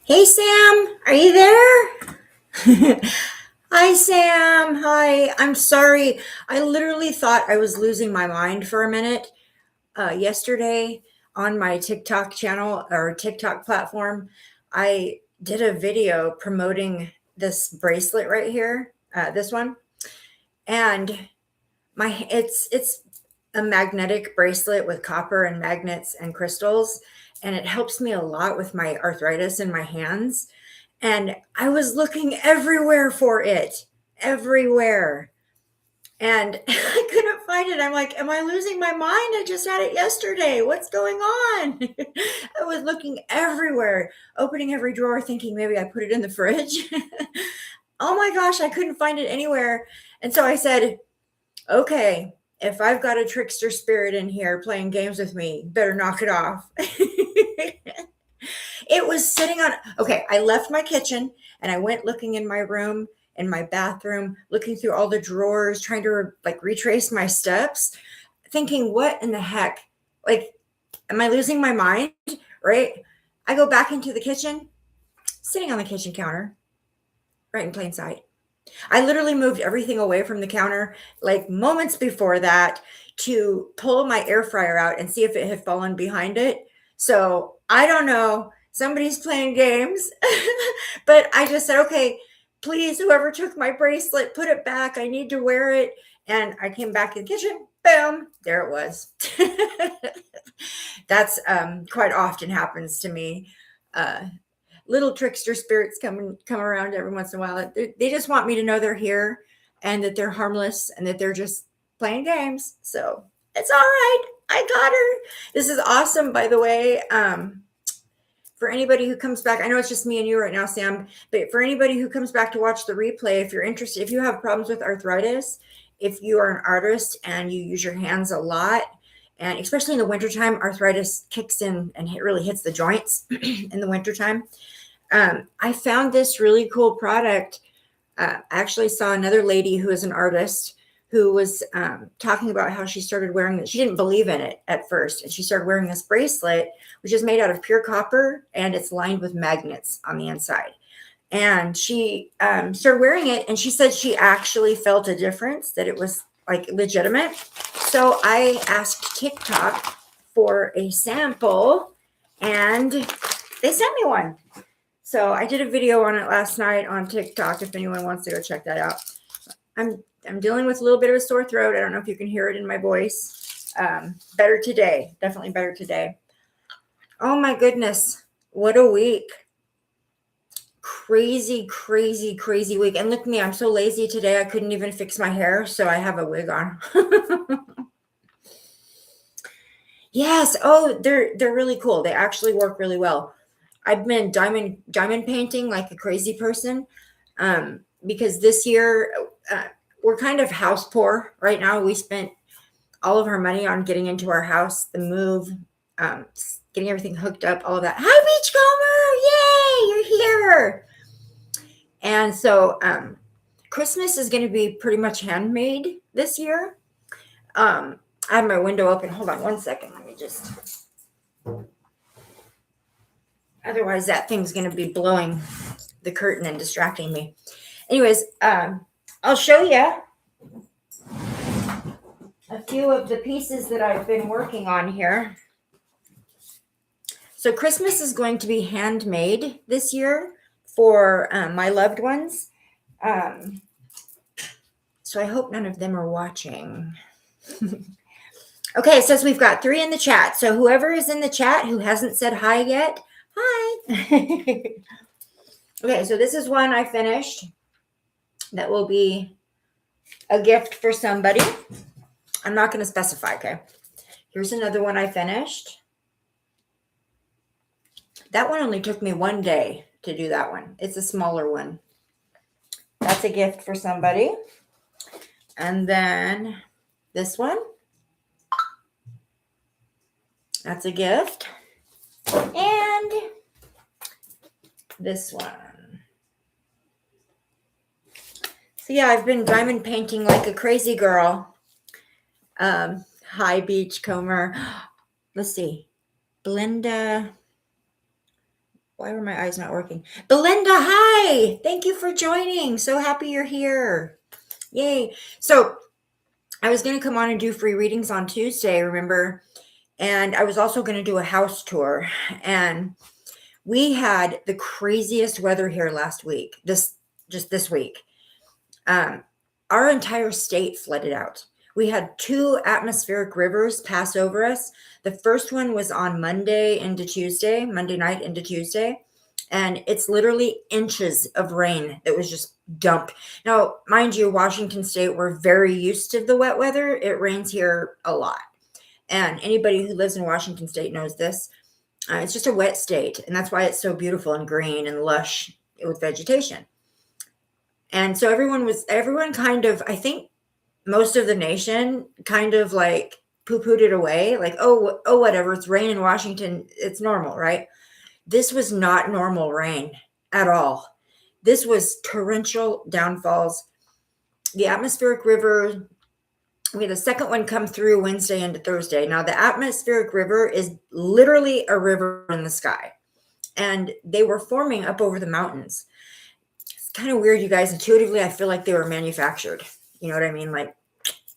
Hey Sam, are you there? Hi Sam, hi. I'm sorry. I literally thought I was losing my mind for a minute yesterday on my TikTok channel or TikTok platform. I did a video promoting this bracelet right here, this one, and it's a magnetic bracelet with copper and magnets and crystals, and it helps me a lot with my arthritis in my hands. And I was looking everywhere for it, everywhere. And I couldn't find it. I'm like, am I losing my mind? I just had it yesterday. What's going on? I was looking everywhere, opening every drawer, thinking maybe I put it in the fridge. Oh my gosh, I couldn't find it anywhere. And so I said, okay, if I've got a trickster spirit in here playing games with me, better knock it off. It was sitting on, okay, I left my kitchen and I went looking in my room, in my bathroom, looking through all the drawers, trying to like retrace my steps, thinking, what in the heck? Like, am I losing my mind? Right? I go back into the kitchen, sitting on the kitchen counter, right in plain sight. I literally moved everything away from the counter like moments before that to pull my air fryer out and see if it had fallen behind it. So I don't know. Somebody's playing games. But I just said, okay, please, whoever took my bracelet, put it back. I need to wear it. And I came back in the kitchen. Boom, there it was. That's quite often happens to me. Uh, Little trickster spirits come around every once in a while. They just want me to know they're here and that they're harmless and that they're just playing games. So it's all right. I got her. This is awesome, by the way. For anybody who comes back, I know it's just me and you right now, Sam, but for anybody who comes back to watch the replay, if you're interested, if you have problems with arthritis, if you are an artist and you use your hands a lot, and especially in the wintertime, arthritis kicks in and it really hits the joints in the wintertime. I found this really cool product. I actually saw another lady who is an artist who was talking about how she started wearing it. She didn't believe in it at first, and she started wearing this bracelet, which is made out of pure copper, and it's lined with magnets on the inside. And she started wearing it, and she said she actually felt a difference, that it was like legitimate. So I asked TikTok for a sample, and they sent me one. So I did a video on it last night on TikTok if anyone wants to go check that out. I'm dealing with a little bit of a sore throat. I don't know if you can hear it in my voice. Better today. Definitely better today. Oh my goodness. What a week. Crazy, crazy, crazy week. And look at me, I'm so lazy today. I couldn't even fix my hair, so I have a wig on. Yes. Oh, they're really cool. They actually work really well. I've been diamond painting like a crazy person, because this year we're kind of house poor right now. We spent all of our money on getting into our house, the move, getting everything hooked up, all of that. Hi, Beachcomber! Yay, you're here! And so Christmas is going to be pretty much handmade this year. I have my window open. Hold on one second. Let me just. Otherwise, that thing's going to be blowing the curtain and distracting me. Anyways, I'll show you a few of the pieces that I've been working on here. So Christmas is going to be handmade this year for my loved ones. So I hope none of them are watching. Okay, it says we've got 3 in the chat. So whoever is in the chat who hasn't said hi yet, hi. Okay, so this is one I finished that will be a gift for somebody. I'm not going to specify, okay? Here's another one I finished. That one only took me 1 day to do that one. It's a smaller one. That's a gift for somebody. And then this one. That's a gift. And this one. So yeah, I've been diamond painting like a crazy girl. Hi, Beachcomber. Let's see. Belinda. Why were my eyes not working? Belinda, hi. Thank you for joining. So happy you're here. Yay. So I was going to come on and do free readings on Tuesday, remember? And I was also going to do a house tour. And we had the craziest weather here last week, this week. Our entire state flooded out. We had 2 atmospheric rivers pass over us. The first one was on Monday night into Tuesday. And it's literally inches of rain that was just dumped. Now, mind you, Washington State, we're very used to the wet weather. It rains here a lot. And anybody who lives in Washington State knows this. It's just a wet state. And that's why it's so beautiful and green and lush with vegetation. And so everyone kind of, I think most of the nation kind of like poo-pooed it away. Like, oh, whatever, it's rain in Washington. It's normal, right? This was not normal rain at all. This was torrential downfalls. The atmospheric river, we had the second one come through Wednesday into Thursday. Now, the atmospheric river is literally a river in the sky. And they were forming up over the mountains. It's kind of weird, you guys. Intuitively, I feel like they were manufactured. You know what I mean? Like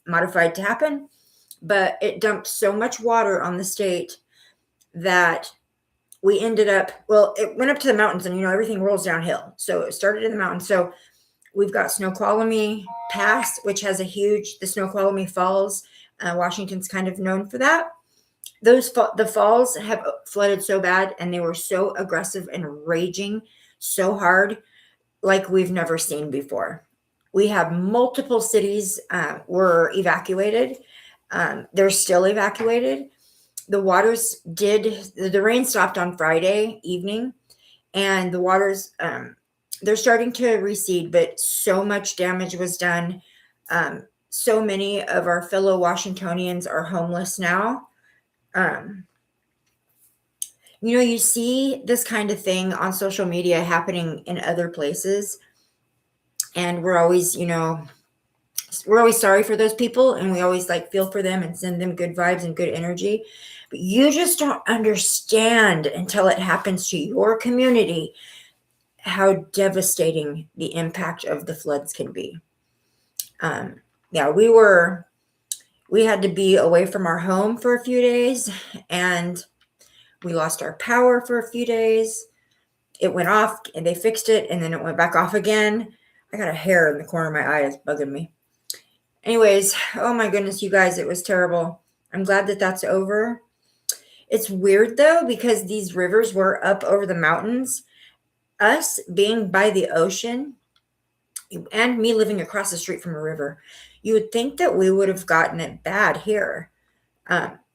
modified to happen. But it dumped so much water on the state that we ended up, well, it went up to the mountains and, everything rolls downhill. So it started in the mountains. So we've got Snoqualmie Pass, which has the Snoqualmie Falls. Washington's kind of known for that. The falls have flooded so bad and they were so aggressive and raging so hard like we've never seen before. We have multiple cities were evacuated. They're still evacuated. The rain stopped on Friday evening and the waters, they're starting to recede, but so much damage was done. So many of our fellow Washingtonians are homeless now. You see this kind of thing on social media happening in other places. And we're always sorry for those people. And we always feel for them and send them good vibes and good energy. But you just don't understand until it happens to your community how devastating the impact of the floods can be. We had to be away from our home for a few days and we lost our power for a few days. It went off and they fixed it and then it went back off again. I got a hair in the corner of my eye. It's bugging me. Anyways, oh my goodness, you guys, it was terrible. I'm glad that that's over. It's weird though, because these rivers were up over the mountains. Us being by the ocean and me living across the street from a river, you would think that we would have gotten it bad here.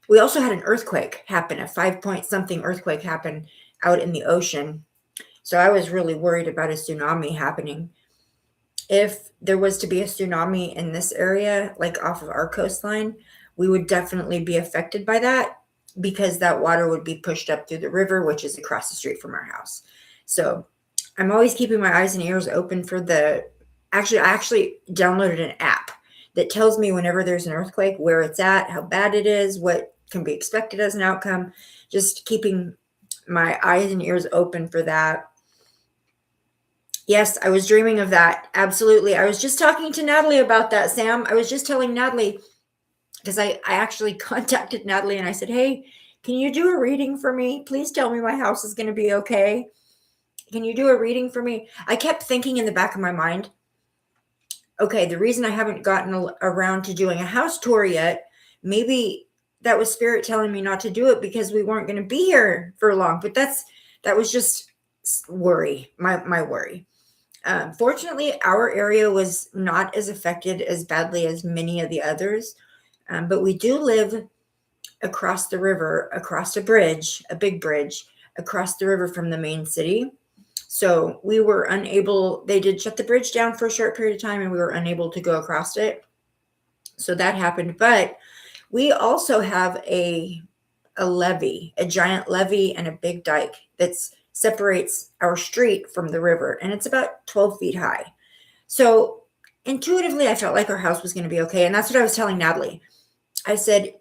We also had an earthquake happen, a 5-point-something earthquake happen out in the ocean. So I was really worried about a tsunami happening. If there was to be a tsunami in this area, like off of our coastline, we would definitely be affected by that because that water would be pushed up through the river, which is across the street from our house. So I'm always keeping my eyes and ears open for I actually downloaded an app that tells me whenever there's an earthquake, where it's at, how bad it is, what can be expected as an outcome. Just keeping my eyes and ears open for that. Yes, I was dreaming of that. Absolutely. I was just talking to Natalie about that, Sam. I was just telling Natalie, because I actually contacted Natalie and I said, hey, can you do a reading for me? Please tell me my house is going to be okay. Can you do a reading for me? I kept thinking in the back of my mind, okay, the reason I haven't gotten around to doing a house tour yet, maybe that was spirit telling me not to do it because we weren't going to be here for long. But that was just worry, my worry. Fortunately, our area was not as affected as badly as many of the others. But we do live across the river, across a big bridge, across the river from the main city. So we were unable, they did shut the bridge down for a short period of time and we were unable to go across it. So that happened. But we also have a levee, a giant levee and a big dike that separates our street from the river. And it's about 12 feet high. So intuitively, I felt like our house was going to be okay. And that's what I was telling Natalie. I said,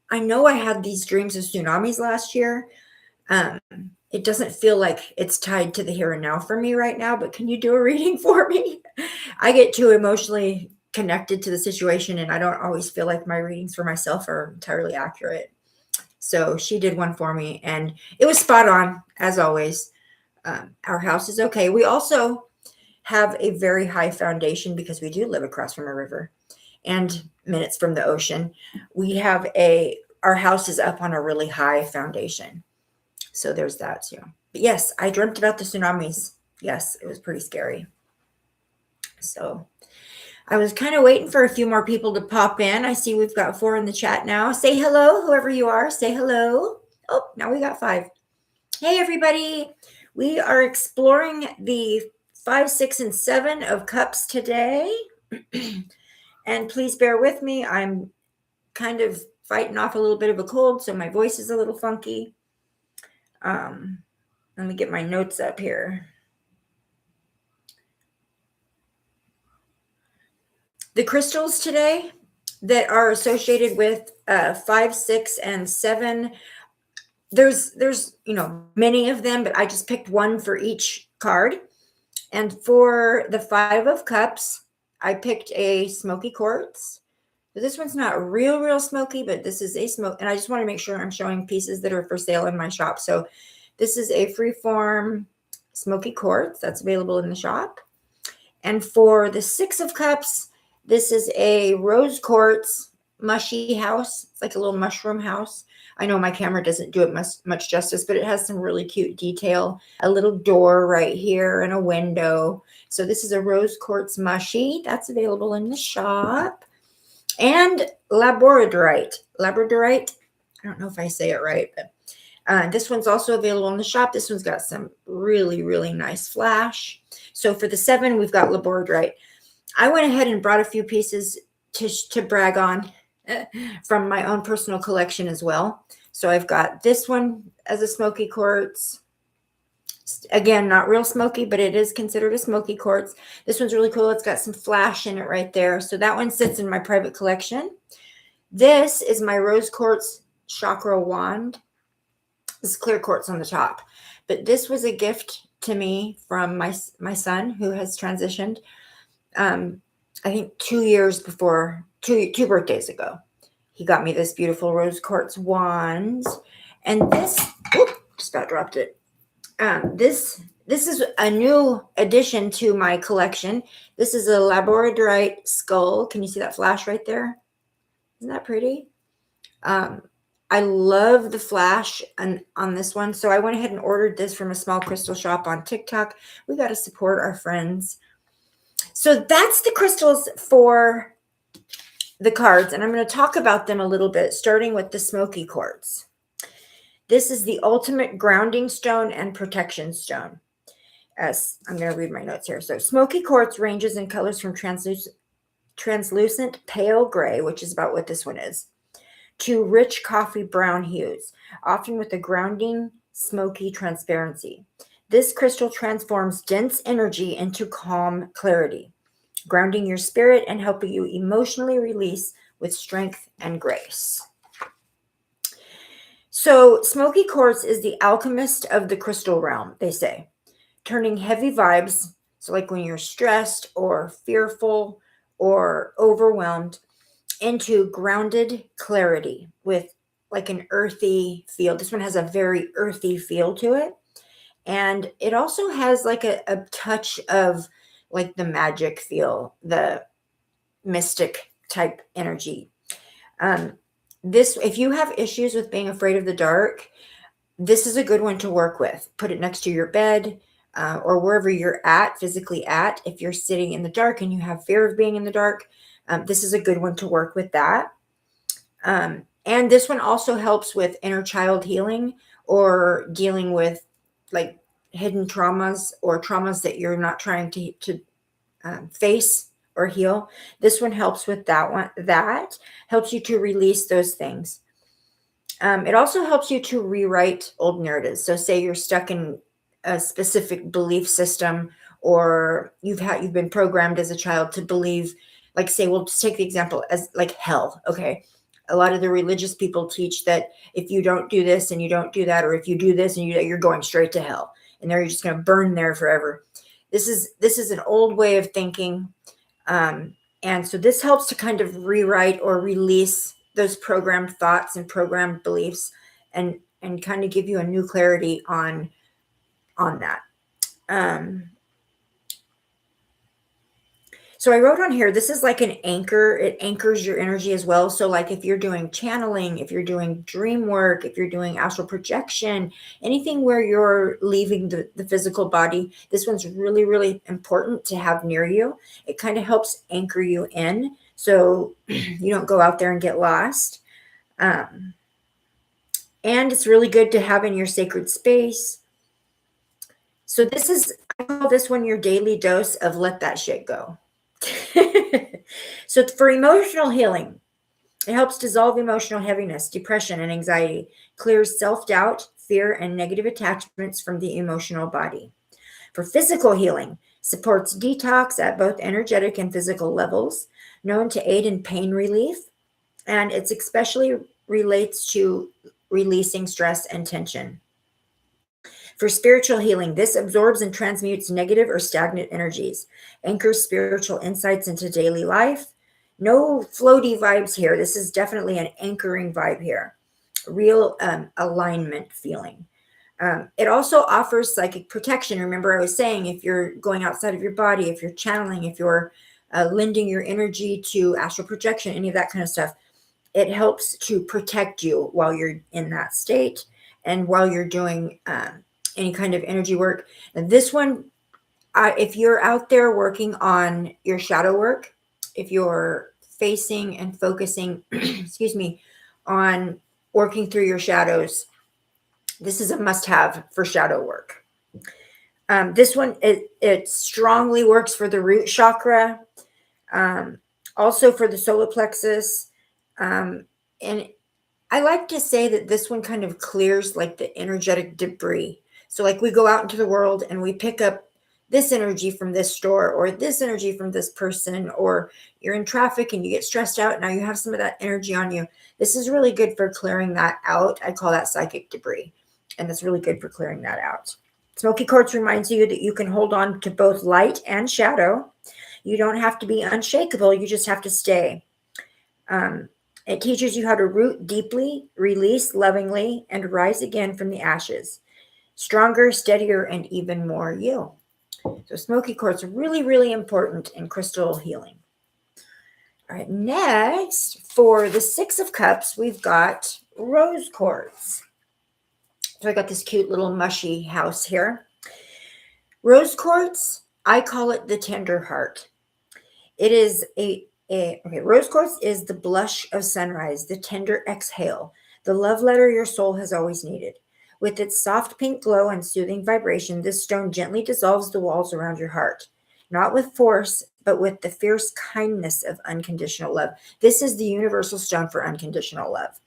I know I had these dreams of tsunamis last year. it doesn't feel like it's tied to the here and now for me right now, but can you do a reading for me? I get too emotionally connected to the situation, and I don't always feel like my readings for myself are entirely accurate. So she did one for me, and it was spot on, as always. Our house is okay. We also have a very high foundation because we do live across from a river and minutes from the ocean. Our house is up on a really high foundation. So there's that too. But yes, I dreamt about the tsunamis. Yes, it was pretty scary. So I was kind of waiting for a few more people to pop in. I see we've got 4 in the chat now. Say hello, whoever you are. Say hello. Oh, now we got 5. Hey, everybody. We are exploring the 5, 6, and 7 of cups today. And please bear with me. I'm kind of fighting off a little bit of a cold, so my voice is a little funky. Let me get my notes up here. The crystals today that are associated with 5, 6, and 7. There's many of them, but I just picked one for each card. And for the 5 of Cups, I picked a Smokey Quartz. This one's not real smoky, but this is a smoke. And I just want to make sure I'm showing pieces that are for sale in my shop. So this is a freeform Smokey Quartz that's available in the shop. And for the 6 of Cups, this is a rose quartz mushy house. It's like a little mushroom house. I know my camera doesn't do it much justice, but it has some really cute detail. A little door right here and a window. So this is a rose quartz mushy. That's available in the shop. And Labradorite. Labradorite. I don't know if I say it right, but this one's also available in the shop. This one's got some really nice flash. So for the 7, we've got Labradorite. I went ahead and brought a few pieces to brag on from my own personal collection as well. So I've got this one as a Smokey Quartz. Again, not real smoky, but it is considered a Smokey Quartz. This one's really cool. It's got some flash in it right there. So that one sits in my private collection. This is my rose quartz chakra wand. This is clear quartz on the top. But this was a gift to me from my son who has transitioned. I think 2 years before, two birthdays ago, he got me this beautiful rose quartz wand. And this, just about dropped it. This is a new addition to my collection. This is a Labradorite skull. Can you see that flash right there? Isn't that pretty? I love the flash on this one. So I went ahead and ordered this from a small crystal shop on TikTok. We got to support our friends. So that's the crystals for the cards. And I'm going to talk about them a little bit, starting with the Smokey Quartz. This is the ultimate grounding stone and protection stone. As I'm going to read my notes here. So Smokey Quartz ranges in colors from translucent pale gray, which is about what this one is, to rich coffee brown hues, often with a grounding, smoky transparency. This crystal transforms dense energy into calm clarity, grounding your spirit and helping you emotionally release with strength and grace. So Smokey Quartz is the alchemist of the crystal realm, they say, turning heavy vibes, so like when you're stressed or fearful or overwhelmed, into grounded clarity with like an earthy feel. This one has a very earthy feel to it. And it also has like a touch of like the magic feel, the mystic type energy. If you have issues with being afraid of the dark, this is a good one to work with. Put it next to your bed or wherever you're physically at. If you're sitting in the dark and you have fear of being in the dark, this is a good one to work with that. And this one also helps with inner child healing or dealing with like hidden traumas or traumas that you're not trying to face or heal. This one helps with that one. That helps you to release those things. It also helps you to rewrite old narratives. So say you're stuck in a specific belief system, or you've been programmed as a child to believe, like say, we'll just take the example as like hell. Okay. A lot of the religious people teach that if you don't do this and you don't do that, or if you do this and you're going straight to hell, and you're just going to burn there forever. This is an old way of thinking, and so this helps to kind of rewrite or release those programmed thoughts and programmed beliefs, and kind of give you a new clarity on that. So I wrote on here, this is like an anchor. It anchors your energy as well. So like if you're doing channeling, if you're doing dream work, if you're doing astral projection, anything where you're leaving the physical body, this one's really, really important to have near you. It kind of helps anchor you in so you don't go out there and get lost. And it's really good to have in your sacred space. So this is, I call this one your daily dose of let that shit go. So for emotional healing, it helps dissolve emotional heaviness, depression, and anxiety, clears self-doubt, fear, and negative attachments from the emotional body. For physical healing, supports detox at both energetic and physical levels, known to aid in pain relief, and it's especially relates to releasing stress and tension. For spiritual healing, this absorbs and transmutes negative or stagnant energies, anchors spiritual insights into daily life. No floaty vibes here. This is definitely an anchoring vibe here. Real alignment feeling. It also offers psychic protection. Remember, I was saying if you're going outside of your body, if you're channeling, if you're lending your energy to astral projection, any of that kind of stuff, it helps to protect you while you're in that state and while you're doing any kind of energy work. And this one, if you're out there working on your shadow work, if you're facing and focusing, excuse me, on working through your shadows, this is a must-have for shadow work. This one, it strongly works for the root chakra, also for the solar plexus, and I like to say that this one kind of clears like the energetic debris. So like we go out into the world and we pick up this energy from this store or this energy from this person, or you're in traffic and you get stressed out. Now you have some of that energy on you. This is really good for clearing that out. I call that psychic debris. And it's really good for clearing that out. Smokey Quartz reminds you that you can hold on to both light and shadow. You don't have to be unshakable. You just have to stay. It teaches you how to root deeply, release lovingly, and rise again from the ashes. Stronger, steadier, and even more you. So Smokey Quartz, really, really important in crystal healing. All right, next, for the Six of Cups, we've got Rose Quartz. So I got this cute little mushy house here. Rose Quartz, I call it the tender heart. It is Rose Quartz is the blush of sunrise, the tender exhale, the love letter your soul has always needed. With its soft pink glow and soothing vibration, this stone gently dissolves the walls around your heart, not with force, but with the fierce kindness of unconditional love. This is the universal stone for unconditional love.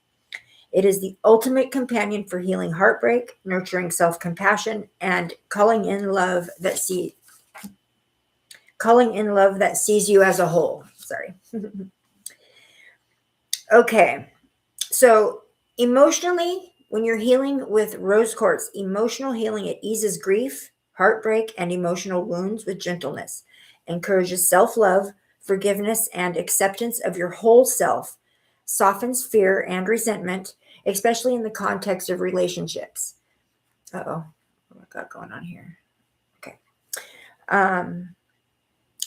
It is the ultimate companion for healing heartbreak, nurturing self-compassion, and calling in love that sees you as a whole. Sorry. Okay. So emotionally, when you're healing with Rose Quartz, emotional healing, it eases grief, heartbreak, and emotional wounds with gentleness, encourages self-love, forgiveness, and acceptance of your whole self, softens fear and resentment, especially in the context of relationships. Uh-oh. What I got going on here? Okay.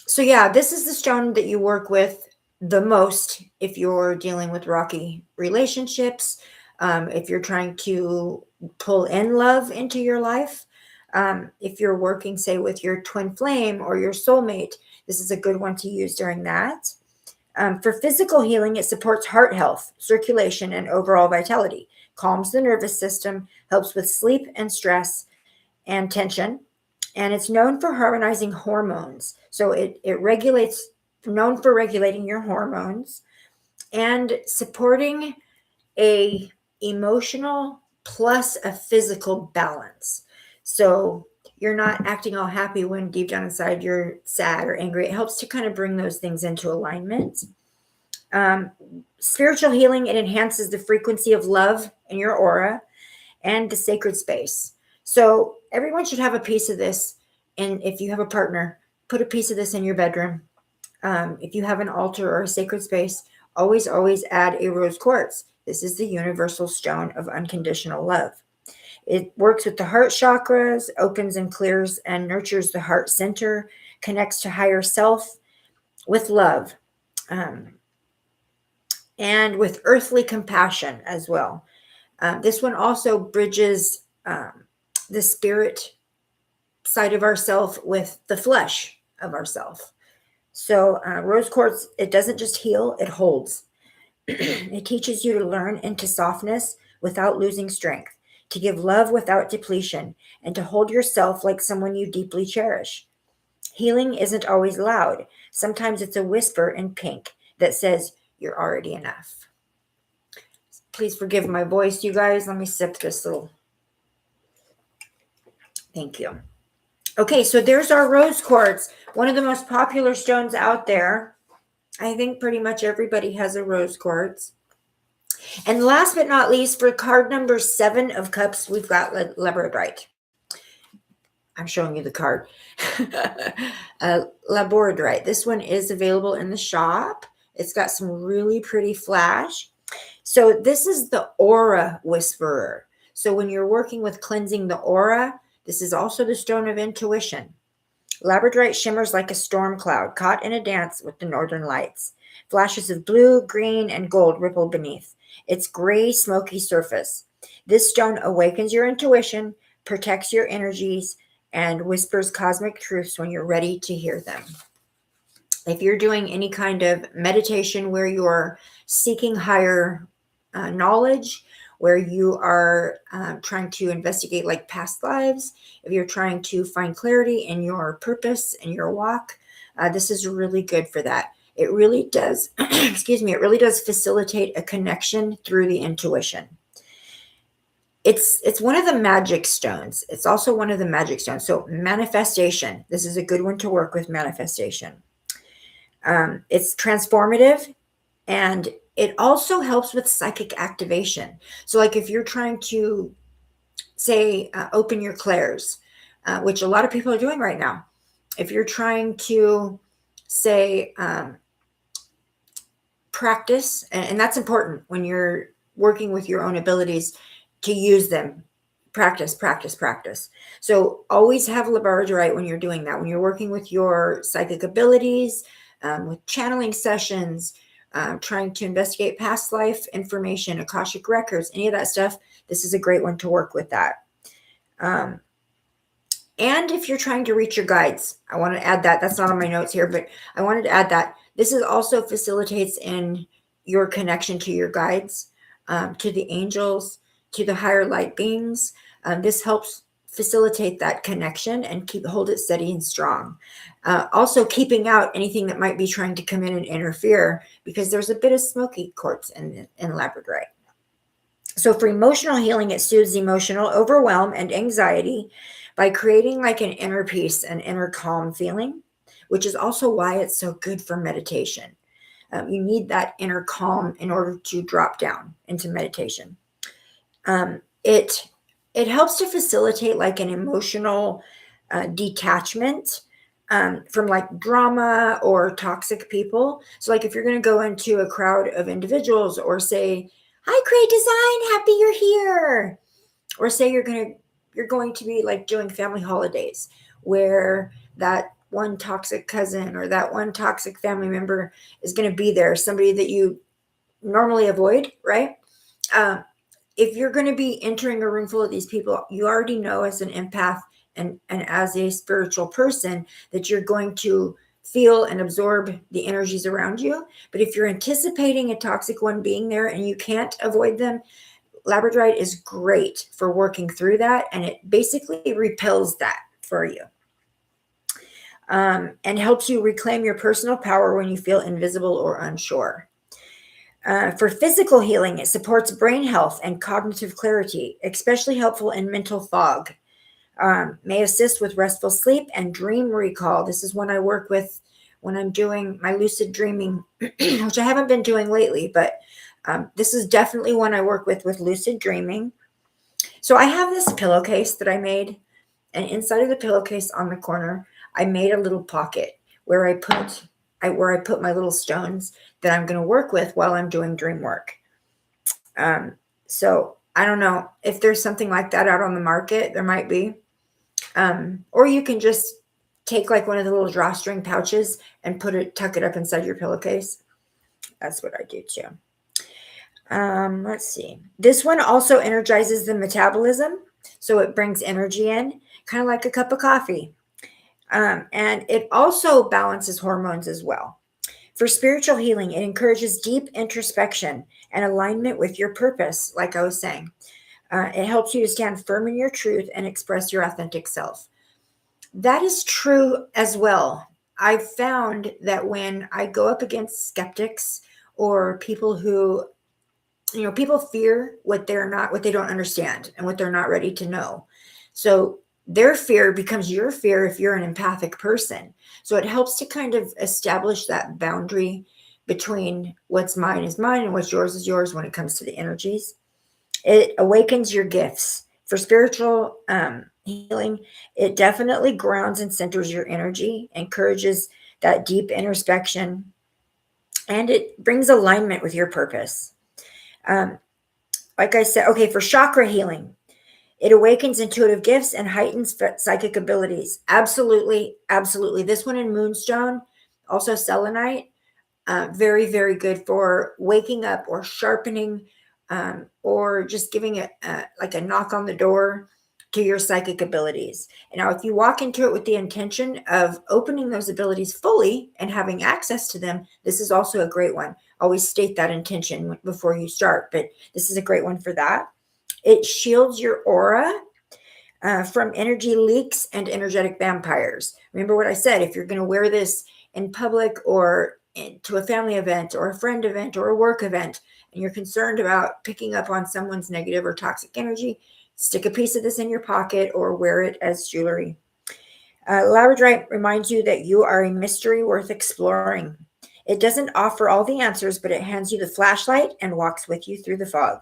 So yeah, this is the stone that you work with the most if you're dealing with rocky relationships, if you're trying to pull in love into your life, if you're working, say, with your twin flame or your soulmate, this is a good one to use during that. For physical healing, it supports heart health, circulation, and overall vitality, calms the nervous system, helps with sleep and stress and tension, and it's known for harmonizing hormones. So it regulates, known for regulating your hormones and supporting a emotional plus a physical balance. So you're not acting all happy when deep down inside you're sad or angry. It helps to kind of bring those things into alignment. Spiritual healing, it enhances the frequency of love in your aura and the sacred space. So everyone should have a piece of this. And if you have a partner, put a piece of this in your bedroom. If you have an altar or a sacred space, always, always add a rose quartz. This is the universal stone of unconditional love. It works with the heart chakras, opens and clears and nurtures the heart center, connects to higher self with love, and with earthly compassion as well. This one also bridges the spirit side of ourself with the flesh of ourself. So rose quartz, it doesn't just heal, it holds. It teaches you to learn into softness without losing strength, to give love without depletion, and to hold yourself like someone you deeply cherish. Healing isn't always loud. Sometimes it's a whisper in pink that says, you're already enough. Please forgive my voice, you guys. Let me sip this little. Thank you. Okay, so there's our rose quartz, one of the most popular stones out there. I think pretty much everybody has a rose quartz. And last but not least, for card number 7 of cups, we've got Labradorite. I'm showing you the card. Labradorite. This one is available in the shop. It's got some really pretty flash. So this is the aura whisperer. So when you're working with cleansing the aura, this is also the stone of intuition. Labradorite shimmers like a storm cloud caught in a dance with the northern lights. Flashes of blue, green, and gold ripple beneath its gray, smoky surface. This stone awakens your intuition, protects your energies, and whispers cosmic truths when you're ready to hear them. If you're doing any kind of meditation where you're seeking higher knowledge, where you are trying to investigate like past lives, if you're trying to find clarity in your purpose and your walk, this is really good for that. It really does, excuse me, it really does facilitate a connection through the intuition. It's one of the magic stones. It's also one of the magic stones. So manifestation, this is a good one to work with manifestation. It's transformative, and it also helps with psychic activation. So like if you're trying to say, open your clairs, which a lot of people are doing right now. If you're trying to say, practice, and that's important when you're working with your own abilities to use them. Practice, practice, practice. So always have Labradorite when you're doing that. When you're working with your psychic abilities, with channeling sessions, trying to investigate past life information, Akashic records, any of that stuff, this is a great one to work with that. And if you're trying to reach your guides, I want to add that. That's not on my notes here, but I wanted to add that. This is also facilitates in your connection to your guides, to the angels, to the higher light beings. This helps facilitate that connection and hold it steady and strong. Also keeping out anything that might be trying to come in and interfere, because there's a bit of Smokey Quartz in Labradorite. So for emotional healing, it soothes emotional overwhelm and anxiety by creating like an inner peace, an inner calm feeling, which is also why it's so good for meditation. You need that inner calm in order to drop down into meditation. It helps to facilitate like an emotional detachment from like drama or toxic people. So like if you're going to go into a crowd of individuals, or say, hi, Create Design, happy you're here. Or say you're going to be like doing family holidays where that one toxic cousin or that one toxic family member is going to be there, somebody that you normally avoid, right? If you're going to be entering a room full of these people, you already know as an empath and as a spiritual person that you're going to feel and absorb the energies around you. But if you're anticipating a toxic one being there and you can't avoid them, Labradorite is great for working through that, and it basically repels that for you. And helps you reclaim your personal power when you feel invisible or unsure. For physical healing, it supports brain health and cognitive clarity, especially helpful in mental fog. May assist with restful sleep and dream recall. This is when I work with when I'm doing my lucid dreaming, which I haven't been doing lately, but this is definitely one I work with lucid dreaming. So I have this pillowcase that I made, and inside of the pillowcase on the corner, I made a little pocket where I put my little stones that I'm going to work with while I'm doing dream work. So I don't know if there's something like that out on the market. There might be. Or you can just take like one of the little drawstring pouches and tuck it up inside your pillowcase. That's what I do too. Let's see. This one also energizes the metabolism. So it brings energy in, kind of like a cup of coffee. And it also balances hormones as well. For spiritual healing, it encourages deep introspection and alignment with your purpose, like I was saying. It helps you to stand firm in your truth and express your authentic self. That is true as well. I've found that when I go up against skeptics or people who, people fear what they don't understand and what they're not ready to know. So their fear becomes your fear if you're an empathic person. So it helps to kind of establish that boundary between what's mine is mine and what's yours is yours when it comes to the energies. It awakens your gifts. For spiritual healing, it definitely grounds and centers your energy, encourages that deep introspection, and it brings alignment with your purpose. Like I said, okay, for chakra healing, it awakens intuitive gifts and heightens psychic abilities. Absolutely, absolutely. This one in Moonstone, also selenite, very, very good for waking up or sharpening, or just giving it like a knock on the door to your psychic abilities. And now, if you walk into it with the intention of opening those abilities fully and having access to them, this is also a great one. Always state that intention before you start, but this is a great one for that. It shields your aura from energy leaks and energetic vampires. Remember what I said, if you're going to wear this in public or to a family event or a friend event or a work event, and you're concerned about picking up on someone's negative or toxic energy, stick a piece of this in your pocket or wear it as jewelry. Labradorite reminds you that you are a mystery worth exploring. It doesn't offer all the answers, but it hands you the flashlight and walks with you through the fog.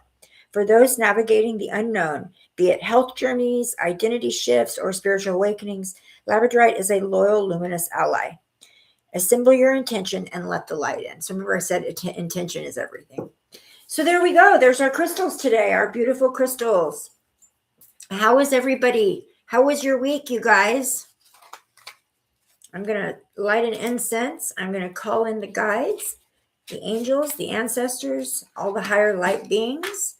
For those navigating the unknown, be it health journeys, identity shifts, or spiritual awakenings, Labradorite is a loyal, luminous ally. Assemble your intention and let the light in. So remember I said intention is everything. So there we go. There's our crystals today, our beautiful crystals. How is everybody? How was your week, you guys? I'm going to light an incense. I'm going to call in the guides, the angels, the ancestors, all the higher light beings,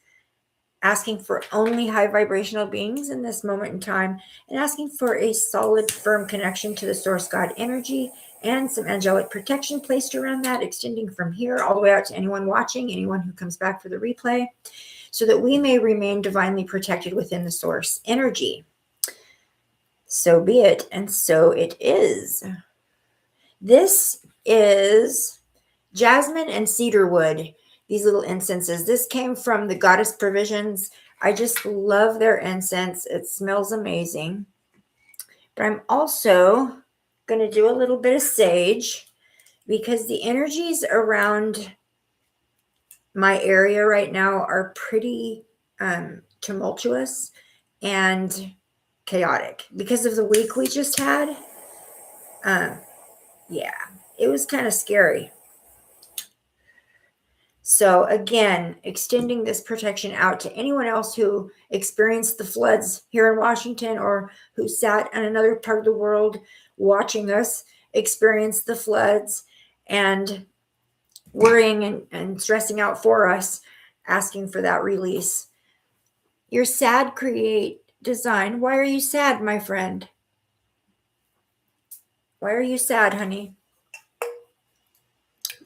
asking for only high vibrational beings in this moment in time, and asking for a solid, firm connection to the source God energy and some angelic protection placed around that, extending from here all the way out to anyone watching, anyone who comes back for the replay, so that we may remain divinely protected within the source energy. So be it, and so it is. This is jasmine and cedarwood, these little incenses. This came from the Goddess Provisions. I just love their incense. It smells amazing. But I'm also going to do a little bit of sage because the energies around my area right now are pretty tumultuous and chaotic because of the week we just had. Yeah, it was kind of scary. So again, extending this protection out to anyone else who experienced the floods here in Washington or who sat in another part of the world watching us experience the floods and worrying and stressing out for us, asking for that release. You're sad, create, design. Why are you sad, my friend? Why are you sad, honey?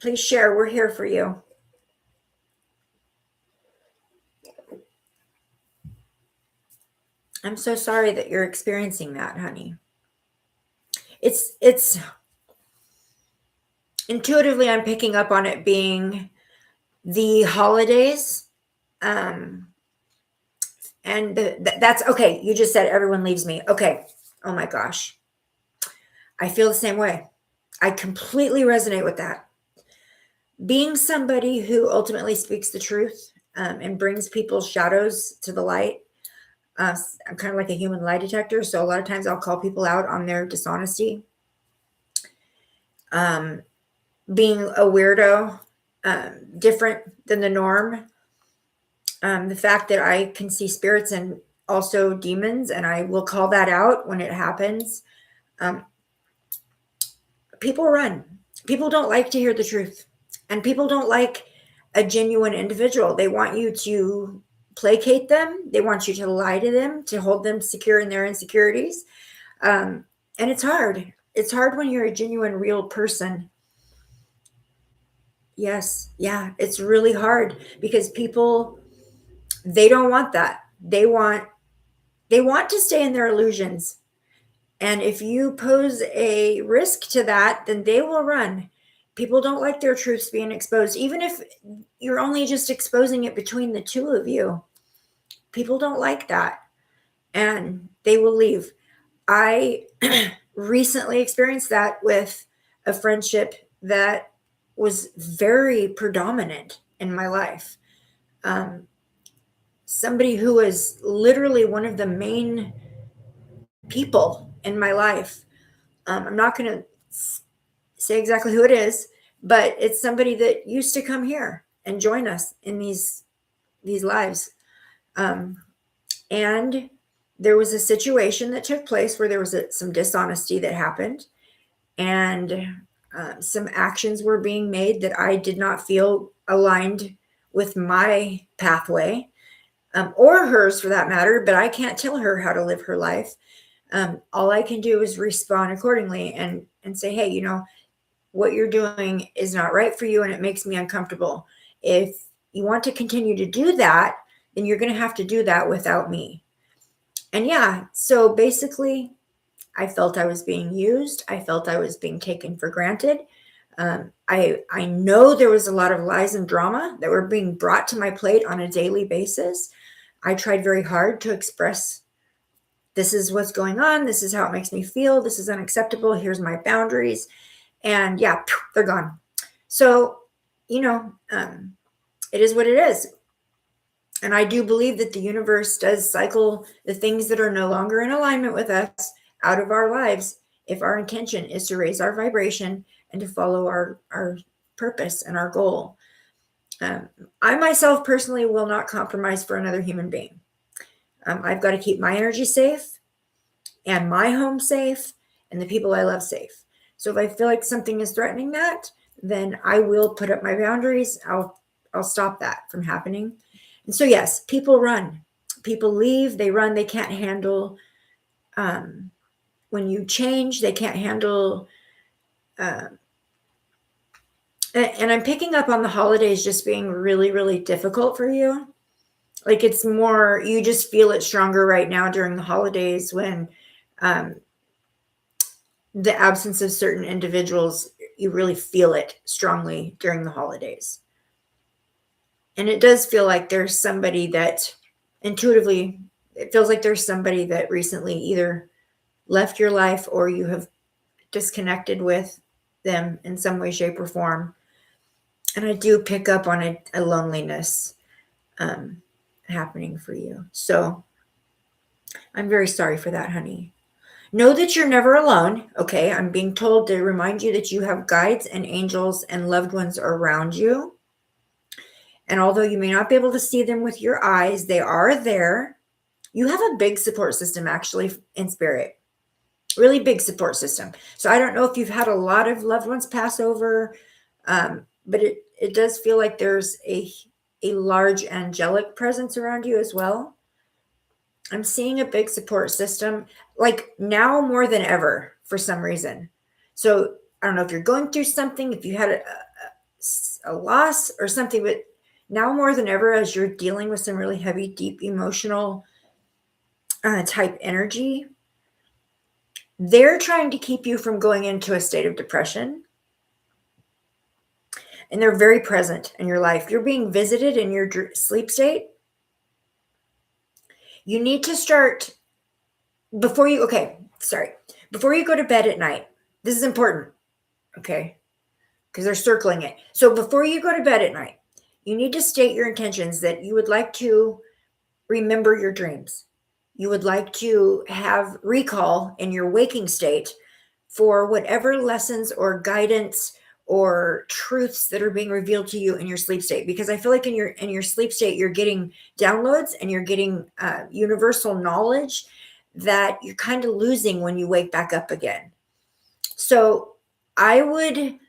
Please share. We're here for you. I'm so sorry that you're experiencing that, honey. It's intuitively, I'm picking up on it being the holidays. And that's okay. You just said everyone leaves me. Okay. Oh my gosh. I feel the same way. I completely resonate with that. Being somebody who ultimately speaks the truth and brings people's shadows to the light. I'm kind of like a human lie detector. So a lot of times I'll call people out on their dishonesty. Being a weirdo, different than the norm. The fact that I can see spirits and also demons, and I will call that out when it happens. People run. People don't like to hear the truth. And people don't like a genuine individual. They want you to placate them. They want you to lie to them, to hold them secure in their insecurities. And it's hard. It's hard when you're a genuine, real person. Yes. Yeah. It's really hard because people, they don't want that. They want to stay in their illusions. And if you pose a risk to that, then they will run. People don't like their truths being exposed, even if you're only just exposing it between the two of you. People don't like that, and they will leave. I recently experienced that with a friendship that was very predominant in my life. Somebody who was literally one of the main people in my life. I'm not going to say exactly who it is, but it's somebody that used to come here and join us in these lives. And there was a situation that took place where there was some dishonesty that happened, and some actions were being made that I did not feel aligned with my pathway, or hers for that matter, but I can't tell her how to live her life. All I can do is respond accordingly and say, hey, what you're doing is not right for you and it makes me uncomfortable. If you want to continue to do that, then you're going to have to do that without me. And yeah, so basically, I felt I was being used. I felt I was being taken for granted. I know there was a lot of lies and drama that were being brought to my plate on a daily basis. I tried very hard to express, this is what's going on. This is how it makes me feel. This is unacceptable. Here's my boundaries. And yeah, they're gone. So, it is what it is. And I do believe that the universe does cycle the things that are no longer in alignment with us out of our lives if our intention is to raise our vibration and to follow our purpose and our goal. I myself personally will not compromise for another human being. I've got to keep my energy safe and my home safe and the people I love safe. So if I feel like something is threatening that, then I will put up my boundaries. I'll stop that from happening. And so yes, people run. People leave, they run, they can't handle when you change, they can't handle and I'm picking up on the holidays just being really, really difficult for you. Like it's more, you just feel it stronger right now during the holidays when the absence of certain individuals, you really feel it strongly during the holidays. And it does feel like there's somebody that intuitively, it feels like there's somebody that recently either left your life or you have disconnected with them in some way, shape, or form. And I do pick up on a loneliness happening for you. So I'm very sorry for that, honey. Know that you're never alone. Okay. I'm being told to remind you that you have guides and angels and loved ones around you. And although you may not be able to see them with your eyes, they are there. You have a big support system actually in spirit. Really big support system. So I don't know if you've had a lot of loved ones pass over, but it does feel like there's a large angelic presence around you as well. I'm seeing a big support system, like now more than ever for some reason. So I don't know if you're going through something, if you had a loss or something, but now more than ever, as you're dealing with some really heavy, deep emotional type energy, they're trying to keep you from going into a state of depression. And they're very present in your life. You're being visited in your sleep state. You need to start before you go to bed at night. This is important. Okay. Because they're circling it. So before you go to bed at night, you need to state your intentions that you would like to remember your dreams. You would like to have recall in your waking state for whatever lessons or guidance or truths that are being revealed to you in your sleep state, because I feel like in your sleep state you're getting downloads and you're getting universal knowledge that you're kind of losing when you wake back up again. So I would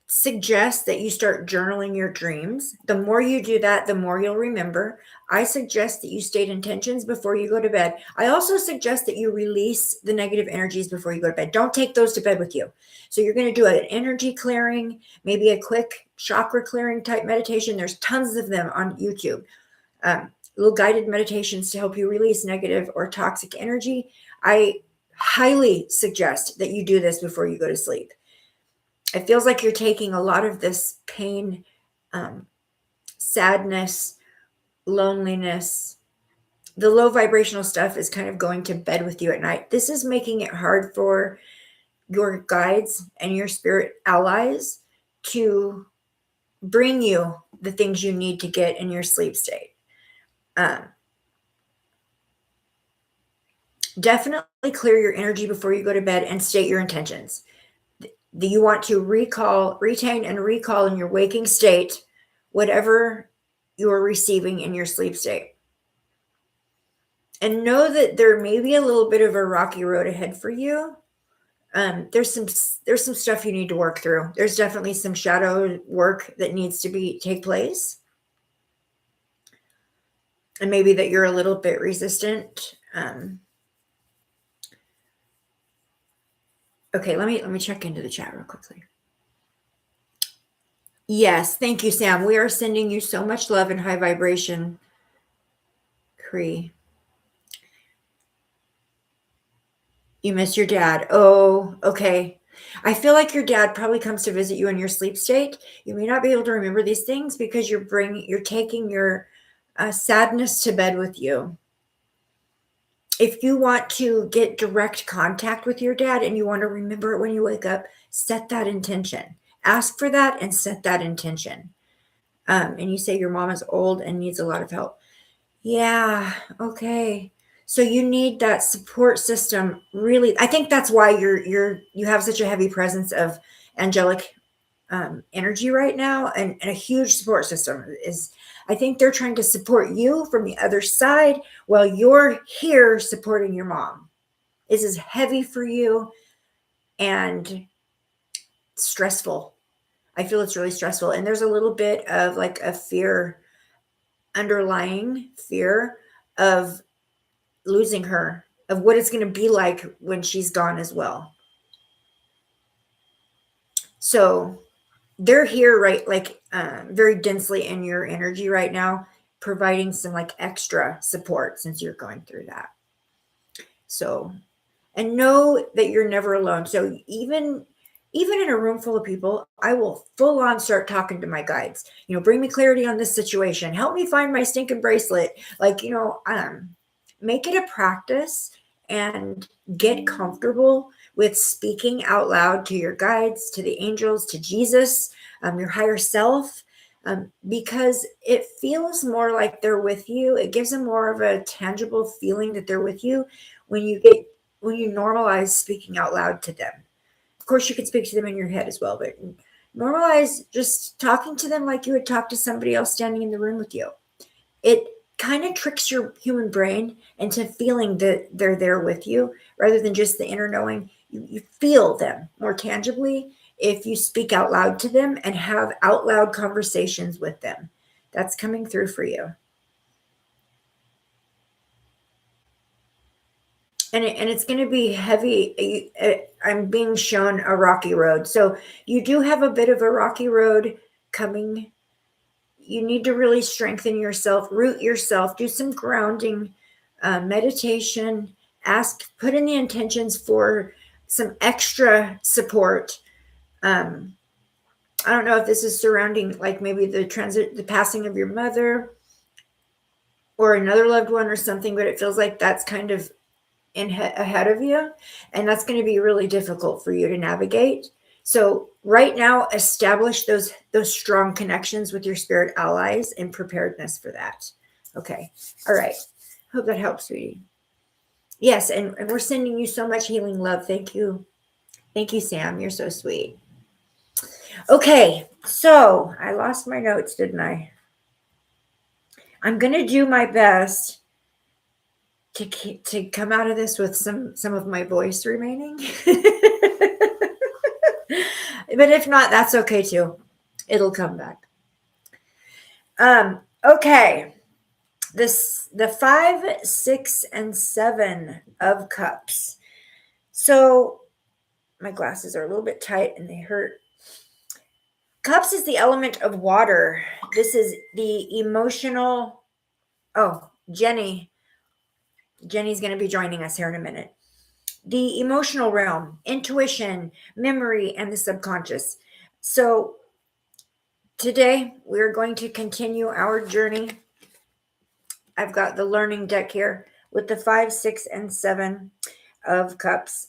suggest that you start journaling your dreams. The more you do that, the more you'll remember. I suggest that you state intentions before you go to bed. I also suggest that you release the negative energies before you go to bed. Don't take those to bed with you. So you're going to do an energy clearing, maybe a quick chakra clearing type meditation. There's tons of them on YouTube. Little guided meditations to help you release negative or toxic energy. I highly suggest that you do this before you go to sleep. It feels like you're taking a lot of this pain, sadness, loneliness. The low vibrational stuff is kind of going to bed with you at night. This is making it hard for your guides and your spirit allies to bring you the things you need to get in your sleep state. Definitely clear your energy before you go to bed and state your intentions. Do you want to retain and recall in your waking state whatever you are receiving in your sleep state? And know that there may be a little bit of a rocky road ahead for you. There's some stuff you need to work through. There's definitely some shadow work that needs to take place, and maybe that you're a little bit resistant. Okay, let me check into the chat real quickly. Yes, thank you, Sam. We are sending you so much love and high vibration, Cree. You miss your dad. Oh, okay. I feel like your dad probably comes to visit you in your sleep state. You may not be able to remember these things because you're taking your sadness to bed with you. If you want to get direct contact with your dad and you want to remember it when you wake up, set that intention. Ask for that and set that intention. And you say your mom is old and needs a lot of help. Yeah, okay. So you need that support system. Really, I think that's why you have such a heavy presence of angelic energy right now, and a huge support system is. I think they're trying to support you from the other side while you're here supporting your mom. This is heavy for you and stressful. I feel it's really stressful, and there's a little bit of like a fear, underlying fear of losing her, of what it's going to be like when she's gone as well. So they're here, right? Like very densely in your energy right now, providing some like extra support since you're going through that. So, and know that you're never alone. So even in a room full of people, I will full on start talking to my guides. Bring me clarity on this situation. Help me find my stinking bracelet. Like, make it a practice and get comfortable with speaking out loud to your guides, to the angels, to Jesus, your higher self, because it feels more like they're with you. It gives them more of a tangible feeling that they're with you when you normalize speaking out loud to them. Of course, you can speak to them in your head as well, but normalize just talking to them like you would talk to somebody else standing in the room with you. It kind of tricks your human brain into feeling that they're there with you rather than just the inner knowing. You feel them more tangibly if you speak out loud to them and have out loud conversations with them. That's coming through for you. And it's going to be heavy. I'm being shown a rocky road. So you do have a bit of a rocky road coming. You need to really strengthen yourself, root yourself, do some grounding, meditation, put in the intentions for some extra support. I don't know if this is surrounding like maybe the passing of your mother or another loved one or something, but it feels like that's kind of ahead of you, and that's going to be really difficult for you to navigate. So right now, establish those strong connections with your spirit allies and preparedness for that. Okay. All right. Hope that helps, sweetie. Yes, and we're sending you so much healing love. Thank you. Thank you, Sam. You're so sweet. Okay, so I lost my notes, didn't I? I'm going to do my best to come out of this with some of my voice remaining. But if not, that's okay too. It'll come back. Okay. The 5, 6, and 7 of cups. So my glasses are a little bit tight and they hurt. Cups is the element of water. This is the emotional. Oh, Jenny's going to be joining us here in a minute. The emotional realm, intuition, memory, and the subconscious. So today we're going to continue our journey. I've got the learning deck here with the 5, 6, and 7 of cups.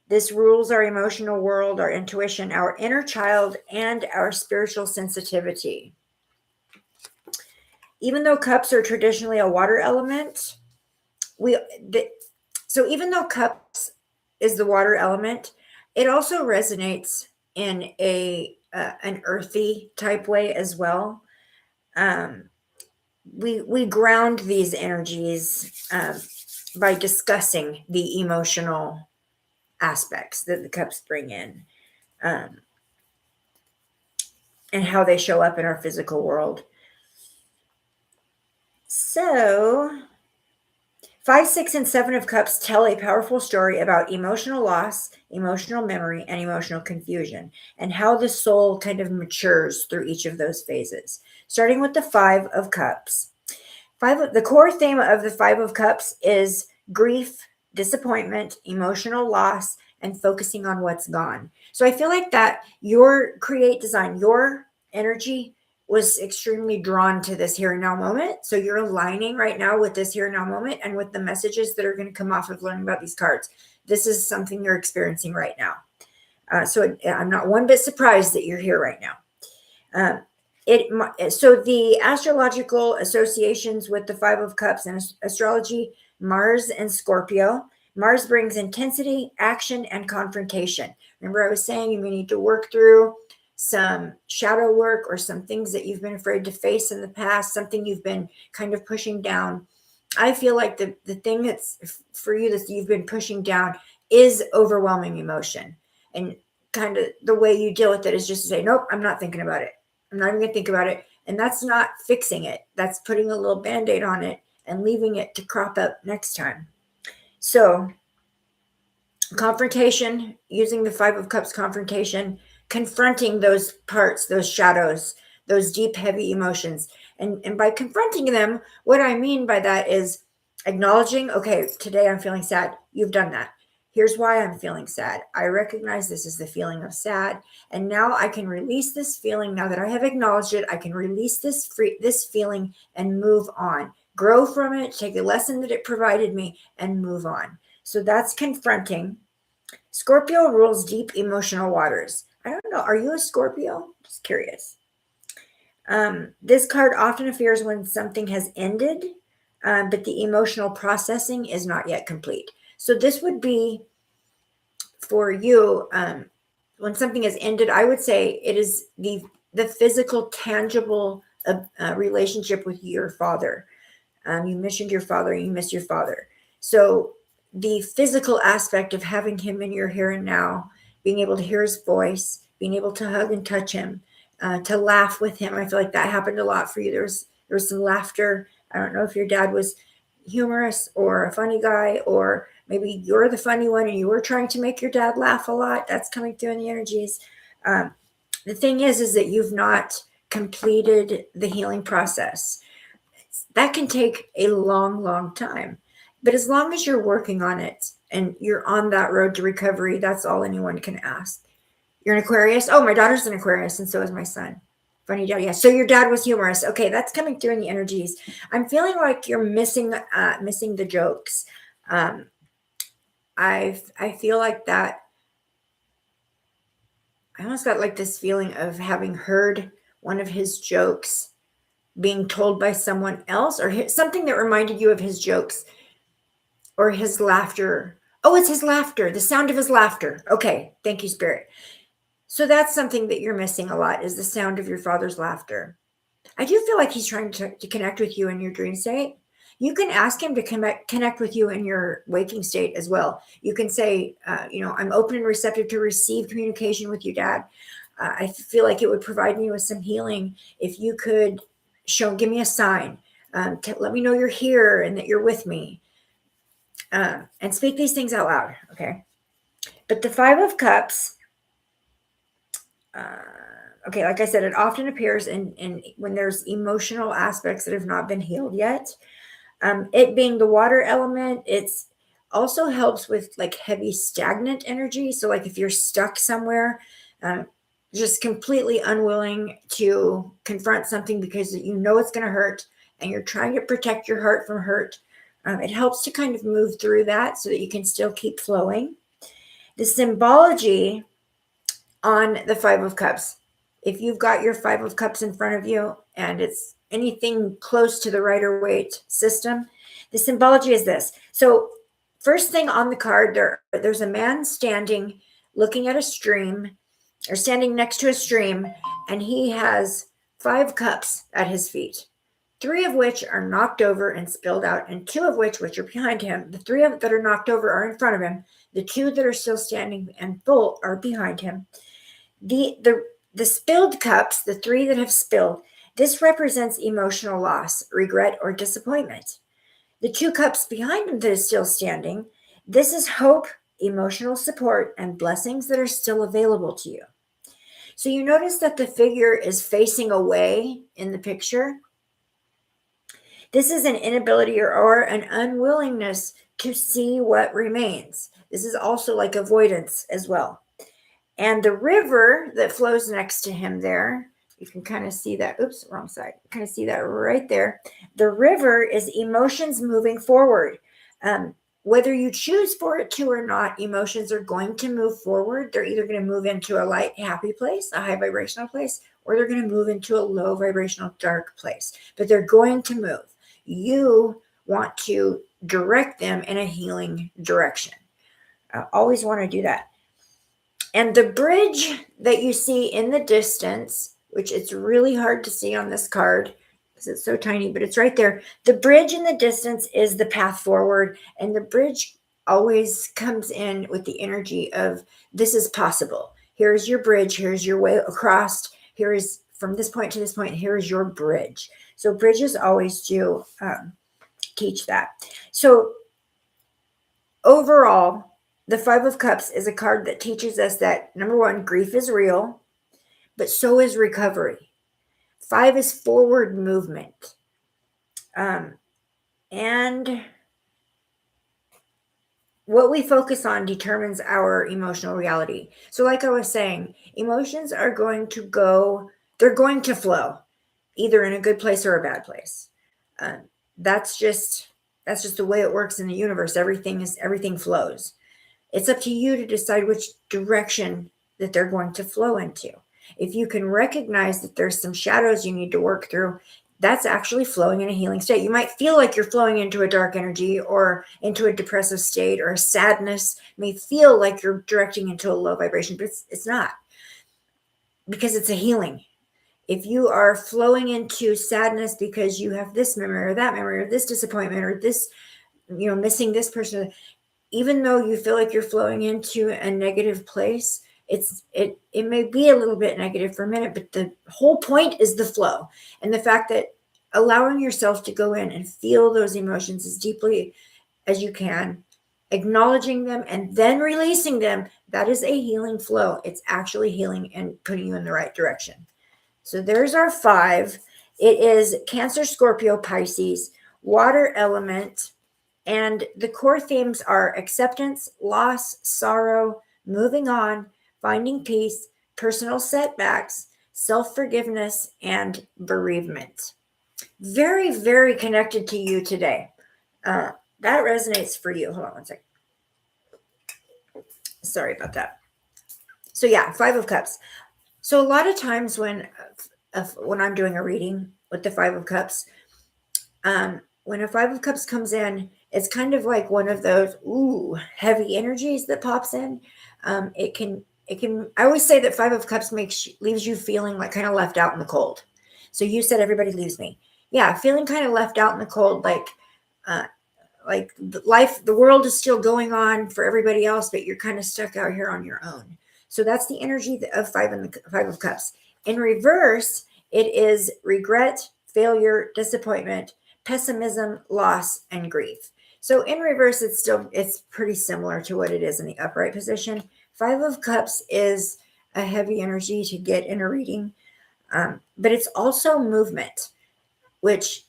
This rules our emotional world, our intuition, our inner child, and our spiritual sensitivity. Even though cups are traditionally a water element, so even though cups is the water element, it also resonates in an earthy type way as well. We ground these energies by discussing the emotional aspects that the cups bring in, and how they show up in our physical world. So 5, 6, and 7 of cups tell a powerful story about emotional loss, emotional memory, and emotional confusion, and how the soul kind of matures through each of those phases. Starting with the 5 of cups. The core theme of the 5 of cups is grief, disappointment, emotional loss, and focusing on what's gone. So I feel like that your create design, your energy was extremely drawn to this here and now moment. So you're aligning right now with this here and now moment and with the messages that are going to come off of learning about these cards. This is something you're experiencing right now. So I'm not one bit surprised that you're here right now. So the astrological associations with the 5 of cups and astrology, Mars and Scorpio. Mars brings intensity, action, and confrontation. Remember I was saying you may need to work through some shadow work or some things that you've been afraid to face in the past, something you've been kind of pushing down. I feel like the thing that's for you that you've been pushing down is overwhelming emotion. And kind of the way you deal with it is just to say, nope, I'm not thinking about it. I'm not even going to think about it. And that's not fixing it. That's putting a little Band-Aid on it and leaving it to crop up next time. So confrontation, using the 5 of cups confrontation, confronting those parts, those shadows, those deep, heavy emotions. And by confronting them, what I mean by that is acknowledging, okay, today I'm feeling sad. You've done that. Here's why I'm feeling sad. I recognize this is the feeling of sad. And now I can release this feeling. Now that I have acknowledged it, I can release this feeling and move on. Grow from it, take the lesson that it provided me, and move on. So that's confronting. Scorpio rules deep emotional waters. I don't know. Are you a Scorpio? Just curious. This card often appears when something has ended, but the emotional processing is not yet complete. So this would be for you when something has ended. I would say it is the physical, tangible relationship with your father. You mentioned your father. You miss your father. So the physical aspect of having him in your here and now, being able to hear his voice, being able to hug and touch him, to laugh with him. I feel like that happened a lot for you. There was some laughter. I don't know if your dad was humorous or a funny guy, or maybe you're the funny one and you were trying to make your dad laugh a lot. That's coming through in the energies. The thing is that you've not completed the healing process. That can take a long, long time. But as long as you're working on it and you're on that road to recovery, that's all anyone can ask. You're an Aquarius? Oh, my daughter's an Aquarius, and so is my son. Funny dad. Yeah. So your dad was humorous. Okay, that's coming through in the energies. I'm feeling like you're missing the jokes. I feel like that I almost got like this feeling of having heard one of his jokes being told by someone else, or something that reminded you of his jokes or his laughter. Oh, it's his laughter, the sound of his laughter. Okay, thank you, Spirit. So that's something that you're missing a lot, is the sound of your father's laughter. I do feel like he's trying to connect with you in your dream state. You can ask him to connect with you in your waking state as well. You can say, I'm open and receptive to receive communication with you, Dad. I feel like it would provide me with some healing if you could give me a sign, to let me know you're here and that you're with me, and speak these things out loud. Okay. But the Five of Cups, okay, like I said, it often appears in when there's emotional aspects that have not been healed yet. It being the water element, it's also helps with like heavy stagnant energy. So like if you're stuck somewhere, just completely unwilling to confront something because you know it's going to hurt and you're trying to protect your heart from hurt, it helps to kind of move through that so that you can still keep flowing. The symbology on the Five of Cups, if you've got your Five of Cups in front of you and it's anything close to the Rider-Waite system, the symbology is this. So first thing on the card, there's a man standing looking at a stream, or standing next to a stream, and he has 5 cups at his feet, 3 of which are knocked over and spilled out, and 2 of which are behind him. The 3 that are knocked over are in front of him. The 2 that are still standing and full are behind him. The spilled cups, the 3 that have spilled, this represents emotional loss, regret, or disappointment. The 2 cups behind him that is still standing, this is hope, emotional support, and blessings that are still available to you. So you notice that the figure is facing away in the picture. This is an inability or an unwillingness to see what remains. This is also like avoidance as well. And the river that flows next to him there, you can kind of see that. Oops, wrong side. Kind of see that right there. The river is emotions moving forward. Whether you choose for it to or not, emotions are going to move forward. They're either going to move into a light, happy place, a high vibrational place, or they're going to move into a low vibrational, dark place. But they're going to move. You want to direct them in a healing direction. I always want to do that. And the bridge that you see in the distance, which it's really hard to see on this card because it's so tiny, but it's right there. The bridge in the distance is the path forward. And the bridge always comes in with the energy of this is possible. Here's your bridge. Here's your way across. Here is from this point to this point. Here is your bridge. So bridges always do teach that. So overall, the Five of Cups is a card that teaches us that, number one, grief is real, but so is recovery. 5 is forward movement. And what we focus on determines our emotional reality. So like I was saying, emotions are going to go, they're going to flow, either in a good place or a bad place. That's just the way it works in the universe. Everything flows. It's up to you to decide which direction that they're going to flow into. If you can recognize that there's some shadows you need to work through, that's actually flowing in a healing state. You might feel like you're flowing into a dark energy or into a depressive state, or a sadness may feel like you're directing into a low vibration, but it's not, because it's a healing. If you are flowing into sadness because you have this memory or that memory or this disappointment or this, missing this person, even though you feel like you're flowing into a negative place, it may be a little bit negative for a minute, but the whole point is the flow. And the fact that allowing yourself to go in and feel those emotions as deeply as you can, acknowledging them and then releasing them, that is a healing flow. It's actually healing and putting you in the right direction. So there's our 5. It is Cancer, Scorpio, Pisces, water element. And the core themes are acceptance, loss, sorrow, moving on, finding peace, personal setbacks, self-forgiveness, and bereavement. Very, very connected to you today. That resonates for you. Hold on one second. Sorry about that. So yeah, Five of Cups. So a lot of times when I'm doing a reading with the Five of Cups, when a Five of Cups comes in, it's kind of like one of those heavy energies that pops in. It can. I always say that Five of Cups leaves you feeling like kind of left out in the cold. So you said everybody leaves me. Yeah, feeling kind of left out in the cold, uh, like the world is still going on for everybody else, but you're kind of stuck out here on your own. So that's the energy of Five of Cups. In reverse, it is regret, failure, disappointment, pessimism, loss, and grief. So in reverse, it's pretty similar to what it is in the upright position. Five of Cups is a heavy energy to get in a reading, but it's also movement, which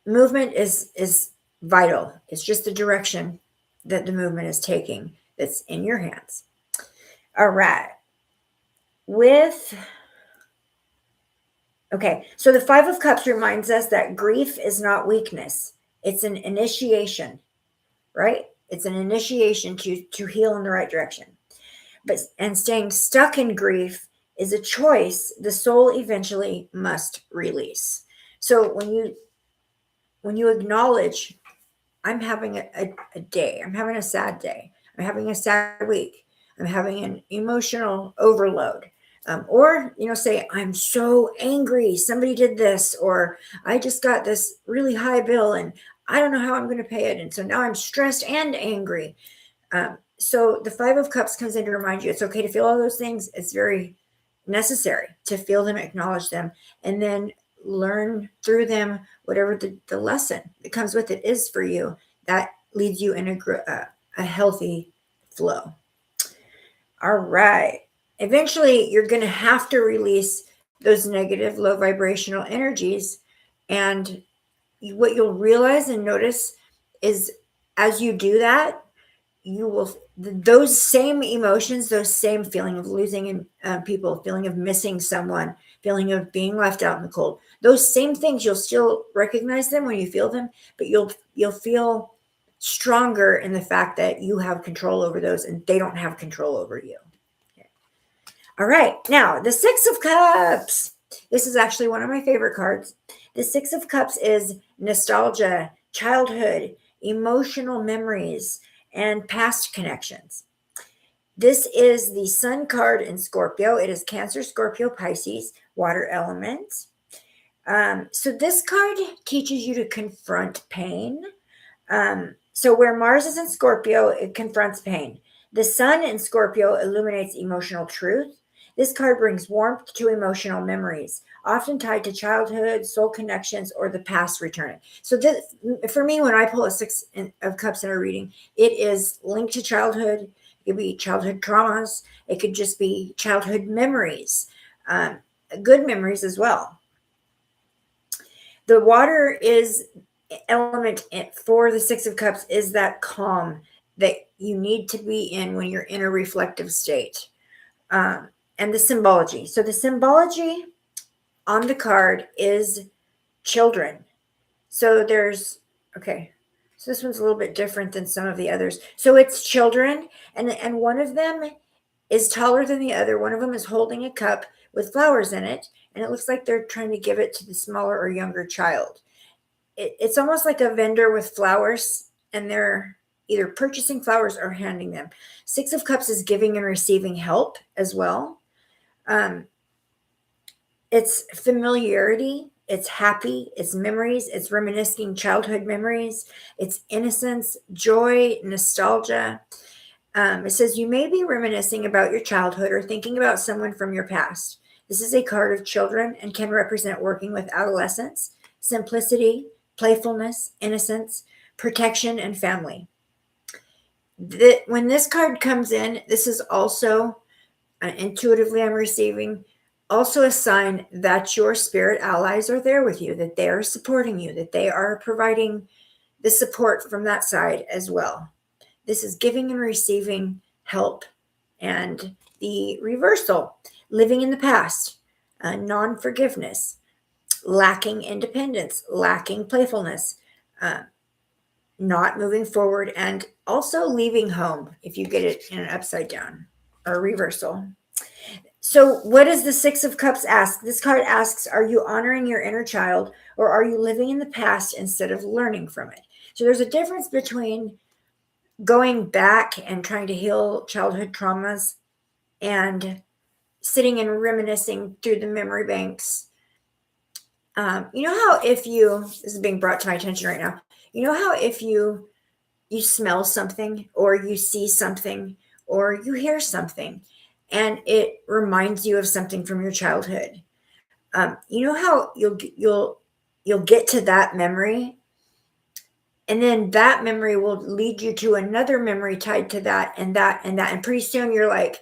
movement is vital. It's just the direction that the movement is taking that's in your hands. All right. So the Five of Cups reminds us that grief is not weakness. It's an initiation, right? It's an initiation to heal in the right direction. And staying stuck in grief is a choice the soul eventually must release. So when you acknowledge, I'm having a day, I'm having a sad day, I'm having a sad week, I'm having an emotional overload. Or, say, I'm so angry, somebody did this, or I just got this really high bill and I don't know how I'm going to pay it. And so now I'm stressed and angry. So the Five of Cups comes in to remind you it's okay to feel all those things. It's very necessary to feel them, acknowledge them, and then learn through them whatever the lesson that comes with it is for you. That leads you in a healthy flow. All right. Eventually, you're going to have to release those negative, low vibrational energies. And what you'll realize and notice is as you do that, you will those same emotions, those same feeling of losing people, feeling of missing someone, feeling of being left out in the cold, those same things, you'll still recognize them when you feel them, but you'll feel stronger in the fact that you have control over those and they don't have control over you. Okay. All right, now the Six of Cups. This is actually one of my favorite cards. The Six of Cups is nostalgia, childhood, emotional memories, and past connections. This is the Sun card in Scorpio. It is Cancer, Scorpio, Pisces, water element. So this card teaches you to confront pain. So where Mars is in Scorpio, it confronts pain. The Sun in Scorpio illuminates emotional truth. This card brings warmth to emotional memories, often tied to childhood, soul connections, or the past returning. So this, for me, when I pull a Six of Cups in a reading, it is linked to childhood. It could be childhood traumas. It could just be childhood memories, good memories as well. The water is element for the Six of Cups is that calm that you need to be in when you're in a reflective state. And the symbology. So the symbology on the card is children. So so this one's a little bit different than some of the others. So it's children, and one of them is taller than the other. One of them is holding a cup with flowers in it, and it looks like they're trying to give it to the smaller or younger child. It's almost like a vendor with flowers, and they're either purchasing flowers or handing them. Six of Cups is giving and receiving help as well. It's familiarity, it's happy, it's memories, it's reminiscing childhood memories, it's innocence, joy, nostalgia. It says you may be reminiscing about your childhood or thinking about someone from your past. This is a card of children and can represent working with adolescence, simplicity, playfulness, innocence, protection, and family. When this card comes in, this is also intuitively I'm receiving also a sign that your spirit allies are there with you, that they are supporting you, that they are providing the support from that side as well. This is giving and receiving help. And the reversal, living in the past, non-forgiveness, lacking independence, lacking playfulness, not moving forward, and also leaving home if you get it in an upside down or reversal. So what does the Six of Cups ask? This card asks, are you honoring your inner child, or are you living in the past instead of learning from it? So there's a difference between going back and trying to heal childhood traumas and sitting and reminiscing through the memory banks. You know how if you, this is being brought to my attention right now, you know how if you smell something or you see something or you hear something and it reminds you of something from your childhood. You know how you'll get to that memory, and then that memory will lead you to another memory tied to that and that and that, and pretty soon you're like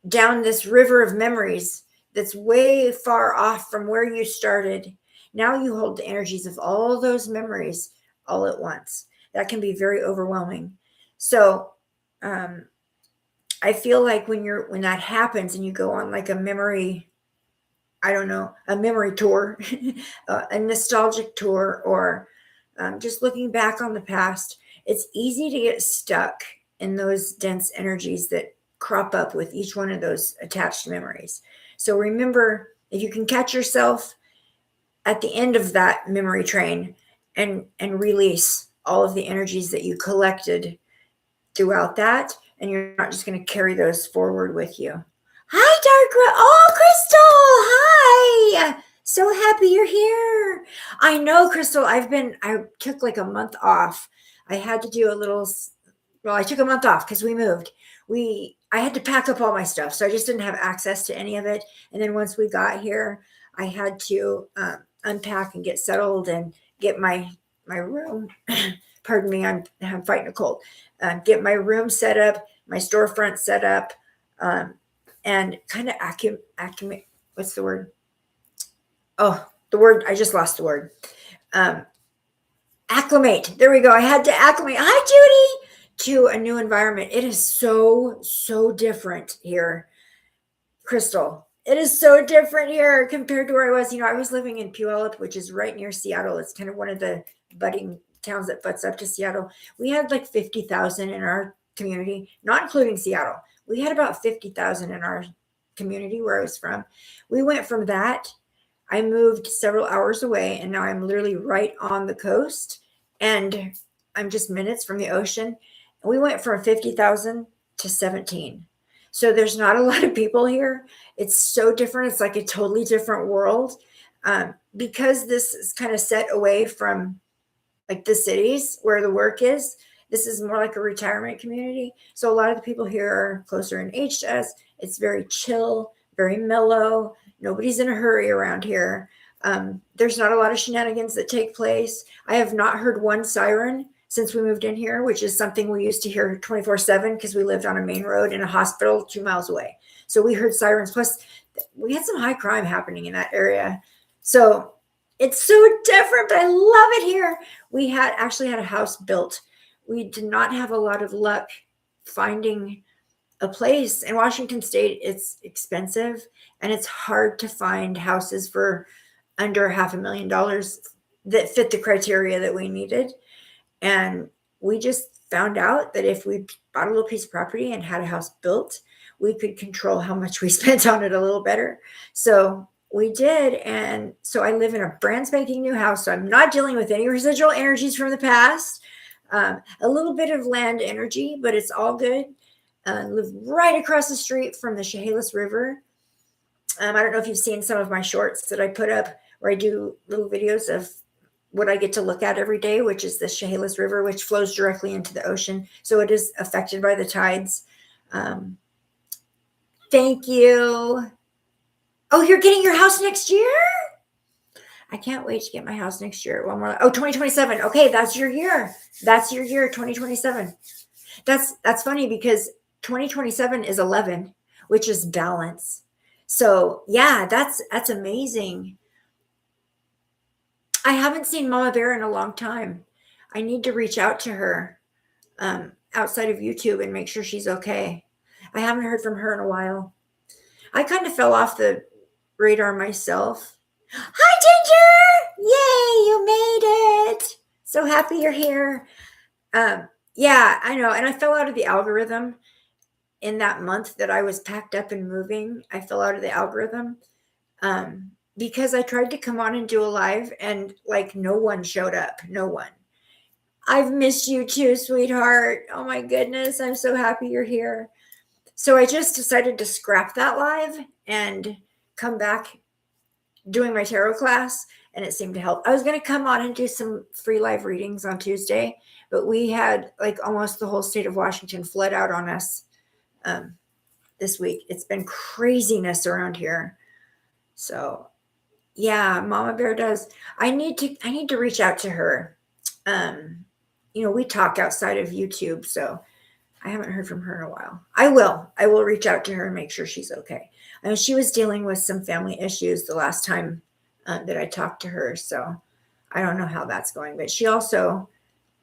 down this river of memories that's way far off from where you started. Now you hold the energies of all those memories all at once. That can be very overwhelming. So I feel like when that happens and you go on like a memory, I don't know, a memory tour, a nostalgic tour, or just looking back on the past, it's easy to get stuck in those dense energies that crop up with each one of those attached memories. So remember, if you can catch yourself at the end of that memory train and release all of the energies that you collected throughout that, and you're not just going to carry those forward with you. Hi, Crystal. Hi. So happy you're here. I know, Crystal, I took like a month off. I had to do I took a month off because we moved. I had to pack up all my stuff, so I just didn't have access to any of it. And then once we got here, I had to unpack and get settled and get my room. Pardon me, I'm fighting a cold. Get my room set up, my storefront set up, and kind of accumulate. What's the word? Oh, the word, I just lost the word. Acclimate. There we go. I had to acclimate. Hi, Judy. To a new environment. It is so different here, Crystal. It is so different here compared to where I was. I was living in Puyallup, which is right near Seattle. It's kind of one of the budding towns that butts up to Seattle. We had like 50,000 in our community, not including Seattle. We had about 50,000 in our community where I was from. We went from that. I moved several hours away, and now I'm literally right on the coast, and I'm just minutes from the ocean. We went from 50,000 to 17. So there's not a lot of people here. It's so different. It's like a totally different world. Because this is kind of set away from like the cities where the work is. This is more like a retirement community. So a lot of the people here are closer in age to us. It's very chill, very mellow. Nobody's in a hurry around here. There's not a lot of shenanigans that take place. I have not heard one siren since we moved in here, which is something we used to hear 24/7 because we lived on a main road in a hospital 2 miles away. So we heard sirens. Plus, we had some high crime happening in that area. So it's so different, but I love it here. We actually had a house built. We did not have a lot of luck finding a place in Washington State. It's expensive, and it's hard to find houses for under $500,000 that fit the criteria that we needed. And we just found out that if we bought a little piece of property and had a house built, we could control how much we spent on it a little better. So we did. And so I live in a brand spanking new house. So I'm not dealing with any residual energies from the past. A little bit of land energy, but it's all good. Live right across the street from the Chehalis River. I don't know if you've seen some of my shorts that I put up where I do little videos of what I get to look at every day, which is the Chehalis River, which flows directly into the ocean. So it is affected by the tides. Thank you. Oh, you're getting your house next year? I can't wait to get my house next year. 2027. Okay, that's your year. That's your year, 2027. That's funny because 2027 is 11, which is balance. So yeah, that's amazing. I haven't seen Mama Bear in a long time. I need to reach out to her outside of YouTube and make sure she's okay. I haven't heard from her in a while. I kind of fell off the radar myself. Hi, Ginger! Yay, you made it! So happy you're here. Yeah, I know. And I fell out of the algorithm. in that month that I was packed up and moving, I fell out of the algorithm because I tried to come on and do a live and like no one showed up. No one. I've missed you too, sweetheart. Oh my goodness. I'm so happy you're here. So I just decided to scrap that live and come back doing my tarot class, and it seemed to help. I was going to come on and do some free live readings on Tuesday, but we had like almost the whole state of Washington flood out on us this week. It's been craziness around here. So yeah, Mama Bear does. I need to reach out to her. We talk outside of YouTube, so I haven't heard from her in a while. I will reach out to her and make sure she's okay. I mean, she was dealing with some family issues the last time that I talked to her, so I don't know how that's going. But she also,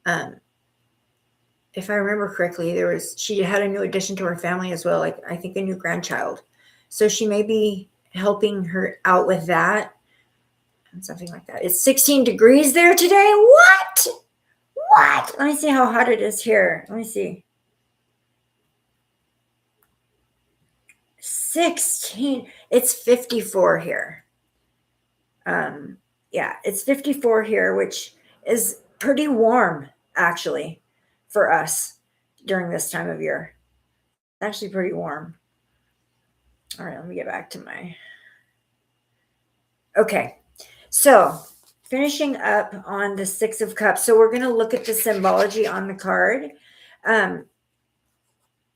if I remember correctly, she had a new addition to her family as well, like I think a new grandchild. So she may be helping her out with that and something like that. It's 16 degrees there today. What? Let me see how hot it is here. Let me see. 16. It's 54 here. Yeah, it's 54 here, which is pretty warm actually for us during this time of year. Actually pretty warm. All right, let me get back to my. Okay. So, finishing up on the 6 of Cups. So, we're going to look at the symbology on the card.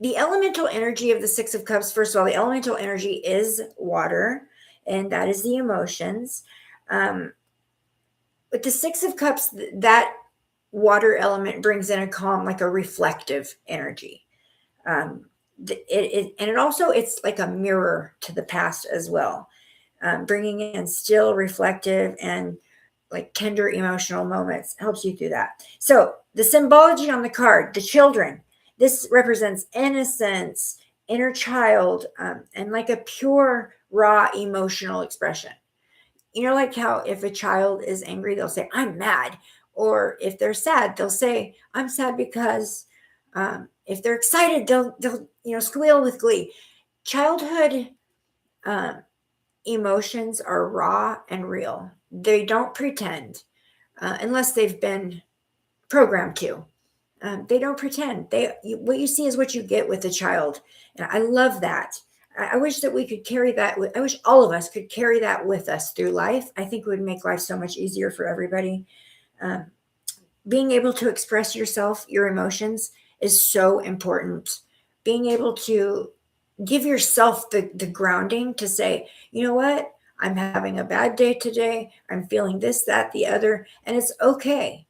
The elemental energy of the 6 of Cups, first of all, the elemental energy is water, and that is the emotions. With the 6 of Cups, that water element brings in a calm, like a reflective energy. It's like a mirror to the past as well, bringing in still reflective and like tender emotional moments helps you through that. So the symbology on the card, the children, this represents innocence, inner child, and like a pure, raw emotional expression. Like how if a child is angry, they'll say, I'm mad. Or if they're sad, they'll say, I'm sad because, if they're excited, they'll squeal with glee. Childhood emotions are raw and real. They don't pretend unless they've been programmed to. They don't pretend. What you see is what you get with a child. And I love that. I wish that we could carry that. I wish all of us could carry that with us through life. I think it would make life so much easier for everybody. Being able to express yourself, your emotions, is so important. Being able to give yourself the grounding to say, you know what? I'm having a bad day today. I'm feeling this, that, the other, and it's okay.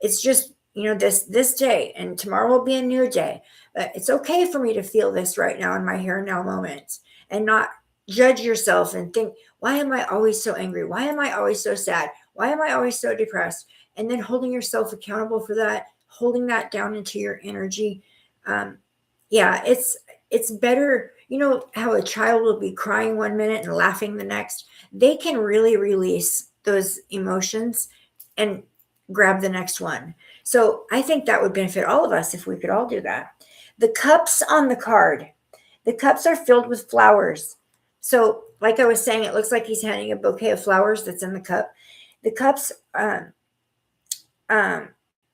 It's just, this day, and tomorrow will be a new day. But it's okay for me to feel this right now in my here and now moment, and not judge yourself and think, why am I always so angry? Why am I always so sad? Why am I always so depressed? And then holding yourself accountable for that, holding that down into your energy. Yeah, it's better. You know how a child will be crying one minute and laughing the next? They can really release those emotions and grab the next one. So I think that would benefit all of us if we could all do that. The cups on the card, the cups are filled with flowers. So like I was saying, it looks like he's handing a bouquet of flowers that's in the cup. The cups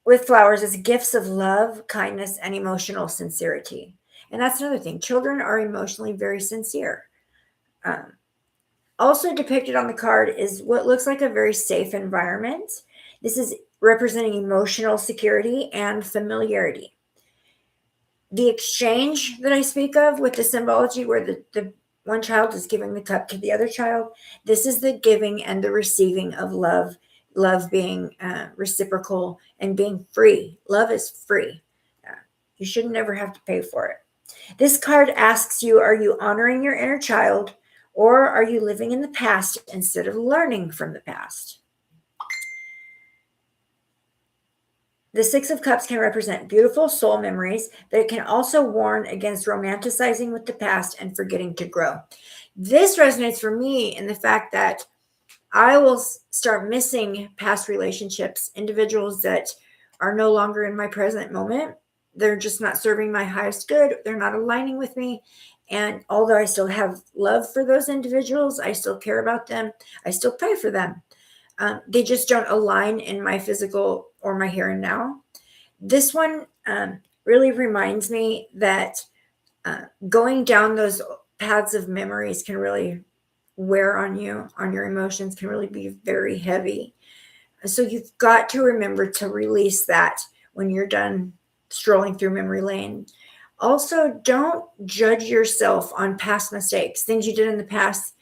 with flowers is gifts of love, kindness, and emotional sincerity. And that's another thing. Children are emotionally very sincere. Also depicted on the card is what looks like a very safe environment. This is representing emotional security and familiarity. The exchange that I speak of with the symbology where the one child is giving the cup to the other child, this is the giving and the receiving of love being reciprocal and being free. Love is free. You should never have to pay for it. This card asks you, are you honoring your inner child, or are you living in the past instead of learning from the past? The 6 of Cups can represent beautiful soul memories, but it can also warn against romanticizing with the past and forgetting to grow. This resonates for me in the fact that I will start missing past relationships, individuals that are no longer in my present moment, they're just not serving my highest good. They're not aligning with me. And although I still have love for those individuals, I still care about them. I still pray for them. They just don't align in my physical or my here and now. This one really reminds me that going down those paths of memories can really wear on you, on your emotions, can really be very heavy. So you've got to remember to release that when you're done strolling through memory lane. Also, don't judge yourself on past mistakes, things you did in the past.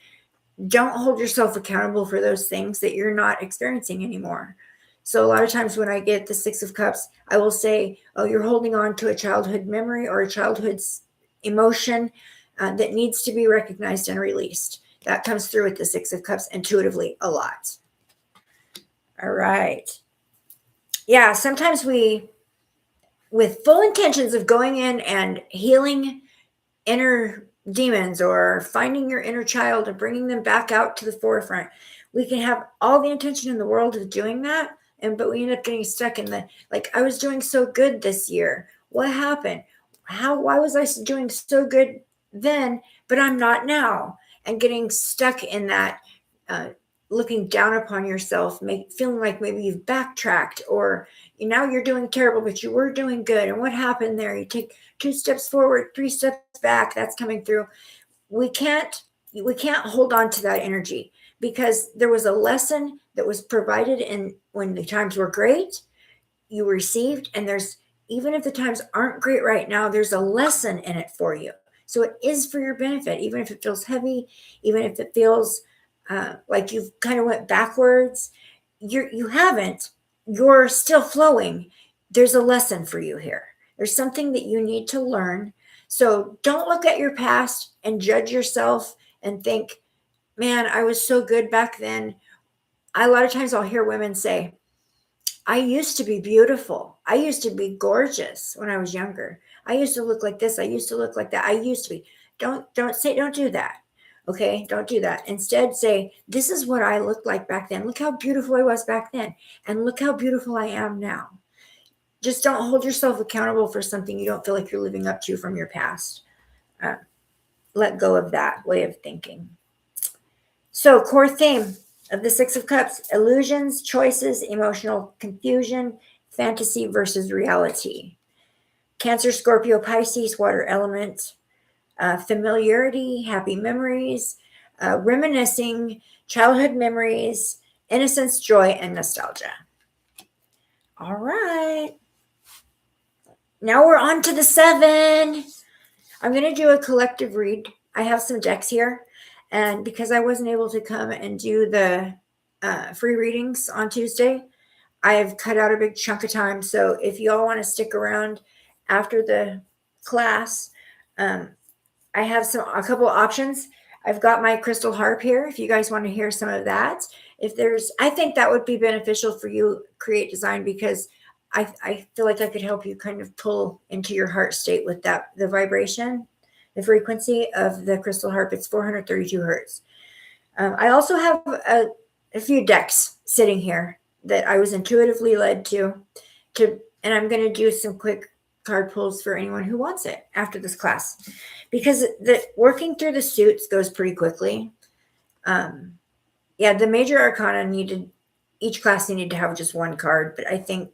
Don't hold yourself accountable for those things that you're not experiencing anymore. So a lot of times when I get the Six of Cups, I will say, oh, you're holding on to a childhood memory or a childhood emotion that needs to be recognized and released. That comes through with the Six of Cups intuitively a lot. All right. Yeah, sometimes we, with full intentions of going in and healing inner demons or finding your inner child and bringing them back out to the forefront, we can have all the intention in the world of doing that, but we end up getting stuck in the, like, I was doing so good this year. What happened? Why was I doing so good then, but I'm not now? And getting stuck in that, looking down upon yourself, feeling like maybe you've backtracked, or now you're doing terrible, but you were doing good. And what happened there? You take 2 steps forward, 3 steps back. That's coming through. We can't hold on to that energy, because there was a lesson that was provided in when the times were great, you received, and there's, even if the times aren't great right now, there's a lesson in it for you. So it is for your benefit, even if it feels heavy, even if it feels like you've kind of went backwards. You haven't. You're still flowing. There's a lesson for you here. There's something that you need to learn. So don't look at your past and judge yourself and think, man, I was so good back then. A lot of times I'll hear women say, I used to be beautiful. I used to be gorgeous when I was younger. I used to look like this. I used to look like that. I used to be. Don't do that. Okay, don't do that. Instead, say, this is what I looked like back then. Look how beautiful I was back then. And look how beautiful I am now. Just don't hold yourself accountable for something you don't feel like you're living up to from your past. Let go of that way of thinking. So, core theme of the Six of Cups: illusions, choices, emotional confusion, fantasy versus reality. Cancer, Scorpio, Pisces, water element. Familiarity, happy memories, reminiscing, childhood memories, innocence, joy, and nostalgia. All right. Now we're on to the 7. I'm going to do a collective read. I have some decks here, and because I wasn't able to come and do the free readings on Tuesday, I've cut out a big chunk of time. So if you all want to stick around after the class, I have a couple of options. I've got my crystal harp here, if you guys want to hear some of that. I think that would be beneficial for you, Create Design, because I feel like I could help you kind of pull into your heart state with that, the vibration, the frequency of the crystal harp. It's 432 hertz. I also have a few decks sitting here that I was intuitively led to, and I'm going to do some quick card pulls for anyone who wants it after this class, because the working through the suits goes pretty quickly. The major arcana each class needed to have just one card, but I think,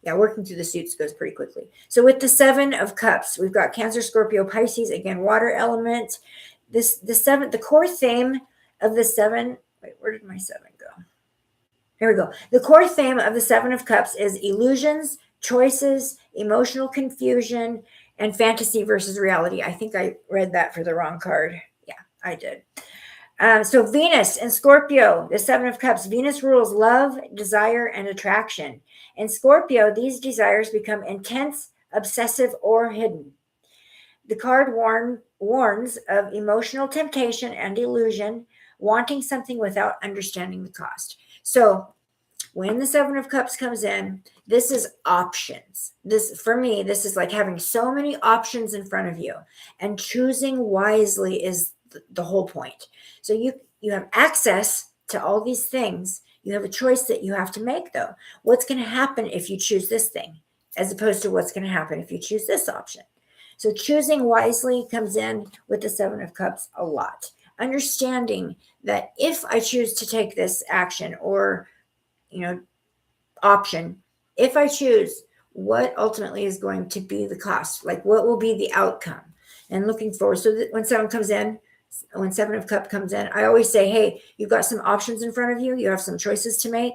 working through the suits goes pretty quickly. So with the 7 of Cups, we've got Cancer, Scorpio, Pisces, again, water element. The 7, the core theme of the 7, wait, where did my 7 go? Here we go. The core theme of the 7 of Cups is illusions, choices, emotional confusion, and fantasy versus reality. I think I read that for the wrong card. Yeah, I did. So Venus and Scorpio, the 7 of Cups. Venus rules love, desire, and attraction. In Scorpio, these desires become intense, obsessive, or hidden. The card warns of emotional temptation and illusion, wanting something without understanding the cost. So when the 7 of Cups comes in, this is options. For me, this is like having so many options in front of you, and choosing wisely is the whole point. So you have access to all these things. You have a choice that you have to make, though. What's going to happen if you choose this thing? as opposed to what's going to happen if you choose this option. So choosing wisely comes in with the Seven of Cups a lot. Understanding that if I choose to take this action or, option, if I choose, what ultimately is going to be the cost? Like, what will be the outcome? And looking forward. So that when Seven of Cups comes in, I always say, hey, you've got some options in front of you. You have some choices to make.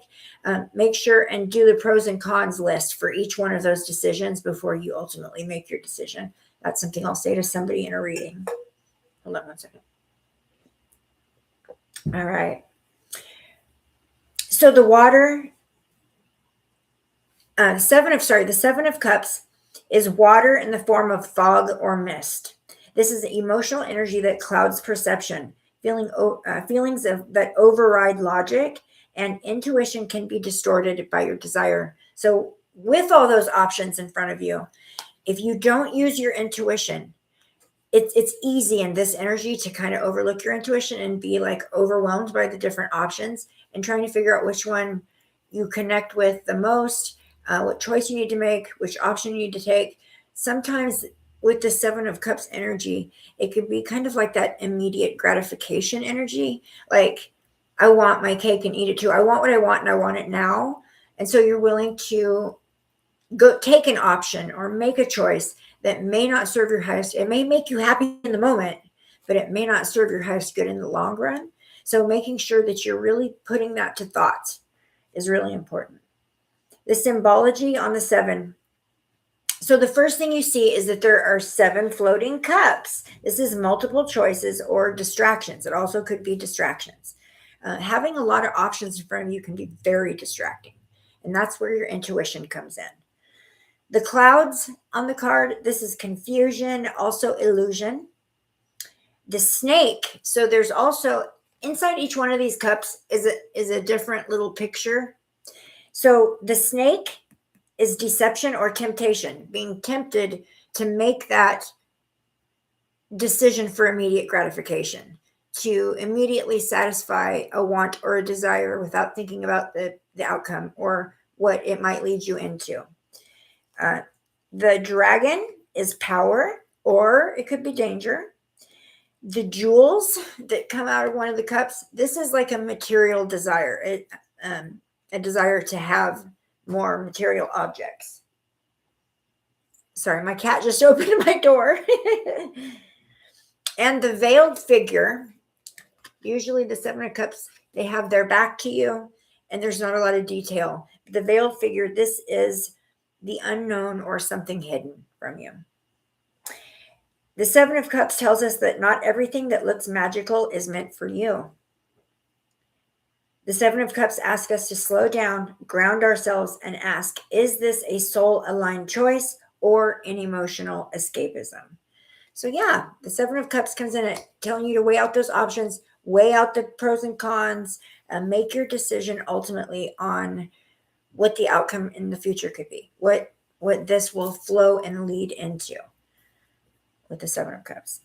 Make sure and do the pros and cons list for each one of those decisions before you ultimately make your decision. That's something I'll say to somebody in a reading. Hold on one second. All right. So the water, the Seven of Cups is water in the form of fog or mist. This is the emotional energy that clouds perception. Feelings that override logic, and intuition can be distorted by your desire. So with all those options in front of you, if you don't use your intuition, it's easy in this energy to kind of overlook your intuition and be like overwhelmed by the different options and trying to figure out which one you connect with the most, what choice you need to make, which option you need to take. Sometimes with the Seven of Cups energy, it could be kind of like that immediate gratification energy. Like, I want my cake and eat it too. I want what I want and I want it now. And so you're willing to go take an option or make a choice that may not serve your highest. It may make you happy in the moment, but it may not serve your highest good in the long run. So making sure that you're really putting that to thought is really important. The symbology on the seven. So the first thing you see is that there are 7 floating cups. This is multiple choices or distractions. It also could be distractions. Having a lot of options in front of you can be very distracting. And that's where your intuition comes in. The clouds on the card, this is confusion, also illusion. The snake, so there's also inside each one of these cups is a different little picture. So the snake is deception or temptation, being tempted to make that decision for immediate gratification, to immediately satisfy a want or a desire without thinking about the outcome or what it might lead you into. The dragon is power, or it could be danger. The jewels that come out of one of the cups, this is like a material desire, a desire to have more material objects. Sorry, my cat just opened my door. And the veiled figure, usually the Seven of Cups, they have their back to you and there's not a lot of detail. The veiled figure, this is the unknown or something hidden from you. The Seven of Cups tells us that not everything that looks magical is meant for you. The Seven of Cups asks us to slow down, ground ourselves, and ask, is this a soul-aligned choice or an emotional escapism? So yeah, the Seven of Cups comes in at telling you to weigh out those options, weigh out the pros and cons, and make your decision ultimately on what the outcome in the future could be, what this will flow and lead into with the Seven of Cups.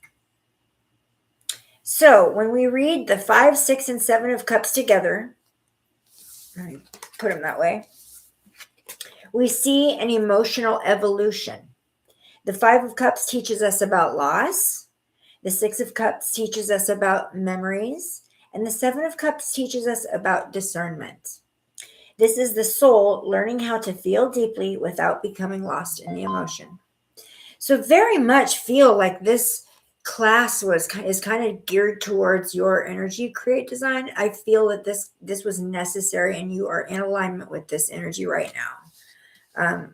So when we read the 5, 6, and 7 of Cups together, put them that way, we see an emotional evolution. The 5 of Cups teaches us about loss. The 6 of Cups teaches us about memories. And the 7 of Cups teaches us about discernment. This is the soul learning how to feel deeply without becoming lost in the emotion. So very much feel like this class is kind of geared towards your energy create design. I feel that this was necessary and you are in alignment with this energy right now.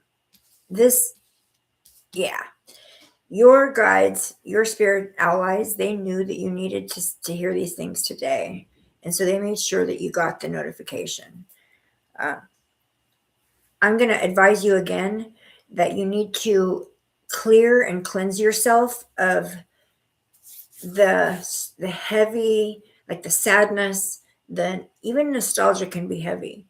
Your guides, your spirit allies, they knew that you needed to hear these things today. And so they made sure that you got the notification. I'm going to advise you again that you need to clear and cleanse yourself of the heavy, like the sadness, even nostalgia can be heavy.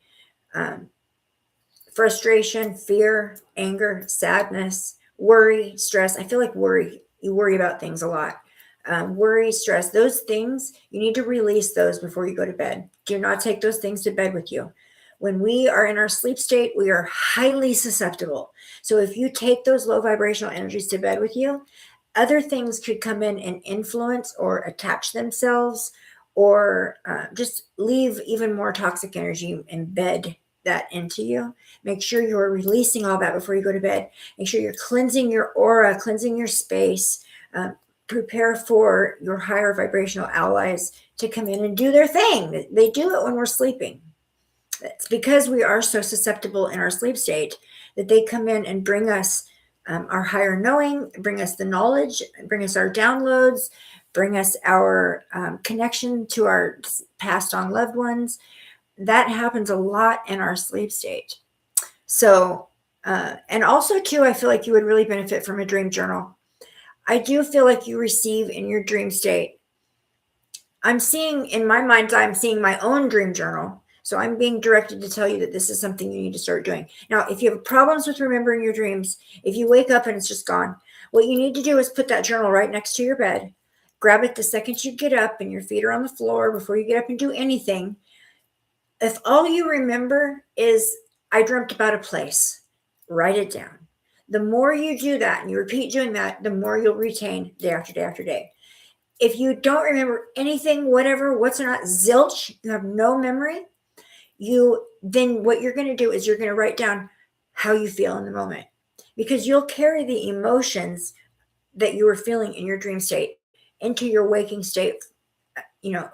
Frustration, fear, anger, sadness, worry, stress. I feel like you worry about things a lot. Worry, stress, those things, you need to release those before you go to bed. Do not take those things to bed with you. When we are in our sleep state, we are highly susceptible. So if you take those low vibrational energies to bed with you, other things could come in and influence or attach themselves, or just leave even more toxic energy, embed that into you. Make sure you're releasing all that before you go to bed. Make sure you're cleansing your aura, cleansing your space. Prepare for your higher vibrational allies to come in and do their thing. They do it when we're sleeping. It's because we are so susceptible in our sleep state that they come in and bring us our higher knowing, bring us the knowledge, bring us our downloads, bring us our connection to our passed on loved ones. That happens a lot in our sleep state. So, and also too, I feel like you would really benefit from a dream journal. I do feel like you receive in your dream state. I'm seeing in my mind's eye, I'm seeing my own dream journal. So I'm being directed to tell you that this is something you need to start doing. Now, if you have problems with remembering your dreams, if you wake up and it's just gone, what you need to do is put that journal right next to your bed. Grab it the second you get up and your feet are on the floor before you get up and do anything. If all you remember is, I dreamt about a place, write it down. The more you do that and you repeat doing that, the more you'll retain day after day after day. If you don't remember anything, whatever, what's or not, zilch, you have no memory, then what you're going to do is you're going to write down how you feel in the moment, because you'll carry the emotions that you were feeling in your dream state into your waking state,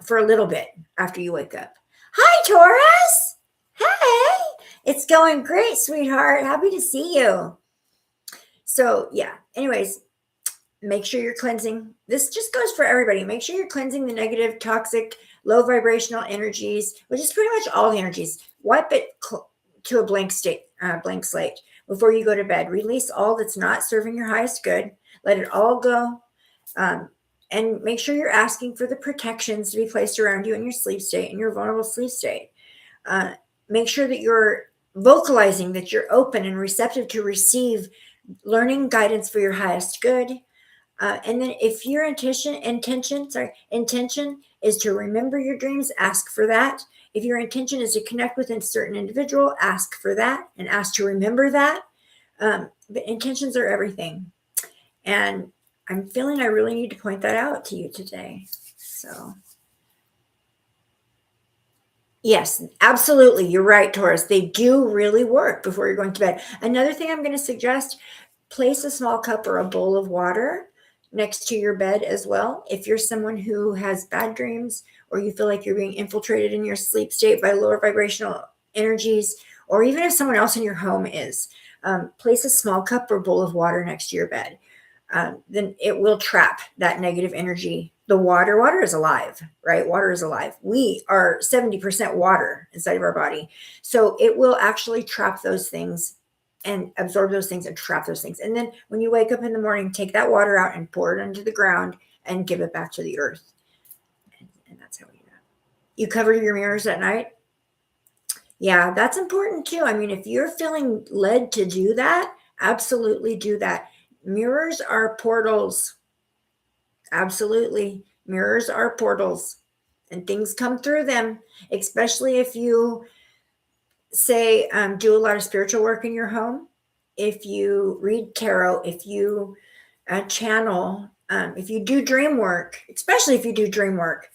for a little bit after you wake up. Hi, Taurus. Hey, it's going great, sweetheart. Happy to see you. So yeah, anyways, make sure you're cleansing. This just goes for everybody. Make sure you're cleansing the negative, toxic, low vibrational energies, which is pretty much all the energies. Wipe it to a blank slate before you go to bed. Release all that's not serving your highest good. Let it all go. And make sure you're asking for the protections to be placed around you in your sleep state, in your vulnerable sleep state. Make sure that you're vocalizing that you're open and receptive to receive learning guidance for your highest good. And then if your intention is to remember your dreams, ask for that. If your intention is to connect with a certain individual, ask for that and ask to remember that. But intentions are everything. And I'm feeling I really need to point that out to you today. So yes, absolutely. You're right, Taurus. They do really work before you're going to bed. Another thing I'm going to suggest, place a small cup or a bowl of water next to your bed as well. If you're someone who has bad dreams, or you feel like you're being infiltrated in your sleep state by lower vibrational energies, or even if someone else in your home is, place a small cup or bowl of water next to your bed. Then it will trap that negative energy. The water is alive, right? Water is alive. We are 70% water inside of our body. So it will actually trap those things and absorb those things and trap those things. And then when you wake up in the morning, take that water out and pour it into the ground and give it back to the earth. And that's how we do it. You cover your mirrors at night. Yeah, that's important too. I mean, if you're feeling led to do that, absolutely do that. Mirrors are portals. Absolutely. Mirrors are portals, and things come through them, especially if you say do a lot of spiritual work in your home, if you read tarot, if you channel, if you do dream work, especially if you do dream work,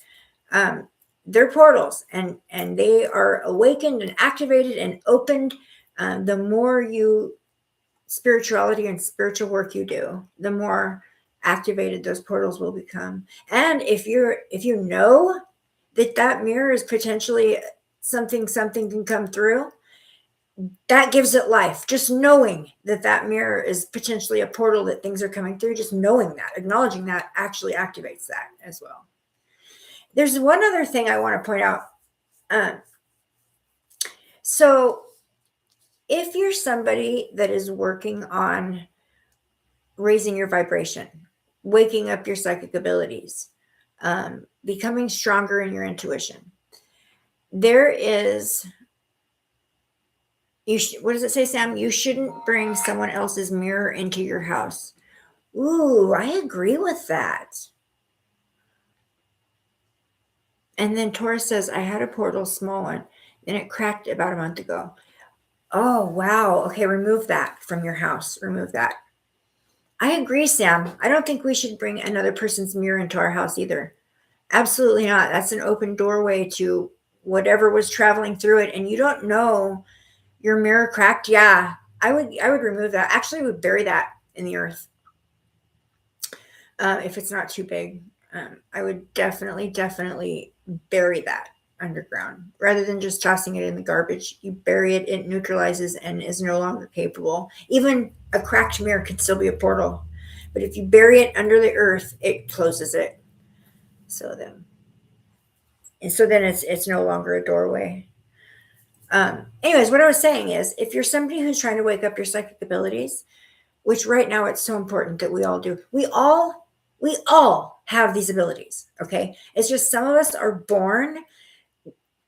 they're portals, and they are awakened and activated and opened. The more spirituality and spiritual work you do, the more activated those portals will become. And if you know that mirror is potentially something can come through, that gives it life. Just knowing that mirror is potentially a portal that things are coming through, just knowing that, acknowledging that, actually activates that as well. There's one other thing I want to point out. So if you're somebody that is working on raising your vibration, waking up your psychic abilities, becoming stronger in your intuition, there is, what does it say, Sam? You shouldn't bring someone else's mirror into your house. Ooh, I agree with that. And then Taurus says, I had a portal, small one. Then it cracked about a month ago. Oh, wow. Okay, remove that from your house. Remove that. I agree, Sam. I don't think we should bring another person's mirror into our house either. Absolutely not. That's an open doorway to whatever was traveling through it. And you don't know your mirror cracked. Yeah, I would remove that. Actually, I would bury that in the earth if it's not too big. I would definitely bury that underground rather than just tossing it in the garbage. You bury it, it neutralizes and is no longer capable. Even a cracked mirror could still be a portal, but if you bury it under the earth, it closes it. So then, it's no longer a doorway. Anyways, what I was saying is, if you're somebody who's trying to wake up your psychic abilities, which right now it's so important that we all do, we all have these abilities. Okay, it's just some of us are born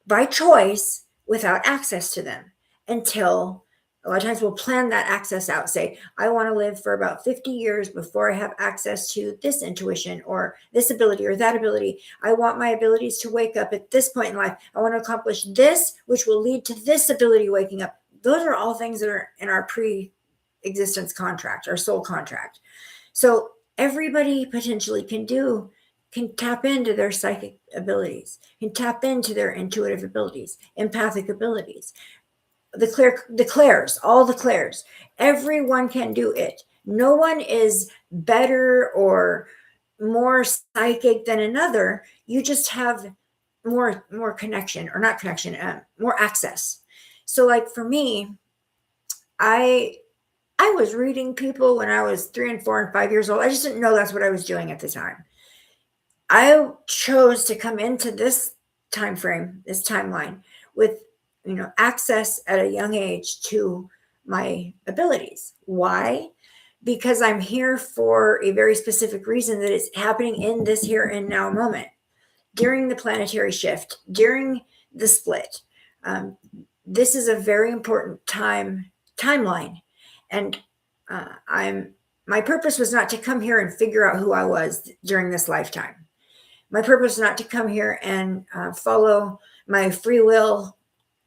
by choice without access to them until a lot of times we'll plan that access out. Say, I want to live for about 50 years before I have access to this intuition or this ability or that ability. I want my abilities to wake up at this point in life. I want to accomplish this, which will lead to this ability waking up. Those are all things that are in our pre-existence contract, our soul contract. So everybody potentially can tap into their psychic abilities, can tap into their intuitive abilities, empathic abilities. The clairs, all the clairs, everyone can do it. No one is better or more psychic than another. You just have more connection, or not connection, more access. So like for me, I was reading people when I was 3 and 4 and 5 years old. I just didn't know that's what I was doing at the time. I chose to come into this time frame, this timeline, with access at a young age to my abilities. Why? Because I'm here for a very specific reason that is happening in this here and now moment, during the planetary shift, during the split. This is a very important timeline, and my purpose was not to come here and figure out who I was during this lifetime. My purpose is not to come here and follow my free will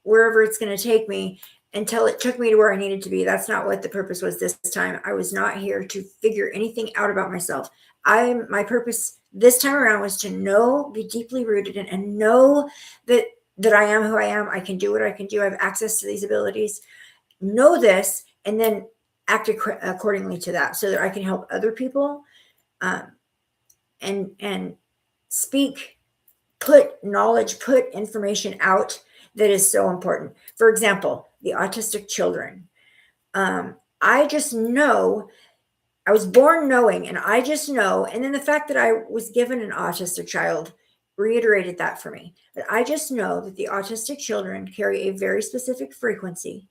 wherever it's going to take me until it took me to where I needed to be. That's not what the purpose was this time. I was not here to figure anything out about myself. My purpose this time around was to be deeply rooted in, and know that I am who I am. I can do what I can do. I have access to these abilities. Know this, and then act accordingly to that, so that I can help other people, and speak, put knowledge, put information out that is so important. For example, the autistic children. I just know, I was born knowing, and I just know, and then the fact that I was given an autistic child reiterated that for me. But I just know that the autistic children carry a very specific frequency.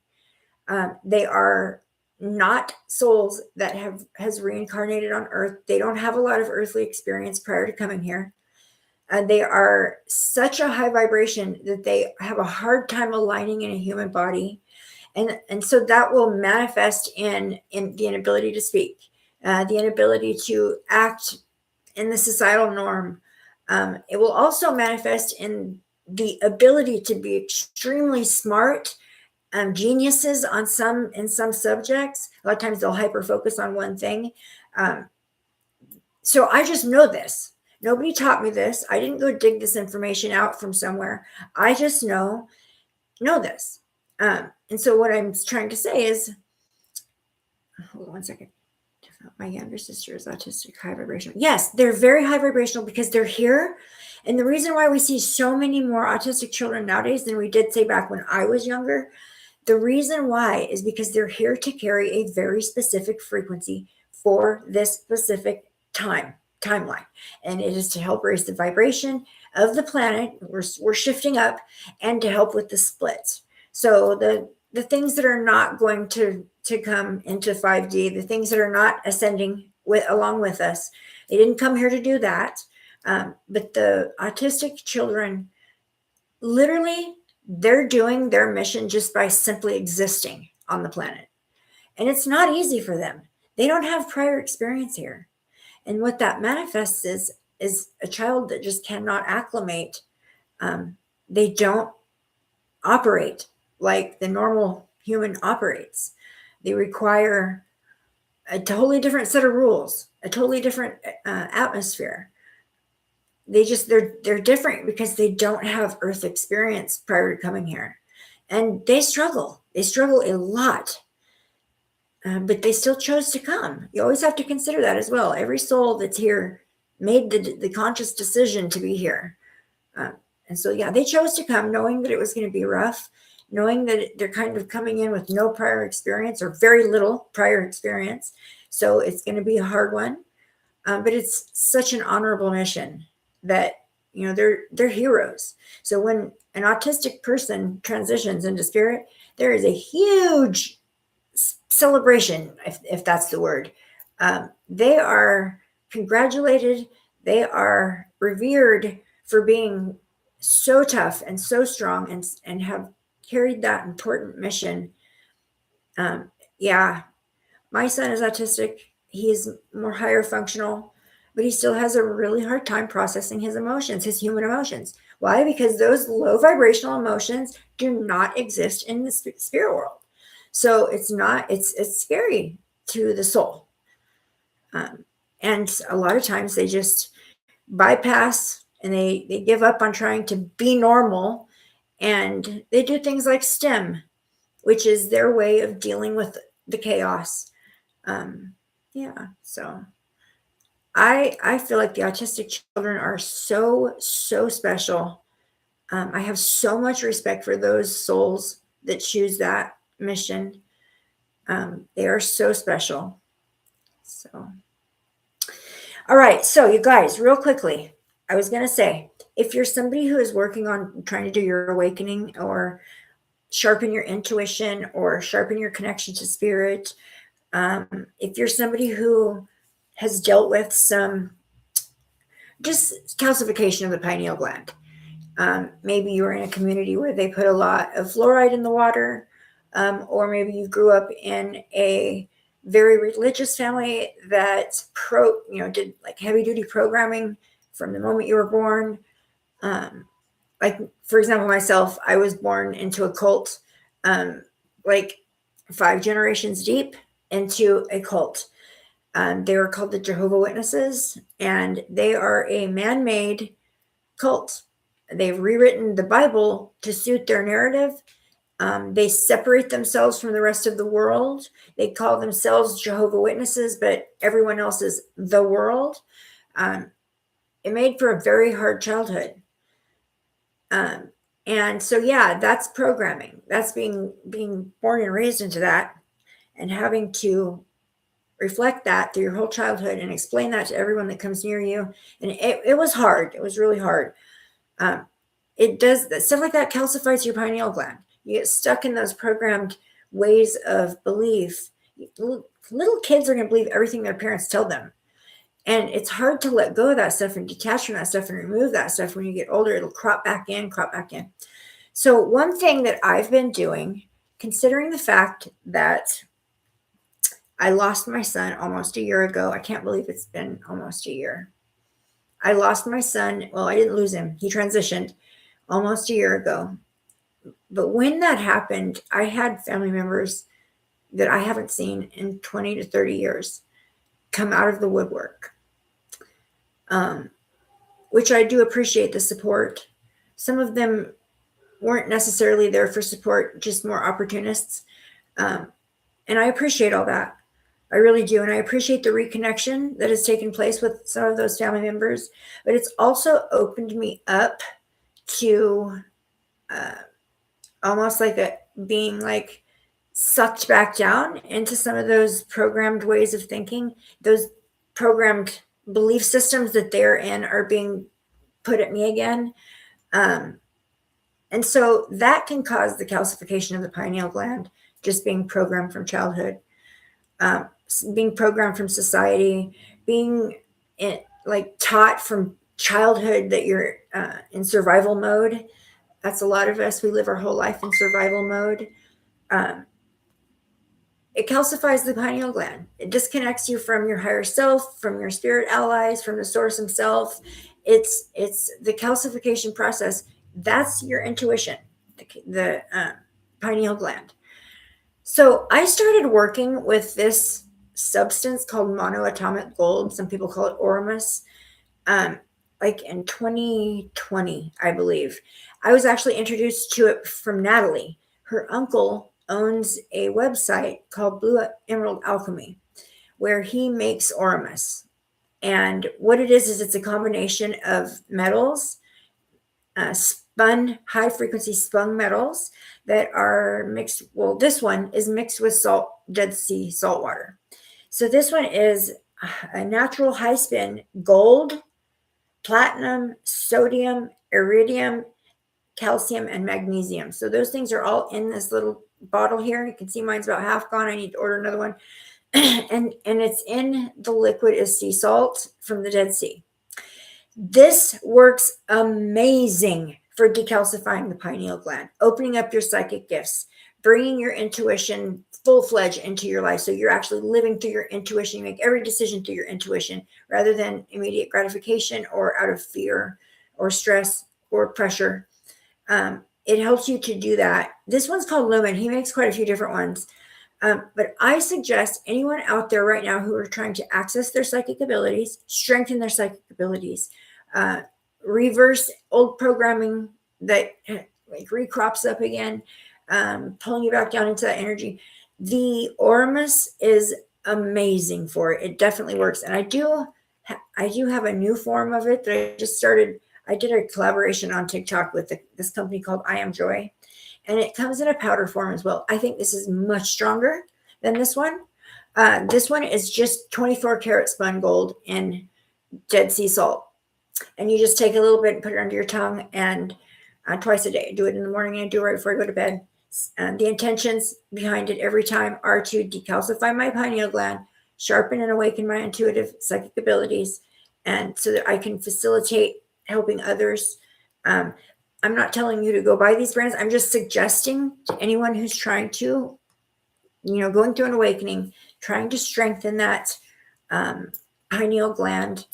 They are not souls that has reincarnated on earth. They don't have a lot of earthly experience prior to coming here. They are such a high vibration that they have a hard time aligning in a human body. And so that will manifest in the inability to speak, the inability to act in the societal norm. It will also manifest in the ability to be extremely smart, geniuses in some subjects. A lot of times they'll hyper focus on one thing. So I just know this. Nobody taught me this. I didn't go dig this information out from somewhere. I just know this. And so what I'm trying to say is, hold on one second. My younger sister is autistic, high vibrational. Yes, they're very high vibrational because they're here. And the reason why we see so many more autistic children nowadays than we did, say, back when I was younger, the reason why is because they're here to carry a very specific frequency for this specific timeline. And it is to help raise the vibration of the planet. We're shifting up, and to help with the splits. So the things that are not going to come into 5D, the things that are not ascending along with us, they didn't come here to do that. But the autistic children, literally, they're doing their mission just by simply existing on the planet. And it's not easy for them. They don't have prior experience here. And what that manifests is a child that just cannot acclimate. They don't operate like the normal human operates. They require a totally different set of rules, a totally different atmosphere. They're different because they don't have earth experience prior to coming here, and they struggle a lot. But they still chose to come. You always have to consider that as well. Every soul that's here made the conscious decision to be here. uh, and so yeah, they chose to come knowing that it was going to be rough, knowing that they're kind of coming in with no prior experience or very little prior experience, so it's going to be a hard one. But it's such an honorable mission that, they're heroes. So when an autistic person transitions into spirit, there is a huge celebration, if that's the word. They are congratulated, they are revered for being so tough and so strong, and have carried that important mission. Yeah, my son is autistic. He's more higher functional, but he still has a really hard time processing his emotions, his human emotions. Why? Because those low vibrational emotions do not exist in the spirit world. So it's scary to the soul. Um, and a lot of times they just bypass, and they give up on trying to be normal, and they do things like STEM, which is their way of dealing with the chaos. Yeah, so I feel like the autistic children are so special. I have so much respect for those souls that choose that mission. They are so special. So, all right. So, you guys, real quickly, I was going to say, if you're somebody who is working on trying to do your awakening, or sharpen your intuition, or sharpen your connection to spirit, if you're somebody who has dealt with some just calcification of the pineal gland, maybe you were in a community where they put a lot of fluoride in the water, or maybe you grew up in a very religious family that did like heavy duty programming from the moment you were born. Like, for example, myself, I was born into a cult, like 5 generations deep into a cult. They were called the Jehovah Witnesses, and they are a man-made cult. They've rewritten the Bible to suit their narrative. They separate themselves from the rest of the world. They call themselves Jehovah Witnesses, but everyone else is the world. It made for a very hard childhood. And so, yeah, that's programming. That's being born and raised into that, and having to reflect that through your whole childhood and explain that to everyone that comes near you. And it was hard. It was really hard. It does stuff like that calcifies your pineal gland. You get stuck in those programmed ways of belief. Little kids are going to believe everything their parents tell them. And it's hard to let go of that stuff and detach from that stuff and remove that stuff. When you get older, it'll crop back in. So one thing that I've been doing, considering the fact that I lost my son almost a year ago. I can't believe it's been almost a year. I lost my son. Well, I didn't lose him. He transitioned almost a year ago. But when that happened, I had family members that I haven't seen in 20 to 30 years come out of the woodwork, which I do appreciate the support. Some of them weren't necessarily there for support, just more opportunists. And I appreciate all that. I really do. And I appreciate the reconnection that has taken place with some of those family members. But it's also opened me up to almost like being like sucked back down into some of those programmed ways of thinking. Those programmed belief systems that they're in are being put at me again. And so that can cause the calcification of the pineal gland, just being programmed from childhood. Being programmed from society, being taught from childhood that you're in survival mode. That's a lot of us. We live our whole life in survival mode. It calcifies the pineal gland. It disconnects you from your higher self, from your spirit allies, from the source himself. It's the calcification process. That's your intuition. the pineal gland. So I started working with this substance called monoatomic gold. Some people call it Oramus. Um, like in 2020, I believe. I was actually introduced to it from Natalie. Her uncle owns a website called Blue Emerald Alchemy, where he makes Oramus. And what it is it's a combination of metals, high frequency spun metals that are mixed. Well, this one is mixed with Dead Sea salt water. So this one is a natural high spin gold, platinum, sodium, iridium, calcium, and magnesium. So those things are all in this little bottle here. You can see mine's about half gone. I need to order another one. and it's in the liquid is sea salt from the Dead Sea. This works amazing for decalcifying the pineal gland, opening up your psychic gifts, bringing your intuition full-fledged into your life. So you're actually living through your intuition. You make every decision through your intuition rather than immediate gratification or out of fear or stress or pressure. It helps you to do that. This one's called Lumen. He makes quite a few different ones. But I suggest anyone out there right now who are trying to access their psychic abilities, strengthen their psychic abilities, reverse old programming that like recrops up again, pulling you back down into that energy. The Oramus is amazing for it. It definitely works. And I do have a new form of it that I just started. I did a collaboration on TikTok with this company called I Am Joy. And it comes in a powder form as well. I think this is much stronger than this one. This one is just 24 karat spun gold in Dead Sea salt. And you just take a little bit and put it under your tongue and twice a day. Do it in the morning and do it right before I go to bed. The intentions behind it every time are to decalcify my pineal gland, sharpen and awaken my intuitive psychic abilities, and so that I can facilitate helping others. I'm not telling you to go buy these brands. I'm just suggesting to anyone who's trying to, going through an awakening, trying to strengthen that pineal gland,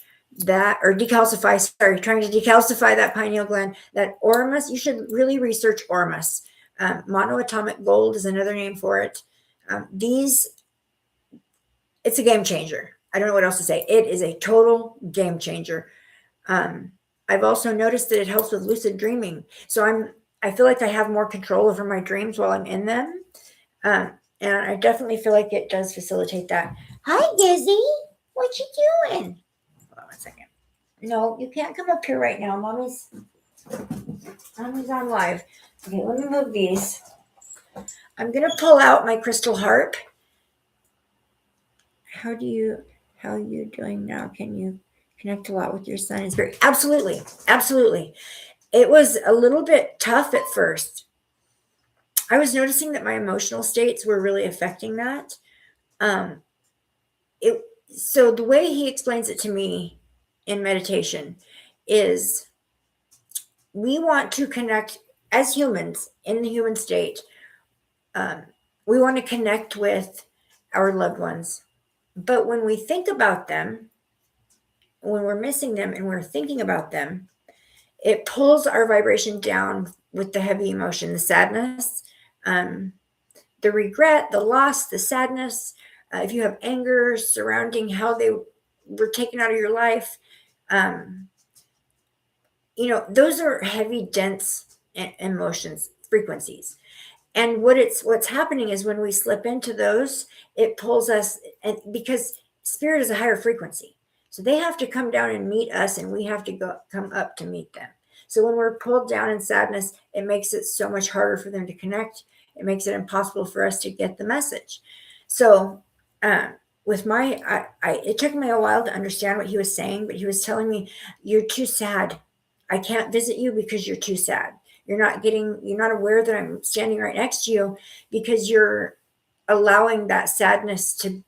trying to decalcify that pineal gland, that Oramus, you should really research Oramus. Monoatomic gold is another name for it. It's a game changer. I don't know what else to say. It is a total game changer. I've also noticed that it helps with lucid dreaming. So I feel like I have more control over my dreams while I'm in them. And I definitely feel like it does facilitate that. Hi, Gizzy. What you doing? Hold on one second. No, you can't come up here right now. Mommy's on live. Okay, let me move these. I'm going to pull out my crystal harp. How are you doing now? Can you connect a lot with your son and spirit? Absolutely. It was a little bit tough at first. I was noticing that my emotional states were really affecting that. So the way he explains it to me in meditation is we want to connect as humans in the human state. We want to connect with our loved ones. But when we think about them, when we're missing them and we're thinking about them, it pulls our vibration down with the heavy emotion, the sadness, the regret, the loss, the sadness. If you have anger surrounding how they were taken out of your life, those are heavy, dense emotions, frequencies. And what's happening is when we slip into those, it pulls us, and because spirit is a higher frequency. So they have to come down and meet us, and we have to come up to meet them. So when we're pulled down in sadness, it makes it so much harder for them to connect. It makes it impossible for us to get the message. So it took me a while to understand what he was saying, but he was telling me, you're too sad. I can't visit you because you're too sad. You're not aware that I'm standing right next to you because you're allowing that sadness to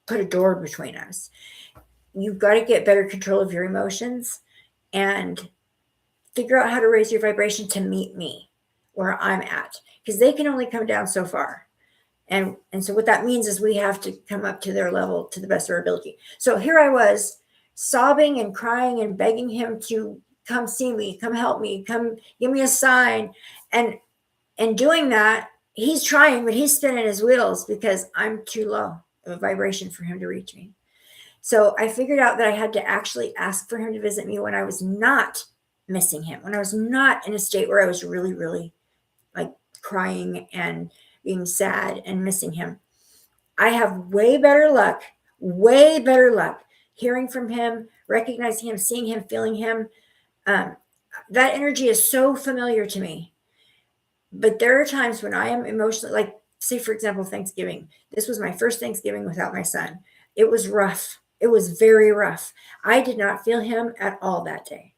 put a door between us. You've got to get better control of your emotions and figure out how to raise your vibration to meet me where I'm at, because they can only come down so far. And so what that means is we have to come up to their level to the best of our ability. So here I was sobbing and crying and begging him to come see me, come help me, come give me a sign. And And doing that, he's trying, but he's spinning his wheels because I'm too low of a vibration for him to reach me. So I figured out that I had to actually ask for him to visit me when I was not missing him, when I was not in a state where I was really, really like crying and being sad and missing him. I have way better luck hearing from him, recognizing him, seeing him, feeling him. Um, that energy is so familiar to me. But there are times when I am emotionally, like, say, for example, Thanksgiving. This was my first Thanksgiving without my son. It was rough. It was very rough. I did not feel him at all that day.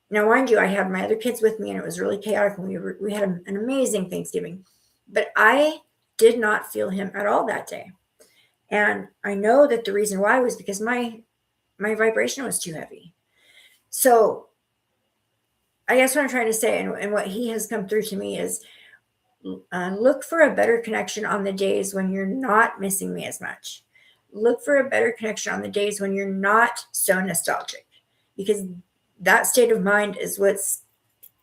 Now, mind you, I had my other kids with me, and it was really chaotic. And we had an amazing Thanksgiving, but I did not feel him at all that day. And I know that the reason why was because my vibration was too heavy. So I guess what I'm trying to say, and what he has come through to me is, look for a better connection on the days when you're not missing me as much. Look for a better connection on the days when you're not so nostalgic, because that state of mind is what's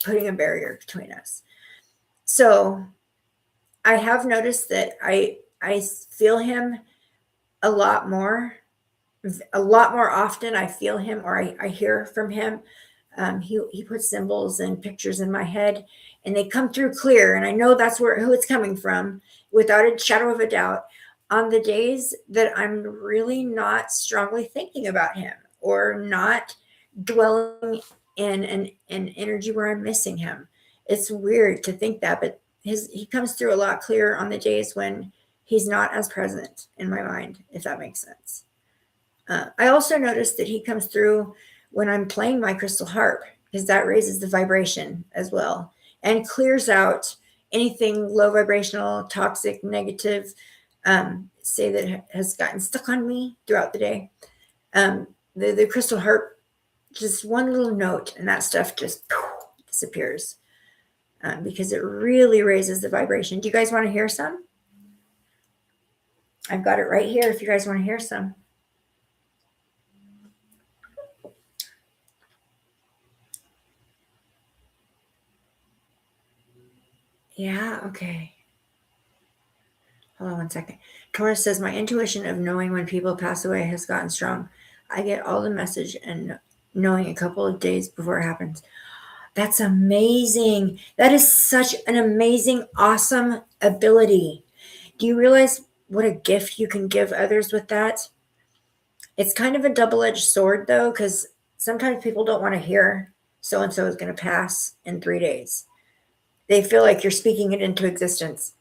putting a barrier between us. So I have noticed that I feel him a lot more often. I feel him, or I hear from him. He puts symbols and pictures in my head, and they come through clear, and I know that's who it's coming from without a shadow of a doubt, on the days that I'm really not strongly thinking about him or not dwelling in an energy where I'm missing him. It's weird to think that, but he comes through a lot clearer on the days when he's not as present in my mind, if that makes sense. I also noticed that he comes through when I'm playing my crystal harp, because that raises the vibration as well and clears out anything low vibrational, toxic, negative, say that has gotten stuck on me throughout the day. The crystal harp, just one little note, and that stuff just disappears, because it really raises the vibration. Do you guys want to hear some? I've got it right here if you guys want to hear some. Yeah, okay. Hold on one second. Taurus says, my intuition of knowing when people pass away has gotten strong. I get all the message and knowing a couple of days before it happens. That's amazing. That is such an amazing, awesome ability. Do you realize what a gift you can give others with that? It's kind of a double-edged sword, though, because sometimes people don't want to hear so-and-so is going to pass in 3 days. They feel like you're speaking it into existence.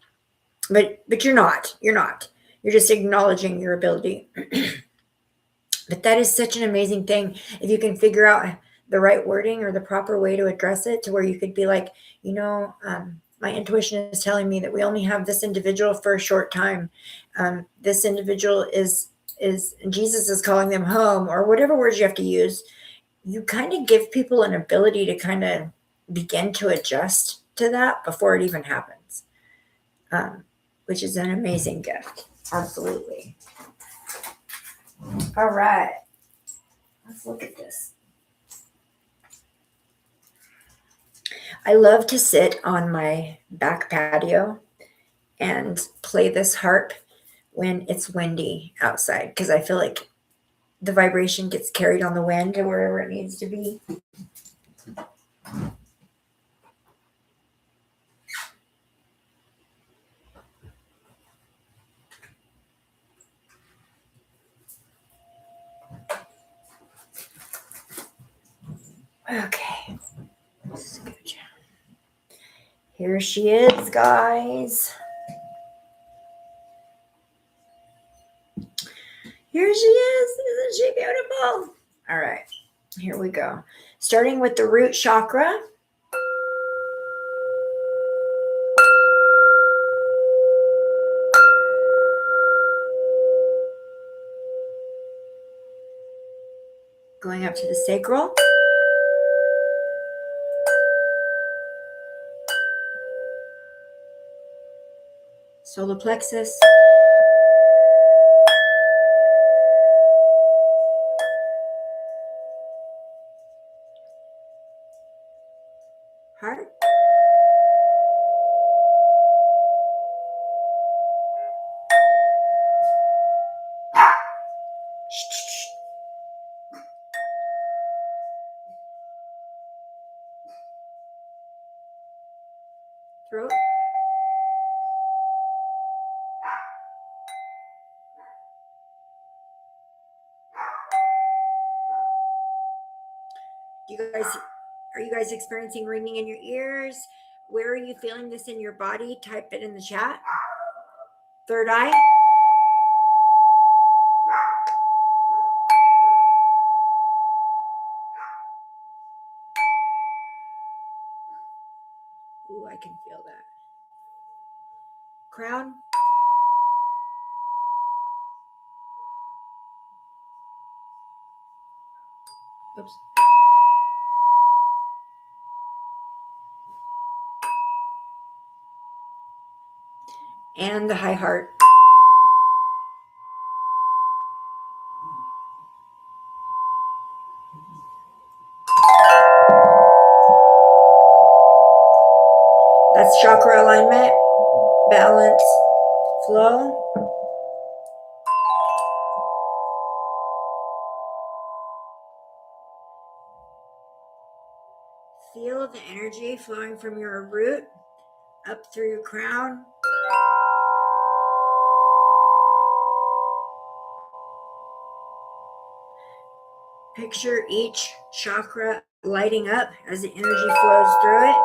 But you're not. You're just acknowledging your ability. But that is such an amazing thing. If you can figure out the right wording or the proper way to address it, to where you could be like, my intuition is telling me that we only have this individual for a short time. This individual is Jesus is calling them home, or whatever words you have to use. You kind of give people an ability to kind of begin to adjust to that before it even happens. Which is an amazing gift. Absolutely. All right. Let's look at this. I love to sit on my back patio and play this harp when it's windy outside, because I feel like the vibration gets carried on the wind to wherever it needs to be. Okay. Here she is, guys. Here she is. Isn't she beautiful? All right. Here we go. Starting with the root chakra. Going up to the sacral. Solar plexus. Heart. throat. Are you guys experiencing ringing in your ears? Where are you feeling this in your body? Type it in the chat. Third eye. Ooh, I can feel that. Crown. Oops. And the high heart. That's chakra alignment, balance, flow. Feel the energy flowing from your root up through your crown. Picture each chakra lighting up as the energy flows through it.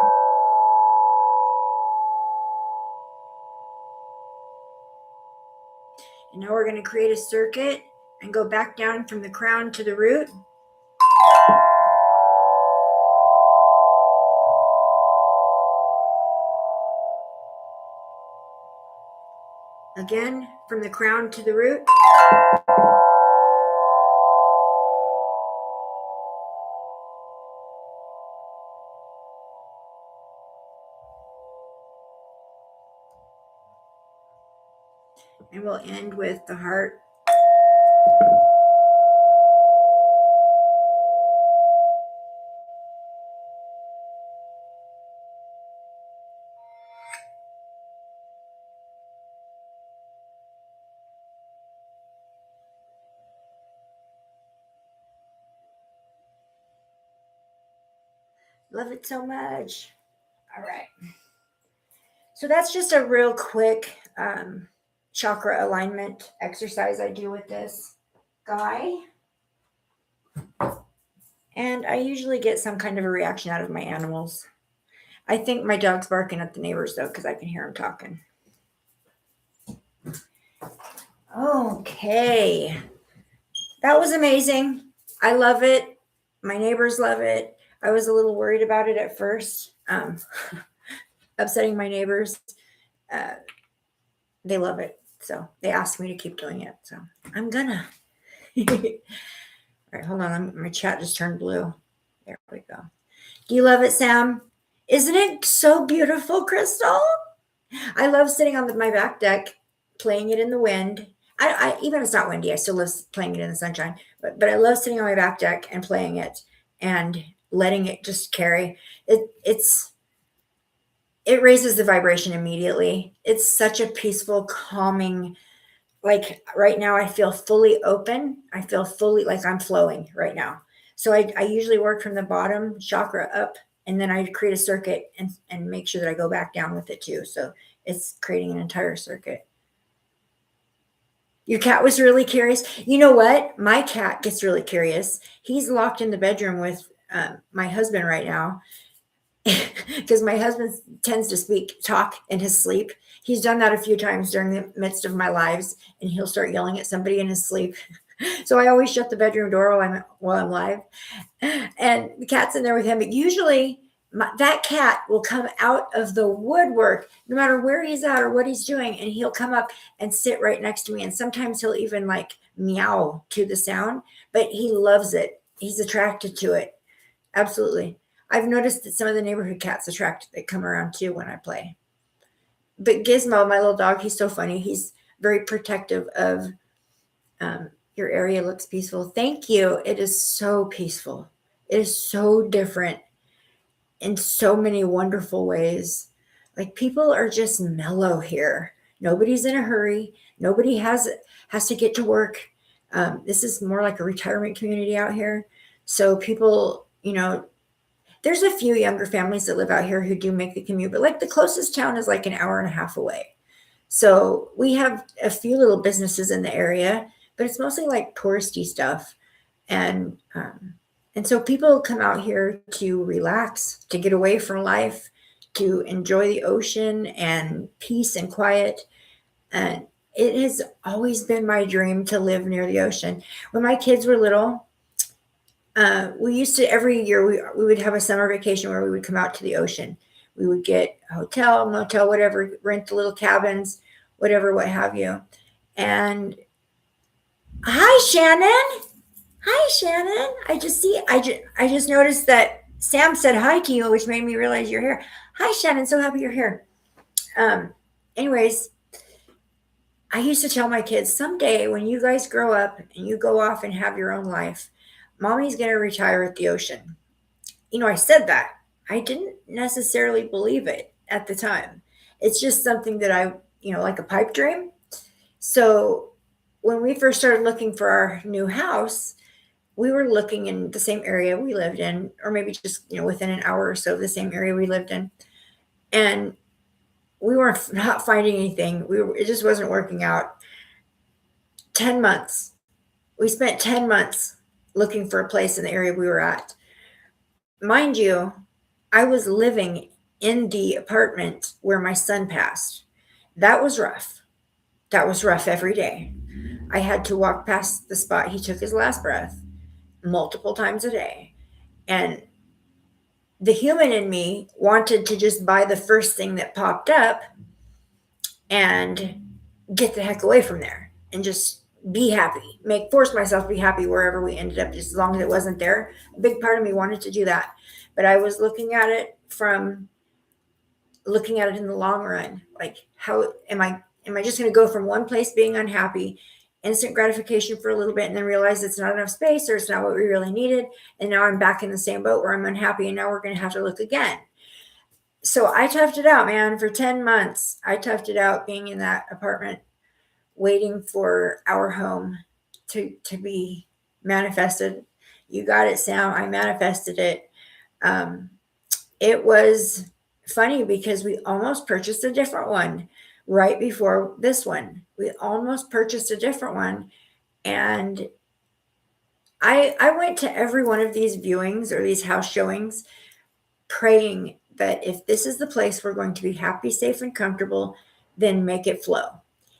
And now we're going to create a circuit and go back down from the crown to the root. Again, from the crown to the root. And we'll end with the heart. Love it so much. All right. So that's just a real quick chakra alignment exercise I do with this guy. And I usually get some kind of a reaction out of my animals. I think my dog's barking at the neighbors, though, because I can hear him talking. Okay. That was amazing. I love it. My neighbors love it. I was a little worried about it at first, upsetting my neighbors. They love it. So they asked me to keep doing it. So I'm gonna. All right, hold on. My chat just turned blue. There we go. Do you love it, Sam? Isn't it so beautiful, Crystal? I love sitting on my back deck, playing it in the wind. Even if it's not windy, I still love playing it in the sunshine. But I love sitting on my back deck and playing it and letting it just carry. It raises the vibration immediately. It's such a peaceful, calming. Like right now, I feel fully open. I feel fully like I'm flowing right now. So I usually work from the bottom chakra up, and then I create a circuit and make sure that I go back down with it too. So it's creating an entire circuit. Your cat was really curious. You know what? My cat gets really curious. He's locked in the bedroom with my husband right now because my husband tends to talk in his sleep. He's done that a few times during the midst of my lives, and he'll start yelling at somebody in his sleep. So I always shut the bedroom door while I'm live, and the cat's in there with him. But usually that cat will come out of the woodwork, no matter where he's at or what he's doing, and he'll come up and sit right next to me. And sometimes he'll even like meow to the sound, but he loves it. He's attracted to it. Absolutely. I've noticed that some of the neighborhood cats they come around too when I play. But Gizmo, my little dog, he's so funny. He's very protective of your area. Looks peaceful. Thank you. It is so peaceful. It is so different in so many wonderful ways. Like people are just mellow here. Nobody's in a hurry. Nobody has to get to work. This is more like a retirement community out here. So people, There's a few younger families that live out here who do make the commute, but like the closest town is like an hour and a half away. So we have a few little businesses in the area, but it's mostly like touristy stuff. And so people come out here to relax, to get away from life, to enjoy the ocean and peace and quiet. And it has always been my dream to live near the ocean. When my kids were little, we used to, every year we would have a summer vacation where we would come out to the ocean. We would get a hotel, motel, whatever, rent the little cabins, whatever, what have you. And hi, Shannon. Hi, Shannon. I just noticed that Sam said hi to you, which made me realize you're here. Hi, Shannon. So happy you're here. Anyways, I used to tell my kids, someday when you guys grow up and you go off and have your own life, mommy's going to retire at the ocean. I said that. I didn't necessarily believe it at the time. It's just something that I, like a pipe dream. So when we first started looking for our new house, we were looking in the same area we lived in, or maybe just, within an hour or so of the same area we lived in. And we were not finding anything. It just wasn't working out. 10 months. We spent 10 months looking for a place in the area we were at. Mind you, I was living in the apartment where my son passed. That was rough. That was rough every day. I had to walk past the spot he took his last breath multiple times a day. And the human in me wanted to just buy the first thing that popped up and get the heck away from there and just be happy, force myself to be happy wherever we ended up, just as long as it wasn't there. A big part of me wanted to do that. But I was looking at it in the long run. Like, how am I just going to go from one place being unhappy, instant gratification for a little bit, and then realize it's not enough space or it's not what we really needed. And now I'm back in the same boat where I'm unhappy, and now we're going to have to look again. So I toughed it out, man. For 10 months, I toughed it out being in that apartment, waiting for our home to be manifested. You got it, Sam. I manifested it. It was funny because we almost purchased a different one right before this one. We almost purchased a different one. And I went to every one of these viewings or these house showings praying that if this is the place we're going to be happy, safe, and comfortable, then make it flow.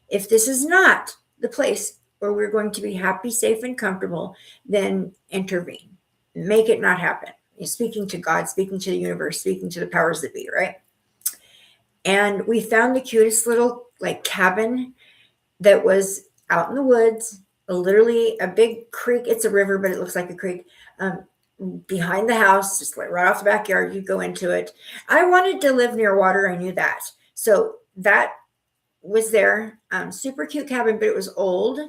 If this is not the place where we're going to be happy, safe, and comfortable, then intervene. Make it not happen. You're speaking to God, speaking to the universe, speaking to the powers that be, right? And we found the cutest little cabin that was out in the woods, literally a big creek. It's a river, but it looks like a creek. Behind the house, just right off the backyard, you go into it. I wanted to live near water. I knew that. So that was there. Super cute cabin, but it was old.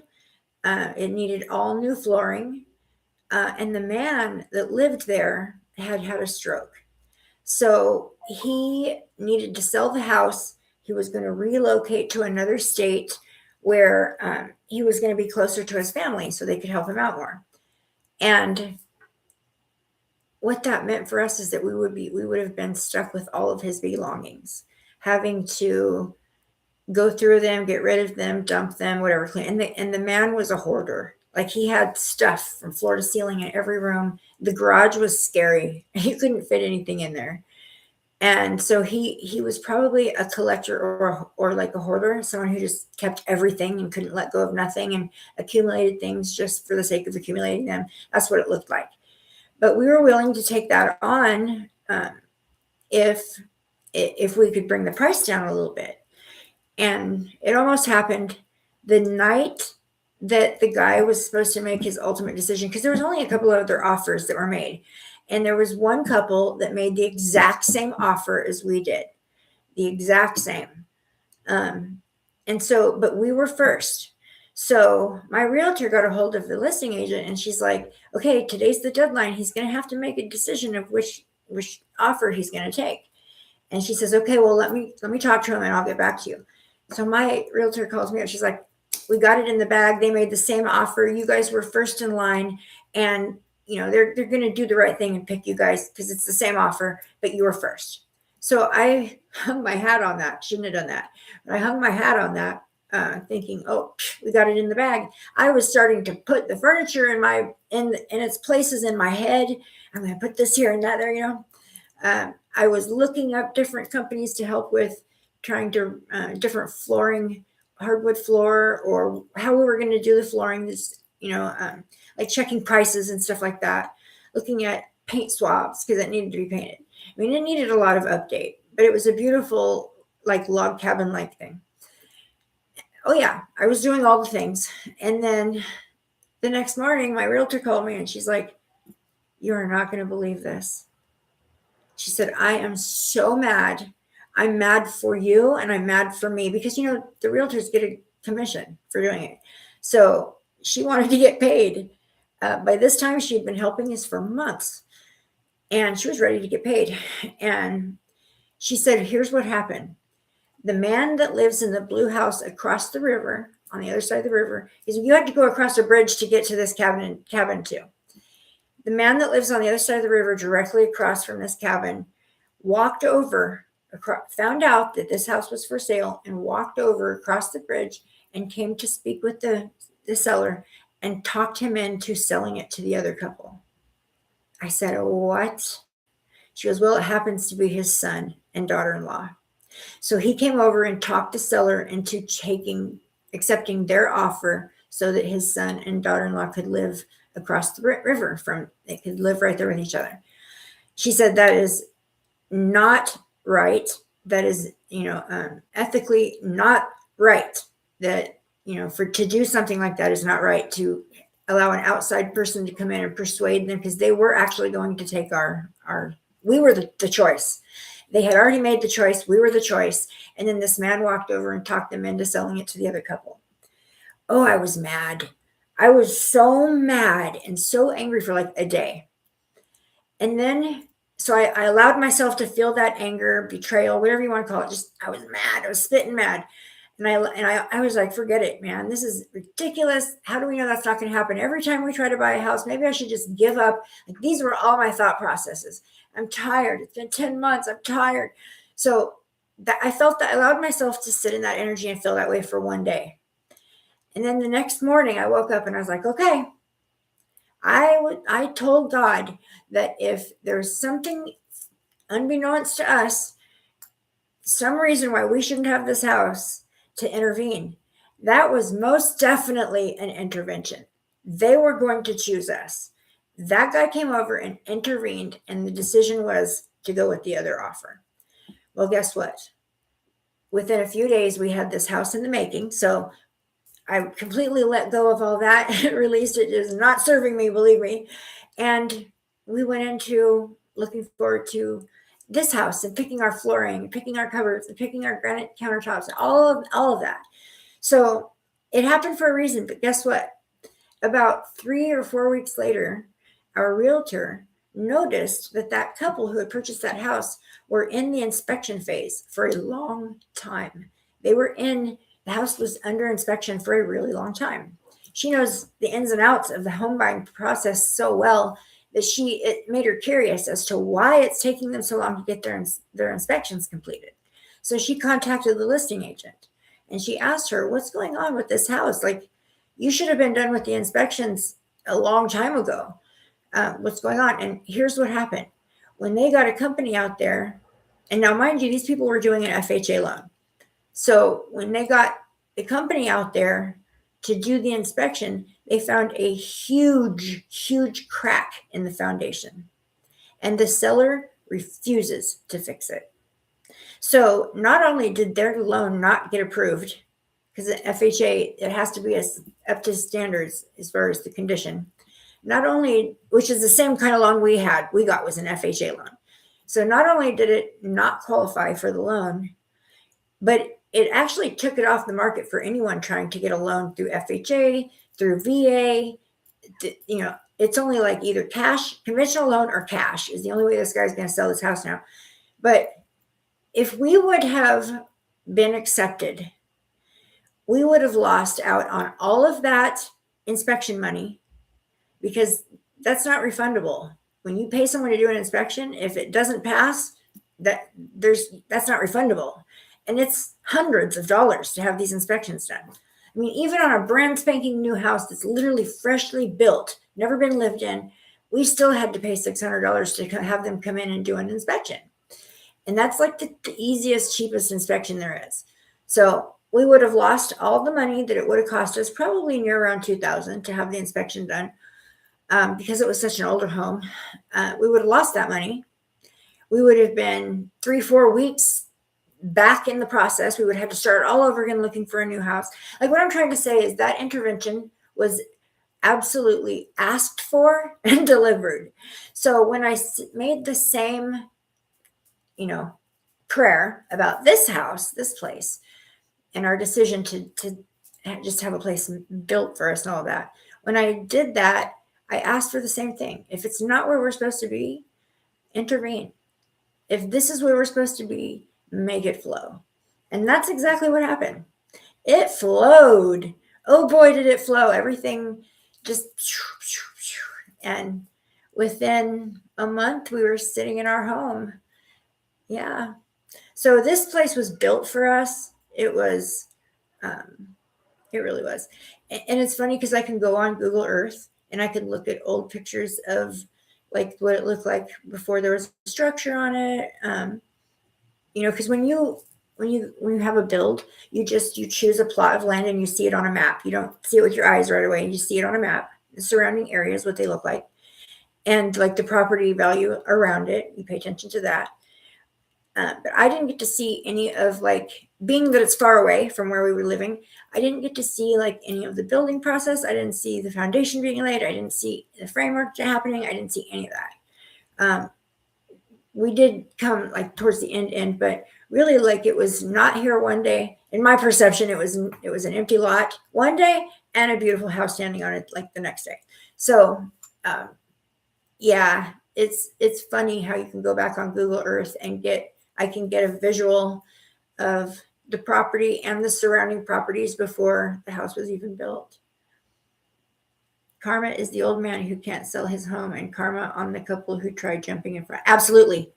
It needed all new flooring. And the man that lived there had a stroke. So he needed to sell the house. He was going to relocate to another state where he was going to be closer to his family so they could help him out more. And what that meant for us is that we would have been stuck with all of his belongings, having to go through them, get rid of them, dump them, whatever. And the man was a hoarder. Like, he had stuff from floor to ceiling in every room. The garage was scary. He couldn't fit anything in there. And so he was probably a collector or like a hoarder, someone who just kept everything and couldn't let go of nothing and accumulated things just for the sake of accumulating them. That's what it looked like. But we were willing to take that on if we could bring the price down a little bit. And it almost happened the night that the guy was supposed to make his ultimate decision, because there was only a couple of other offers that were made. And there was one couple that made the exact same offer as we did, the exact same. And so, but we were first. So my realtor got a hold of the listing agent, and she's like, okay, today's the deadline. He's going to have to make a decision of which offer he's going to take. And she says, okay, well, let me talk to him and I'll get back to you. So my realtor calls me up. She's like, we got it in the bag. They made the same offer. You guys were first in line. And they're going to do the right thing and pick you guys because it's the same offer, but you were first. So I hung my hat on that. Shouldn't have done that. But I hung my hat on that, thinking, oh, we got it in the bag. I was starting to put the furniture in its places in my head. I'm going to put this here and that there, I was looking up different companies to help with trying to different flooring, hardwood floor, or how we were going to do the flooring, like checking prices and stuff like that, looking at paint swabs because it needed to be painted. I mean, it needed a lot of update, but it was a beautiful, like log cabin like thing. Oh yeah, I was doing all the things. And then the next morning, my realtor called me and she's like, you are not going to believe this. She said, I am so mad. I'm mad for you and I'm mad for me because, the realtors get a commission for doing it. So she wanted to get paid. By this time, she'd been helping us for months and she was ready to get paid. And she said, here's what happened. The man that lives in the blue house across the river, on the other side of the river, is you had to go across a bridge to get to this cabin too. The man that lives on the other side of the river, directly across from this cabin, walked over, found out that this house was for sale, and walked over across the bridge and came to speak with the seller and talked him into selling it to the other couple. I said, what? She goes, well, it happens to be his son and daughter-in-law. So he came over and talked the seller into accepting their offer so that his son and daughter-in-law could live across the river they could live right there with each other. She said that is not right. That is, ethically not right. That, to do something like that is not right, to allow an outside person to come in and persuade them, because they were actually going to take we were the choice. They had already made the choice. We were the choice. And then this man walked over and talked them into selling it to the other couple. Oh, I was mad. I was so mad and so angry for like a day. And then, so I allowed myself to feel that anger, betrayal, whatever you want to call it. I was mad. I was spitting mad. And I was like, forget it, man. This is ridiculous. How do we know that's not going to happen? Every time we try to buy a house, maybe I should just give up. Like, these were all my thought processes. I'm tired. It's been 10 months. I'm tired. So I felt that I allowed myself to sit in that energy and feel that way for one day. And then the next morning I woke up and I was like, okay, I told God that if there's something unbeknownst to us, some reason why we shouldn't have this house, to intervene. That was most definitely an intervention. They were going to choose us. That guy came over and intervened, and the decision was to go with the other offer. Well, guess what? Within a few days, we had this house in the making. So I completely let go of all that, released it. It is not serving me, believe me. And we went into looking forward to this house and picking our flooring, picking our cupboards, and picking our granite countertops, all of that. So it happened for a reason. But guess what? About 3 or 4 weeks later, our realtor noticed that couple who had purchased that house were in the inspection phase for a long time. The house was under inspection for a really long time. She knows the ins and outs of the home buying process so well that it made her curious as to why it's taking them so long to get their inspections completed. So she contacted the listing agent and she asked her, what's going on with this house? Like, you should have been done with the inspections a long time ago. What's going on? And here's what happened. When they got a company out there, and now mind you, these people were doing an FHA loan. So when they got the company out there to do the inspection, they found a huge, huge crack in the foundation. And the seller refuses to fix it. So not only did their loan not get approved, because the FHA, it has to be up to standards as far as the condition. Not only, which is the same kind of loan we got was an FHA loan. So not only did it not qualify for the loan, but it actually took it off the market for anyone trying to get a loan through FHA, through VA. It's only like either cash, conventional loan, or cash is the only way this guy's going to sell this house now. But if we would have been accepted, we would have lost out on all of that inspection money, because that's not refundable. When you pay someone to do an inspection, if it doesn't pass, that's not refundable. And it's hundreds of dollars to have these inspections done. I mean, even on a brand spanking new house that's literally freshly built, never been lived in, we still had to pay $600 to have them come in and do an inspection. And that's like the easiest, cheapest inspection there is. So we would have lost all the money that it would have cost us, probably near around $2,000 to have the inspection done, because it was such an older home. We would have lost that money. We would have been 3-4 weeks back in the process. We would have to start all over again looking for a new house. Like, what I'm trying to say is that intervention was absolutely asked for and delivered. So when I made the same, prayer about this house, this place, and our decision to just have a place built for us and all that, when I did that, I asked for the same thing. If it's not where we're supposed to be, intervene. If this is where we're supposed to be, make it flow. And that's exactly what happened. It flowed. Oh boy, did it flow. Everything just, and within a month, we were sitting in our home. Yeah. So this place was built for us. It was, it really was. And it's funny because I can go on Google Earth and I can look at old pictures of like what it looked like before there was a structure on it. Because when you have a build, you choose a plot of land and you see it on a map. You don't see it with your eyes right away. You see it on a map, the surrounding areas, what they look like, and like the property value around it. You pay attention to that. But I didn't get to see any of, like, being that it's far away from where we were living, I didn't get to see like any of the building process. I didn't see the foundation being laid. I didn't see the framework happening. I didn't see any of that. We did come like towards the end, but really, like, it was not here one day. In my perception, it was an empty lot one day and a beautiful house standing on it like the next day. So, yeah, it's funny how you can go back on Google Earth and I can get a visual of the property and the surrounding properties before the house was even built. Karma is the old man who can't sell his home, and karma on the couple who tried jumping in front. Absolutely.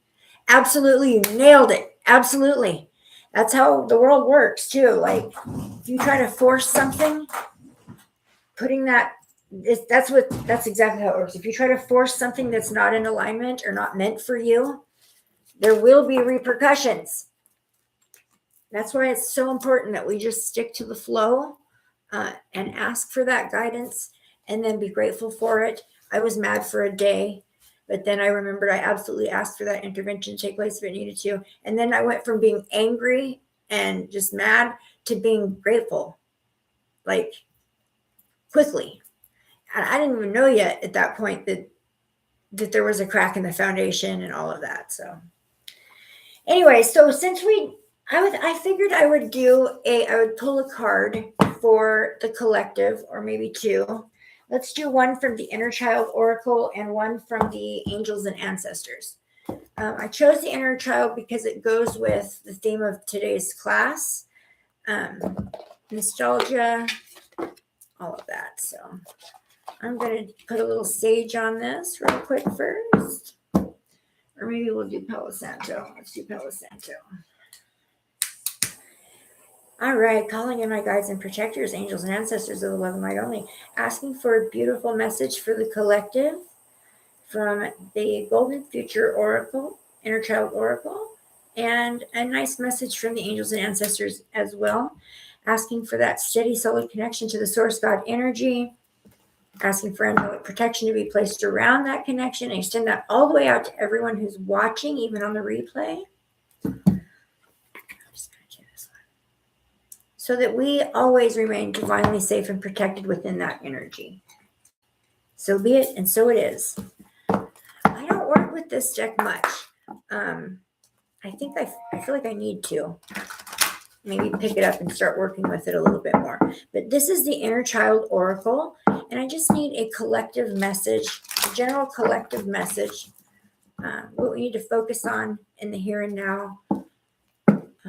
Absolutely. You nailed it. Absolutely. That's how the world works too. Like, if you try to force something, that's exactly how it works. If you try to force something that's not in alignment or not meant for you, there will be repercussions. That's why it's so important that we just stick to the flow and ask for that guidance and then be grateful for it. I was mad for a day, but then I remembered I absolutely asked for that intervention to take place if it needed to. And then I went from being angry and just mad to being grateful, like, quickly. And I didn't even know yet at that point that there was a crack in the foundation and all of that. So anyway, so since I figured I would pull a card for the collective, or maybe two. Let's do one from the Inner Child Oracle and one from the Angels and Ancestors. I chose the Inner Child because it goes with the theme of today's class, nostalgia, all of that. So I'm going to put a little sage on this real quick first. Or maybe we'll do Palo Santo. Let's do Palo Santo. All right, calling in my guides and protectors, angels and ancestors of the love and light only, asking for a beautiful message for the collective from the Golden Future Oracle, Inner Child Oracle, and a nice message from the angels and ancestors as well, asking for that steady, solid connection to the source God energy, asking for angelic protection to be placed around that connection, and extend that all the way out to everyone who's watching, even on the replay. So that we always remain divinely safe and protected within that energy. So be it, and so it is. I don't work with this deck much. I think I feel like I need to maybe pick it up and start working with it a little bit more. But this is the Inner Child Oracle, and I just need a collective message, a general collective message, what we need to focus on in the here and now.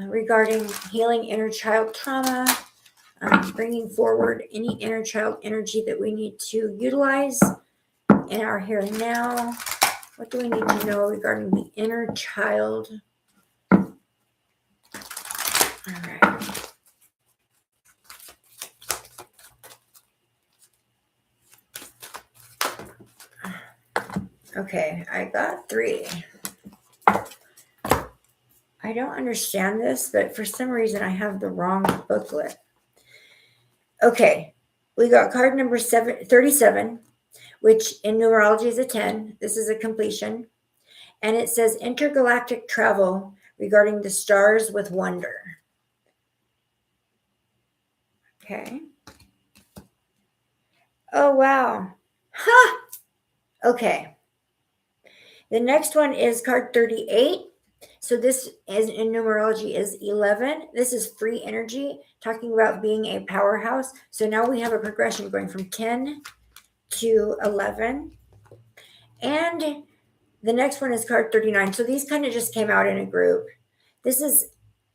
Regarding healing inner child trauma, bringing forward any inner child energy that we need to utilize in our here and now. What do we need to know regarding the inner child? All right. Okay, I got 3. I don't understand this, but for some reason I have the wrong booklet. Okay, we got card number 37, which in numerology is a 10. This is a completion. And it says intergalactic travel regarding the stars with wonder. Okay. Oh, wow. Ha! Okay. The next one is card 38. So this is in numerology is 11. This is free energy, talking about being a powerhouse. So now we have a progression going from 10 to 11. And the next one is card 39. So these kind of just came out in a group. This is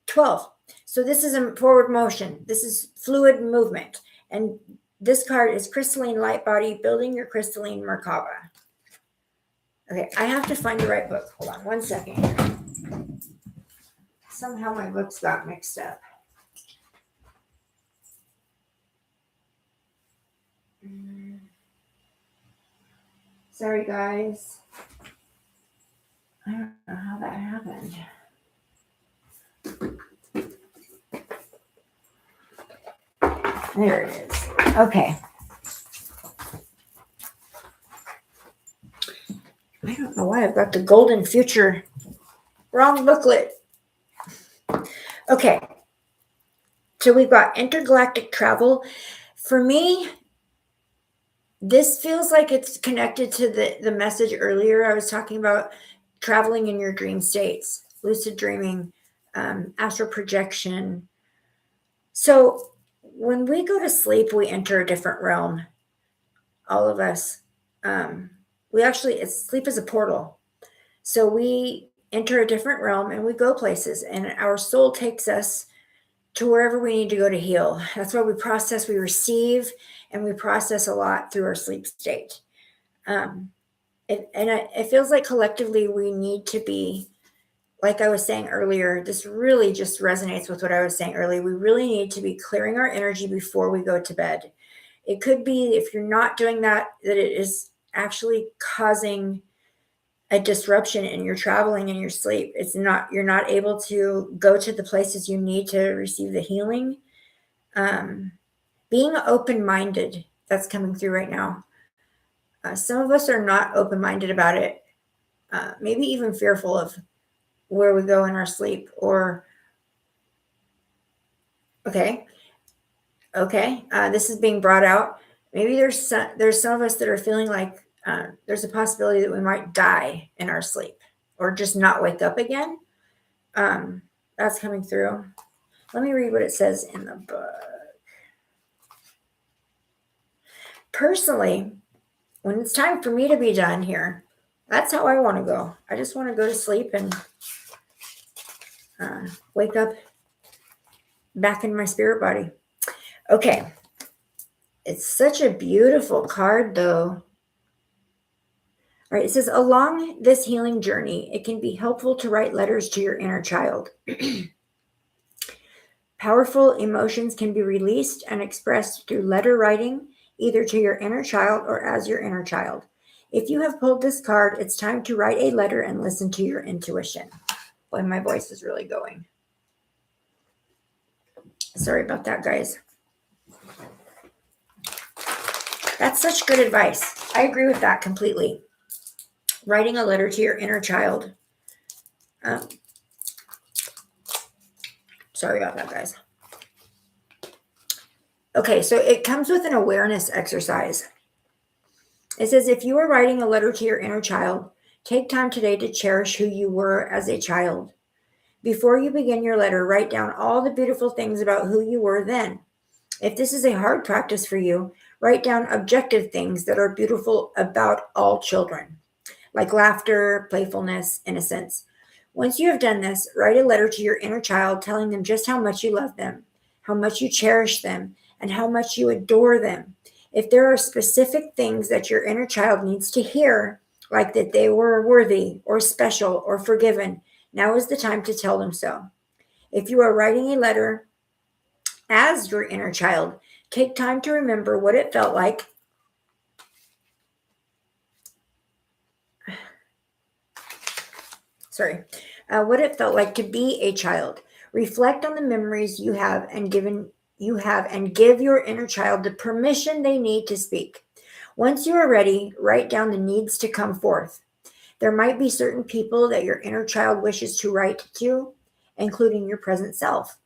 12. So this is a forward motion. This is fluid movement. And this card is crystalline light body, building your crystalline Merkaba. Okay, I have to find the right book. Hold on one second here. Somehow my books got mixed up. Sorry, guys. I don't know how that happened. There it is. Okay. I don't know why I've got the Golden Future wrong booklet. Okay. So we've got intergalactic travel. For me, this feels like it's connected to the message earlier. I was talking about traveling in your dream states, lucid dreaming, astral projection. So when we go to sleep, we enter a different realm. All of us. Sleep is a portal. So we enter a different realm and we go places, and our soul takes us to wherever we need to go to heal. That's why we process, we receive, and we process a lot through our sleep state. It feels like collectively we need to be, like I was saying earlier, this really just resonates with what I was saying earlier. We really need to be clearing our energy before we go to bed. It could be, if you're not doing that, that it is actually causing a disruption in your traveling in your sleep. You're not able to go to the places you need to receive the healing. Being open-minded, that's coming through right now. Some of us are not open-minded about it. Maybe even fearful of where we go in our sleep, or okay. This is being brought out. Maybe there's some of us that are feeling like there's a possibility that we might die in our sleep or just not wake up again. That's coming through. Let me read what it says in the book. Personally, when it's time for me to be done here, that's how I want to go. I just want to go to sleep and wake up back in my spirit body. Okay. It's such a beautiful card, though. All right, it says, along this healing journey, it can be helpful to write letters to your inner child. Powerful emotions can be released and expressed through letter writing, either to your inner child or as your inner child. If you have pulled this card, it's time to write a letter and listen to your intuition. Boy, my voice is really going. Sorry about that, guys. That's such good advice. I agree with that completely. Writing a letter to your inner child. Sorry about that, guys. Okay, so it comes with an awareness exercise. It says, if you are writing a letter to your inner child, take time today to cherish who you were as a child. Before you begin your letter, write down all the beautiful things about who you were then. If this is a hard practice for you, write down objective things that are beautiful about all children, like laughter, playfulness, innocence. Once you have done this, write a letter to your inner child telling them just how much you love them, how much you cherish them, and how much you adore them. If there are specific things that your inner child needs to hear, like that they were worthy or special or forgiven, now is the time to tell them so. If you are writing a letter as your inner child, take time to remember what it felt like. What it felt like to be a child. Reflect on the memories you have and give your inner child the permission they need to speak. Once you are ready, write down the needs to come forth. There might be certain people that your inner child wishes to write to, including your present self.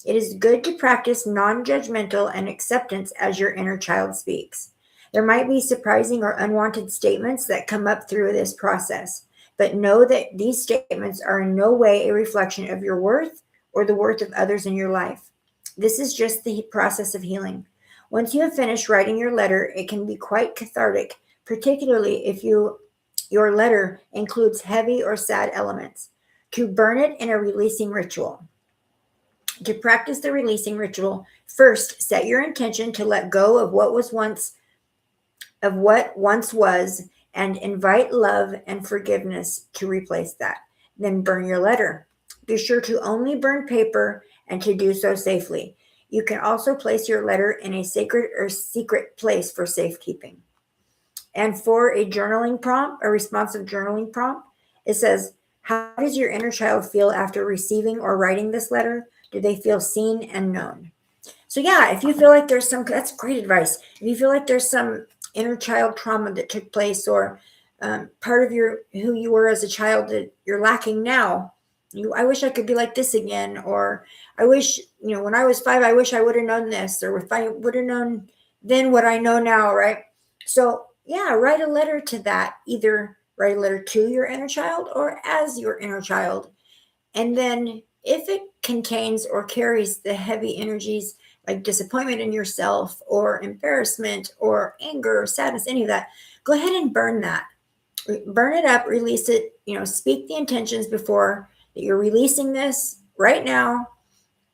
It is good to practice non-judgmental and acceptance as your inner child speaks. There might be surprising or unwanted statements that come up through this process, but know that these statements are in no way a reflection of your worth or the worth of others in your life. This is just the process of healing. Once you have finished writing your letter, it can be quite cathartic, particularly if your letter includes heavy or sad elements. To burn it in a releasing ritual. To practice the releasing ritual, first set your intention to let go of what once was and invite love and forgiveness to replace that. Then burn your letter. Be sure to only burn paper and to do so safely. You can also place your letter in a sacred or secret place for safekeeping. And for a journaling prompt, a responsive journaling prompt, it says, how does your inner child feel after receiving or writing this letter? Do they feel seen and known? So yeah, if you feel like there's that's great advice. If you feel like there's some inner child trauma that took place, or part of who you were as a child that you're lacking now, I wish I could be like this again, or I wish, when I was 5, I wish I would have known this, or if I would have known then what I know now, right? So yeah, write a letter to that. Either write a letter to your inner child or as your inner child. And then if it contains or carries the heavy energies like disappointment in yourself or embarrassment or anger or sadness, any of that, go ahead and burn that. Burn it up, release it, speak the intentions before that you're releasing this right now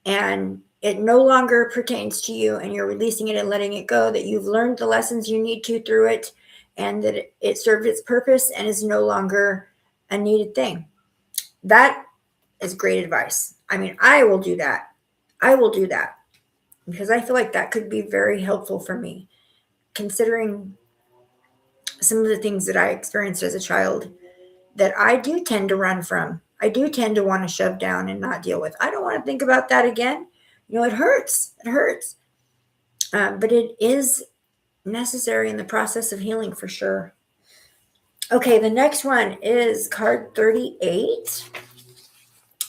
and it no longer pertains to you, and you're releasing it and letting it go, that you've learned the lessons you need to through it, and that it served its purpose and is no longer a needed thing. That is great advice. I mean, I will do that. Because I feel like that could be very helpful for me, considering some of the things that I experienced as a child that I do tend to run from. I do tend to want to shove down and not deal with. I don't want to think about that again. It hurts. But it is necessary in the process of healing for sure. Okay, the next one is card 38.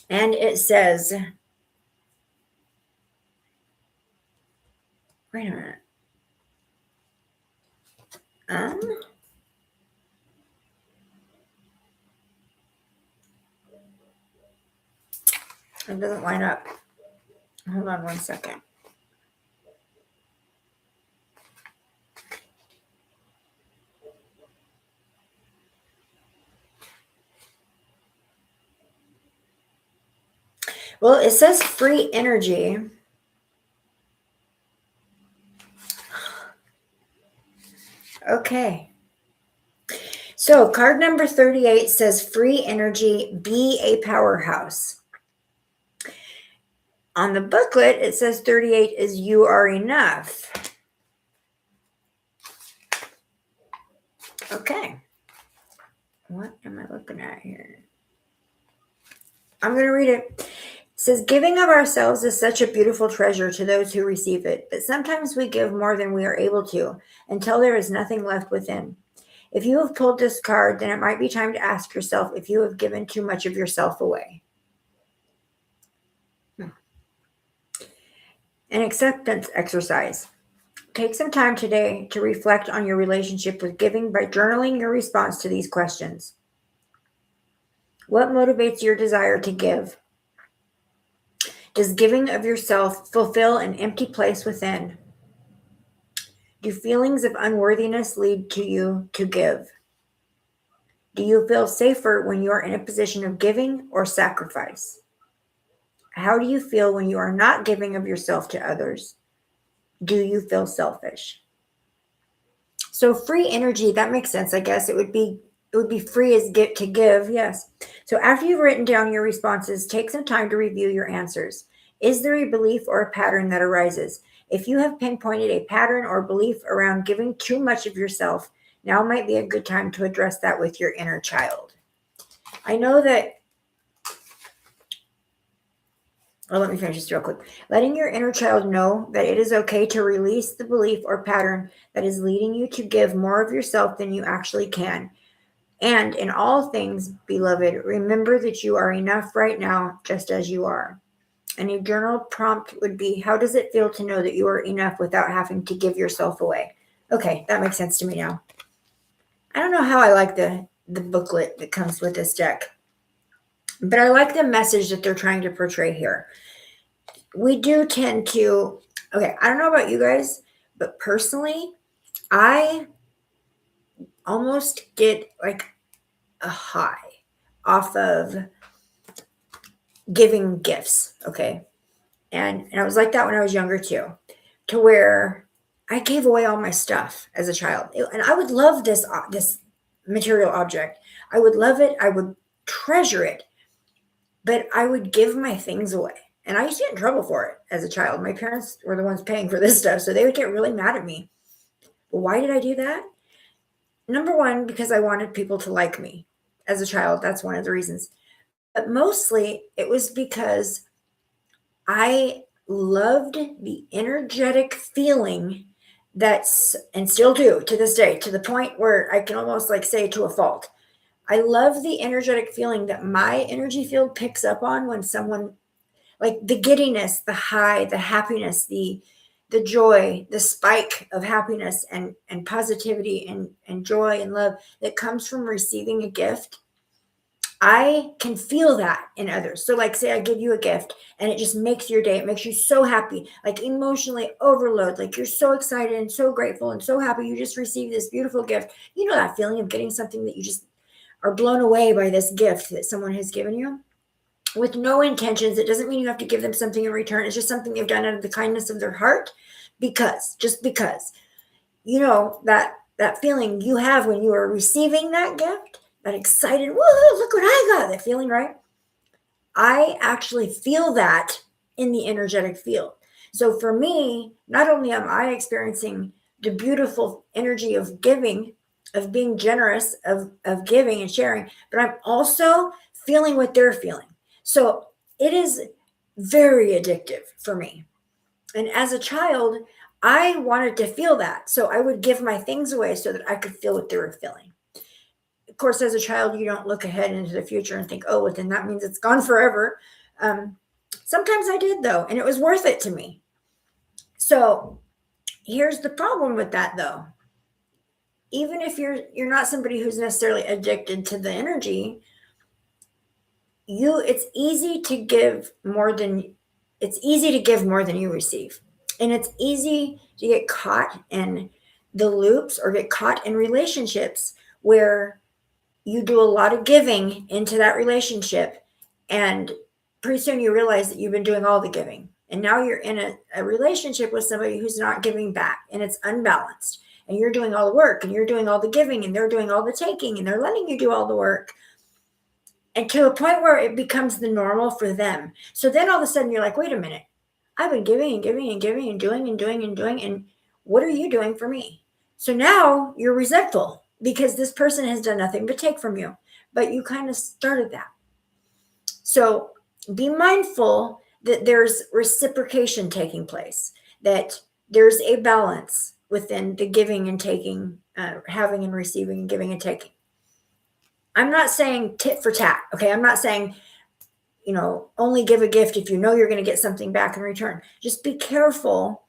And it says, wait a minute. It doesn't line up. Hold on one second. Well, it says free energy. Okay. So card number 38 says free energy, be a powerhouse. On the booklet, it says 38 is you are enough. Okay. What am I looking at here? I'm going to read it. It says, giving of ourselves is such a beautiful treasure to those who receive it, but sometimes we give more than we are able to until there is nothing left within. If you have pulled this card, then it might be time to ask yourself if you have given too much of yourself away. An acceptance exercise. Take some time today to reflect on your relationship with giving by journaling your response to these questions. What motivates your desire to give? Does giving of yourself fulfill an empty place within? Do feelings of unworthiness lead to you to give? Do you feel safer when you are in a position of giving or sacrifice? How do you feel when you are not giving of yourself to others? Do you feel selfish? So free energy, that makes sense. I guess it would be free as get to give. Yes. So after you've written down your responses, take some time to review your answers. Is there a belief or a pattern that arises? If you have pinpointed a pattern or belief around giving too much of yourself, now might be a good time to address that with your inner child. I know that. Well, let me finish this real quick. Letting your inner child know that it is okay to release the belief or pattern that is leading you to give more of yourself than you actually can. And in all things, beloved, remember that you are enough right now, just as you are. And a journal prompt would be, how does it feel to know that you are enough without having to give yourself away? Okay, that makes sense to me now. I don't know how I like the booklet that comes with this deck, but I like the message that they're trying to portray here. We do tend to, okay, I don't know about you guys, but personally, I almost get like a high off of giving gifts, okay? And I was like that when I was younger too, to where I gave away all my stuff as a child. And I would love this material object. I would love it. I would treasure it. But I would give my things away. And I used to get in trouble for it as a child. My parents were the ones paying for this stuff, so they would get really mad at me. But why did I do that? Number one, because I wanted people to like me as a child. That's one of the reasons. But mostly it was because I loved the energetic feeling that's, and still do to this day, to the point where I can almost like say to a fault. I love the energetic feeling that my energy field picks up on when someone, like the giddiness, the high, the happiness, the joy, the spike of happiness and positivity and joy and love that comes from receiving a gift. I can feel that in others. So like say I give you a gift and it just makes your day. It makes you so happy, like emotionally overload. Like you're so excited and so grateful and so happy you just received this beautiful gift. You know that feeling of getting something that you just are blown away by this gift that someone has given you with no intentions. It doesn't mean you have to give them something in return. It's just something they've done out of the kindness of their heart because, you know, that feeling you have when you are receiving that gift, that excited, whoa, look what I got, that feeling, right? I actually feel that in the energetic field. So for me, not only am I experiencing the beautiful energy of giving, of being generous, of giving and sharing, but I'm also feeling what they're feeling. So it is very addictive for me. And as a child, I wanted to feel that. So I would give my things away so that I could feel what they were feeling. Of course, as a child, you don't look ahead into the future and think, oh, well, then that means it's gone forever. Sometimes I did, though, and it was worth it to me. So here's the problem with that, though. Even if you're not somebody who's necessarily addicted to the energy, it's easy to give more than you receive. And it's easy to get caught in the loops or get caught in relationships where you do a lot of giving into that relationship, and pretty soon you realize that you've been doing all the giving. And now you're in a relationship with somebody who's not giving back, and it's unbalanced. And you're doing all the work, and you're doing all the giving, and they're doing all the taking, and they're letting you do all the work. And to a point where it becomes the normal for them. So then all of a sudden you're like, wait a minute, I've been giving and giving and giving and doing and doing and doing. And what are you doing for me? So now you're resentful because this person has done nothing but take from you, but you kind of started that. So be mindful that there's reciprocation taking place, that there's a balance within the giving and taking, having and receiving and giving and taking. I'm not saying tit for tat. Okay. I'm not saying, only give a gift if you know you're going to get something back in return. Just be careful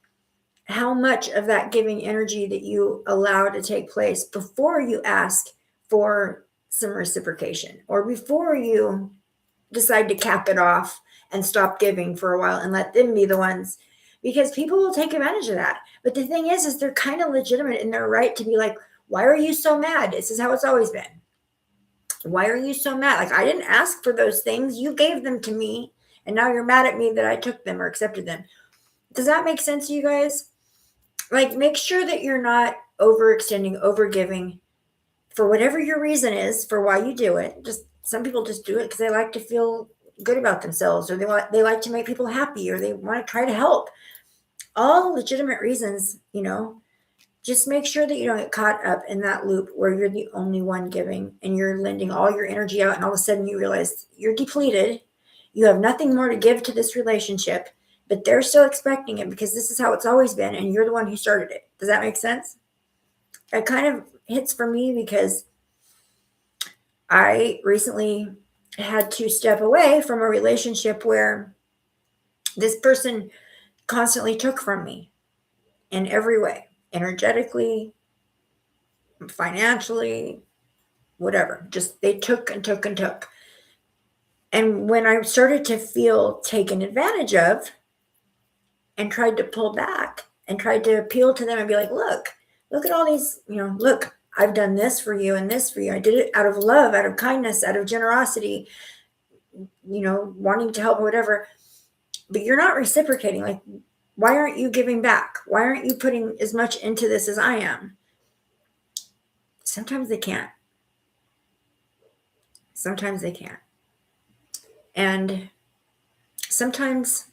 how much of that giving energy that you allow to take place before you ask for some reciprocation, or before you decide to cap it off and stop giving for a while and let them be the ones, because people will take advantage of that. But the thing is they're kind of legitimate in their right to be like, why are you so mad? This is how it's always been. Why are you so mad? Like, I didn't ask for those things. You gave them to me, and now you're mad at me that I took them or accepted them. Does that make sense to you guys? Like, make sure that you're not overextending, overgiving for whatever your reason is for why you do it. Just some people just do it because they like to feel good about themselves, or they like to make people happy, or they want to try to help. All legitimate reasons, just make sure that you don't get caught up in that loop where you're the only one giving and you're lending all your energy out, and all of a sudden you realize you're depleted. You have nothing more to give to this relationship, but they're still expecting it because this is how it's always been, and you're the one who started it. Does that make sense? It kind of hits for me because I recently had to step away from a relationship where this person constantly took from me in every way, energetically, financially, whatever. Just they took and took and took. And when I started to feel taken advantage of and tried to pull back and tried to appeal to them and be like, look at all these, look, I've done this for you and this for you. I did it out of love, out of kindness, out of generosity, wanting to help, whatever. But you're not reciprocating. Like, why aren't you giving back? Why aren't you putting as much into this as I am? Sometimes they can't. Sometimes they can't. And sometimes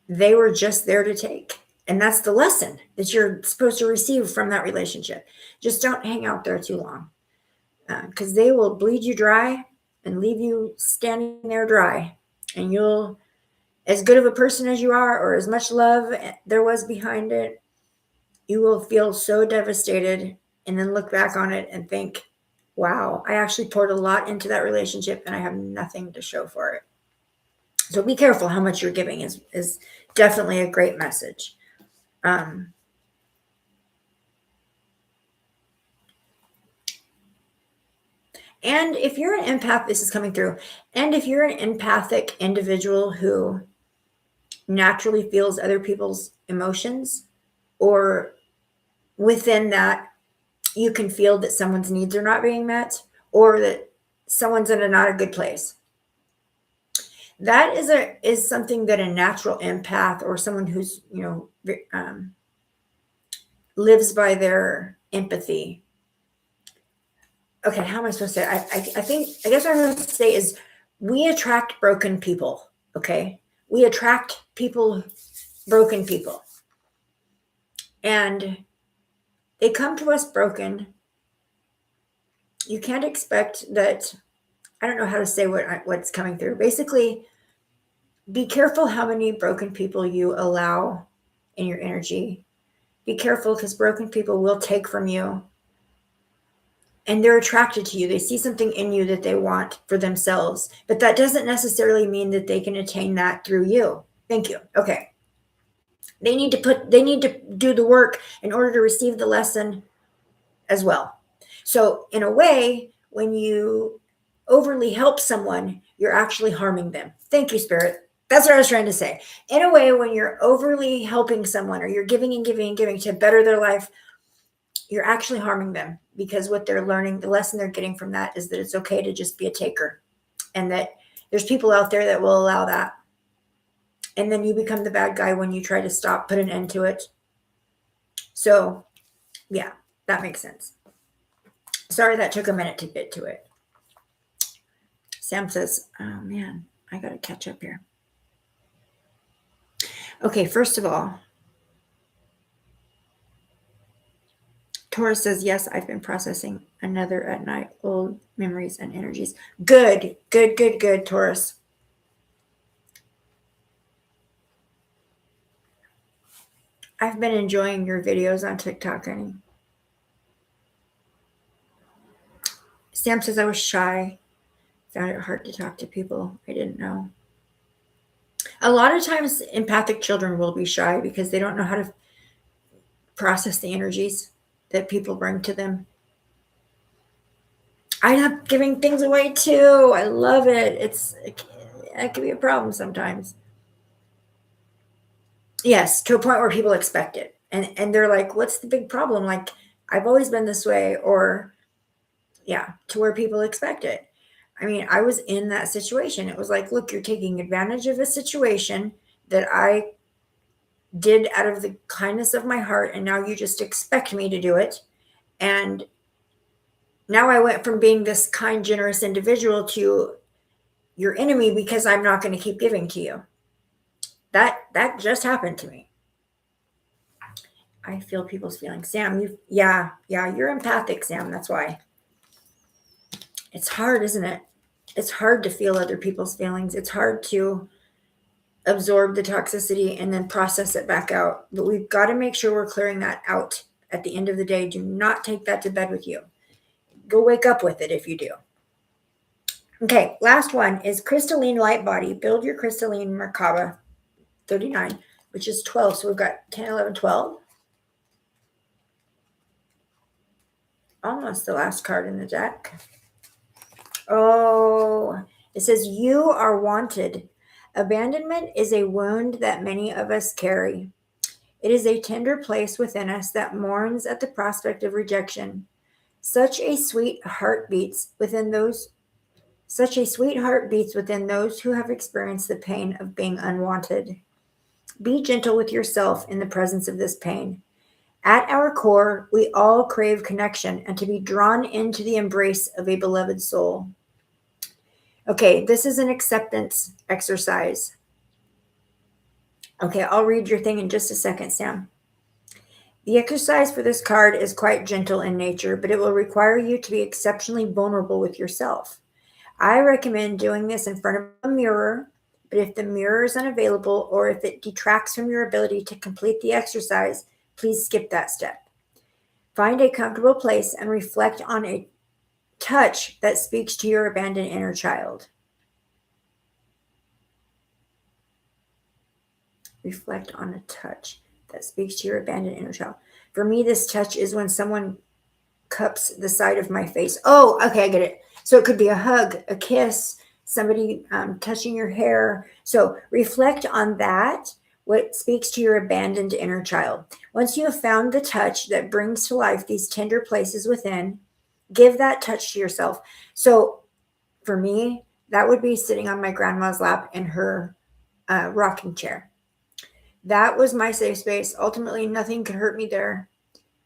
they were just there to take. And that's the lesson that you're supposed to receive from that relationship. Just don't hang out there too long, because they will bleed you dry and leave you standing there dry. And you'll, as good of a person as you are, or as much love there was behind it, you will feel so devastated and then look back on it and think, wow, I actually poured a lot into that relationship and I have nothing to show for it. So be careful how much you're giving is definitely a great message. And if you're an empath, this is coming through. And if you're an empathic individual who naturally feels other people's emotions, or within that, you can feel that someone's needs are not being met, or that someone's in not a good place. That is something that a natural empath, or someone who's, lives by their empathy. Okay, how am I supposed to say it? I guess what I'm going to say is we attract broken people, okay? We attract broken people. And they come to us broken. You can't expect that. I don't know how to say what's coming through. Basically, be careful how many broken people you allow in your energy. Be careful, because broken people will take from you. And they're attracted to you. They see something in you that they want for themselves. But that doesn't necessarily mean that they can attain that through you. Thank you. Okay. They need to do the work in order to receive the lesson as well. So in a way, when you overly help someone, you're actually harming them. Thank you, Spirit. That's what I was trying to say. In a way, when you're overly helping someone, or you're giving and giving and giving to better their life, you're actually harming them, because what they're learning, the lesson they're getting from that, is that it's okay to just be a taker, and that there's people out there that will allow that. And then you become the bad guy when you try to put an end to it. So yeah, that makes sense. Sorry that took a minute to get to it. Sam says, oh man, I got to catch up here. Okay, first of all, Taurus says, yes, I've been processing another at night, old memories and energies. Good, Taurus. I've been enjoying your videos on TikTok, honey. Sam says, I was shy. Found it hard to talk to people I didn't know. A lot of times empathic children will be shy because they don't know how to process the energies that people bring to them. I love giving things away too. I love it. It can be a problem sometimes. Yes, to a point where people expect it. And they're like, what's the big problem? Like, I've always been this way. Or yeah, to where people expect it. I mean, I was in that situation. It was like, look, you're taking advantage of a situation that I did out of the kindness of my heart, and now you just expect me to do it. And now I went from being this kind, generous individual to your enemy because I'm not going to keep giving to you. That just happened to me. I feel people's feelings. Sam, yeah, you're empathic, Sam. That's why. It's hard, isn't it? It's hard to feel other people's feelings. It's hard to absorb the toxicity and then process it back out. But we've got to make sure we're clearing that out at the end of the day. Do not take that to bed with you. Go wake up with it if you do. Okay, last one is Crystalline Light Body. Build your Crystalline Merkaba 39, which is 12. So we've got 10, 11, 12. Almost the last card in the deck. Oh, it says, you are wanted. Abandonment is a wound that many of us carry. It is a tender place within us that mourns at the prospect of rejection. Such a sweet heart beats within those who have experienced the pain of being unwanted. Be gentle with yourself in the presence of this pain. At our core, we all crave connection and to be drawn into the embrace of a beloved soul. Okay, this is an acceptance exercise. Okay, I'll read your thing in just a second, Sam. The exercise for this card is quite gentle in nature, but it will require you to be exceptionally vulnerable with yourself. I recommend doing this in front of a mirror, but if the mirror is unavailable or if it detracts from your ability to complete the exercise, please skip that step. Find a comfortable place and reflect on a touch that speaks to your abandoned inner child. Reflect on a touch that speaks to your abandoned inner child. For me, this touch is when someone cups the side of my face. Oh, okay, I get it. So it could be a hug, a kiss, somebody touching your hair. So reflect on that, what speaks to your abandoned inner child. Once you have found the touch that brings to life these tender places within, give that touch to yourself. So for me, that would be sitting on my grandma's lap in her rocking chair. That was my safe space. Ultimately, nothing could hurt me there.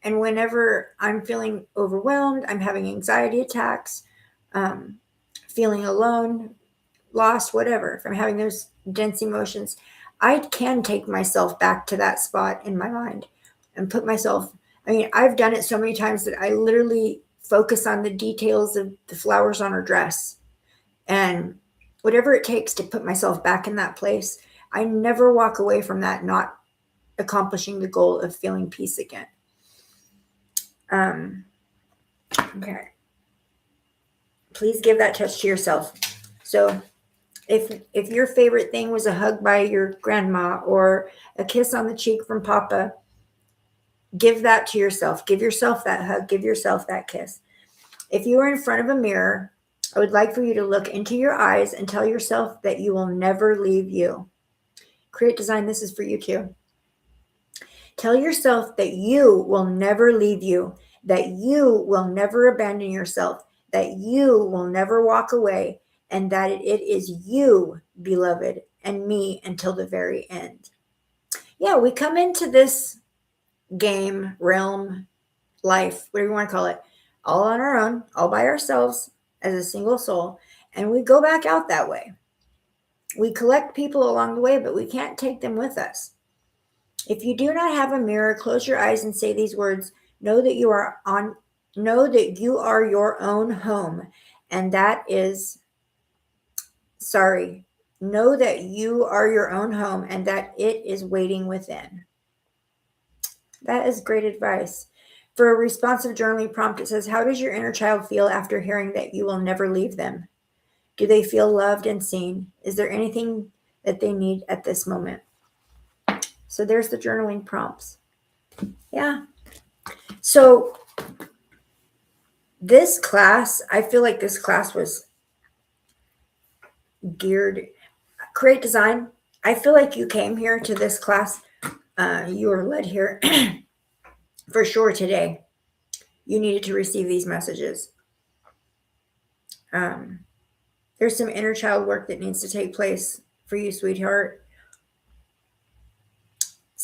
And whenever I'm feeling overwhelmed, I'm having anxiety attacks, feeling alone, lost, whatever, if I'm having those dense emotions, I can take myself back to that spot in my mind and put myself, I've done it so many times that I literally focus on the details of the flowers on her dress and whatever it takes to put myself back in that place. I never walk away from that not accomplishing the goal of feeling peace again. Okay. Please give that touch to yourself. So if your favorite thing was a hug by your grandma or a kiss on the cheek from Papa, give that to yourself. Give yourself that hug. Give yourself that kiss. If you are in front of a mirror, I would like for you to look into your eyes and tell yourself that you will never leave you. Create Design, this is for you too. Tell yourself that you will never leave you, that you will never abandon yourself, that you will never walk away, and that it is you, beloved, and me until the very end. Yeah, we come into this game, realm, life, whatever you want to call it, all on our own, all by ourselves as a single soul, and we go back out that way. We collect people along the way, but we can't take them with us. If you do not have a mirror, close your eyes and say these words. Know that you are your own home, and that is know that you are your own home and that it is waiting within. That is great advice. For a responsive journaling prompt, it says, how does your inner child feel after hearing that you will never leave them? Do they feel loved and seen? Is there anything that they need at this moment? So there's the journaling prompts. Yeah. So this class, I feel like this class was geared. Create Design, I feel like you came here to this class. You were led here for sure today. You needed to receive these messages. There's some inner child work that needs to take place for you, sweetheart.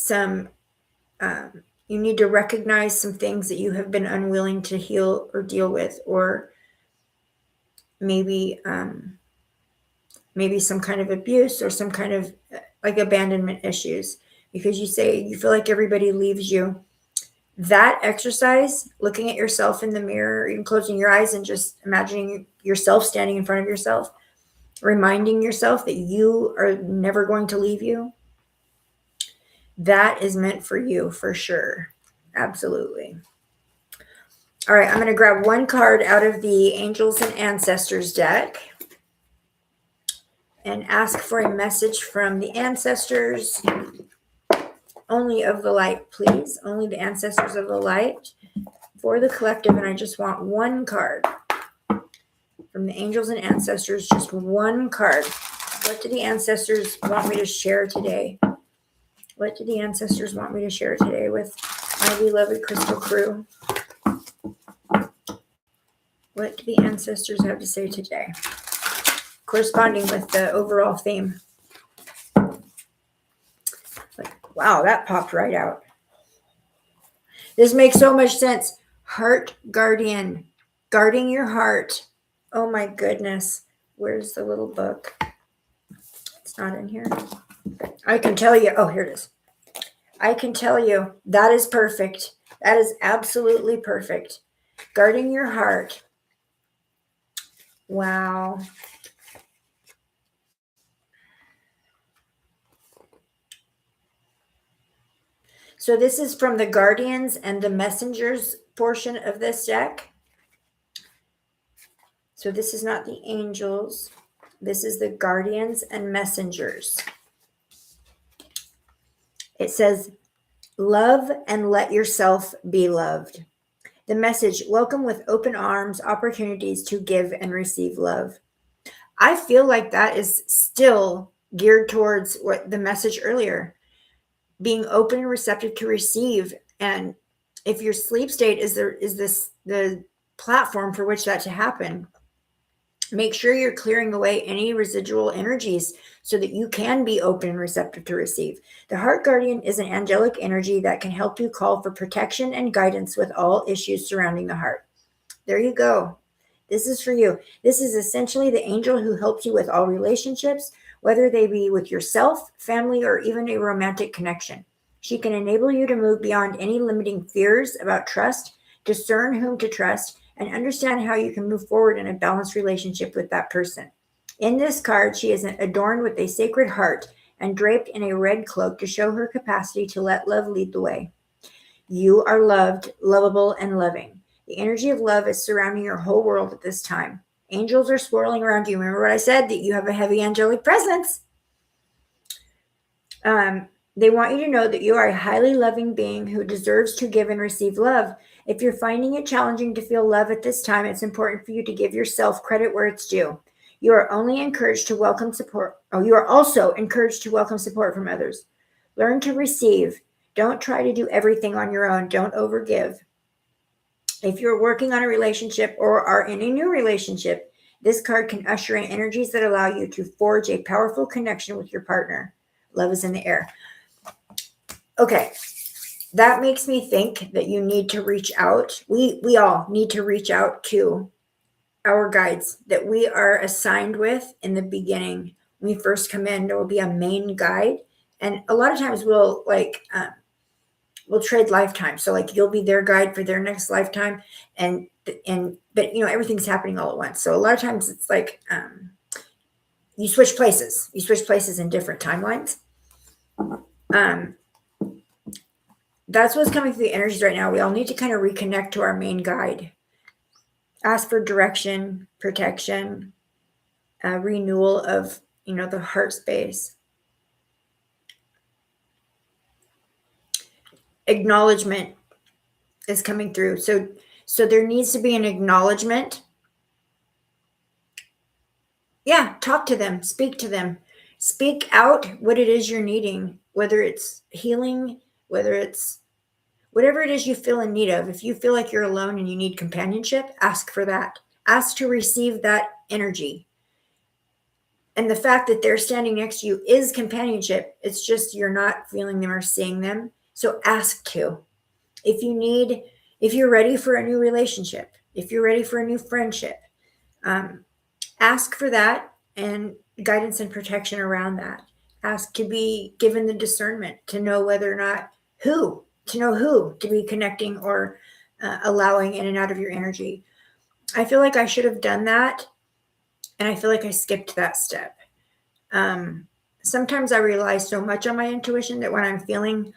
some, you need to recognize some things that you have been unwilling to heal or deal with, or maybe some kind of abuse or some kind of like abandonment issues, because you say you feel like everybody leaves you. That exercise, looking at yourself in the mirror, even closing your eyes and just imagining yourself standing in front of yourself, reminding yourself that you are never going to leave you, that is meant for you for sure. Absolutely. All right, I'm going to grab one card out of the Angels and Ancestors deck and ask for a message from the ancestors. Only of the light, please. Only the ancestors of the light for the collective. And I just want one card from the angels and ancestors, just one card. What do the ancestors want me to share today? What do the ancestors want me to share today with my beloved crystal crew? What do the ancestors have to say today? Corresponding with the overall theme. Wow, that popped right out. This makes so much sense. Heart guardian, guarding your heart. Oh my goodness. Where's the little book? It's not in here. I can tell you. Oh, here it is. I can tell you that is perfect. That is absolutely perfect. Guarding your heart. Wow. So this is from the Guardians and the Messengers portion of this deck. So this is not the angels. This is the Guardians and Messengers. It says, love and let yourself be loved. The message, welcome with open arms, opportunities to give and receive love. I feel like that is still geared towards what the message earlier, being open and receptive to receive. And if your sleep state is the platform for which that to happen, make sure you're clearing away any residual energies so that you can be open and receptive to receive. The heart guardian is an angelic energy that can help you call for protection and guidance with all issues surrounding the heart. There you go. This is for you. This is essentially the angel who helps you with all relationships, whether they be with yourself, family, or even a romantic connection. She can enable you to move beyond any limiting fears about trust, discern whom to trust, and understand how you can move forward in a balanced relationship with that person. In this card, she is adorned with a sacred heart and draped in a red cloak to show her capacity to let love lead the way. You are loved, lovable, and loving. The energy of love is surrounding your whole world at this time. Angels are swirling around you. Remember what I said, that you have a heavy angelic presence. They want you to know that you are a highly loving being who deserves to give and receive love. If you're finding it challenging to feel love at this time, it's important for you to give yourself credit where it's due. You are only encouraged to welcome support. You are also encouraged to welcome support from others. Learn to receive. Don't try to do everything on your own. Don't overgive. If you're working on a relationship or are in a new relationship, this card can usher in energies that allow you to forge a powerful connection with your partner. Love is in the air. Okay, that makes me think that you need to reach out. We all need to reach out to our guides that we are assigned with in the beginning. When we first come in, there will be a main guide. And a lot of times we'll trade lifetimes. So like you'll be their guide for their next lifetime. But everything's happening all at once. So a lot of times it's like you switch places. You switch places in different timelines. That's what's coming through the energies right now. We all need to kind of reconnect to our main guide. Ask for direction, protection, renewal of, the heart space. Acknowledgement is coming through. So there needs to be an acknowledgement. Yeah, talk to them, speak to them. Speak out what it is you're needing, whether it's healing, whether it's whatever it is you feel in need of. If you feel like you're alone and you need companionship, ask for that. Ask to receive that energy. And the fact that they're standing next to you is companionship. It's just you're not feeling them or seeing them. So ask to. If you're ready for a new relationship, if you're ready for a new friendship, ask for that and guidance and protection around that. Ask to be given the discernment to know whether or not who to be connecting or allowing in and out of your energy. I feel like I should have done that, and I feel like I skipped that step. Sometimes I rely so much on my intuition that when I'm feeling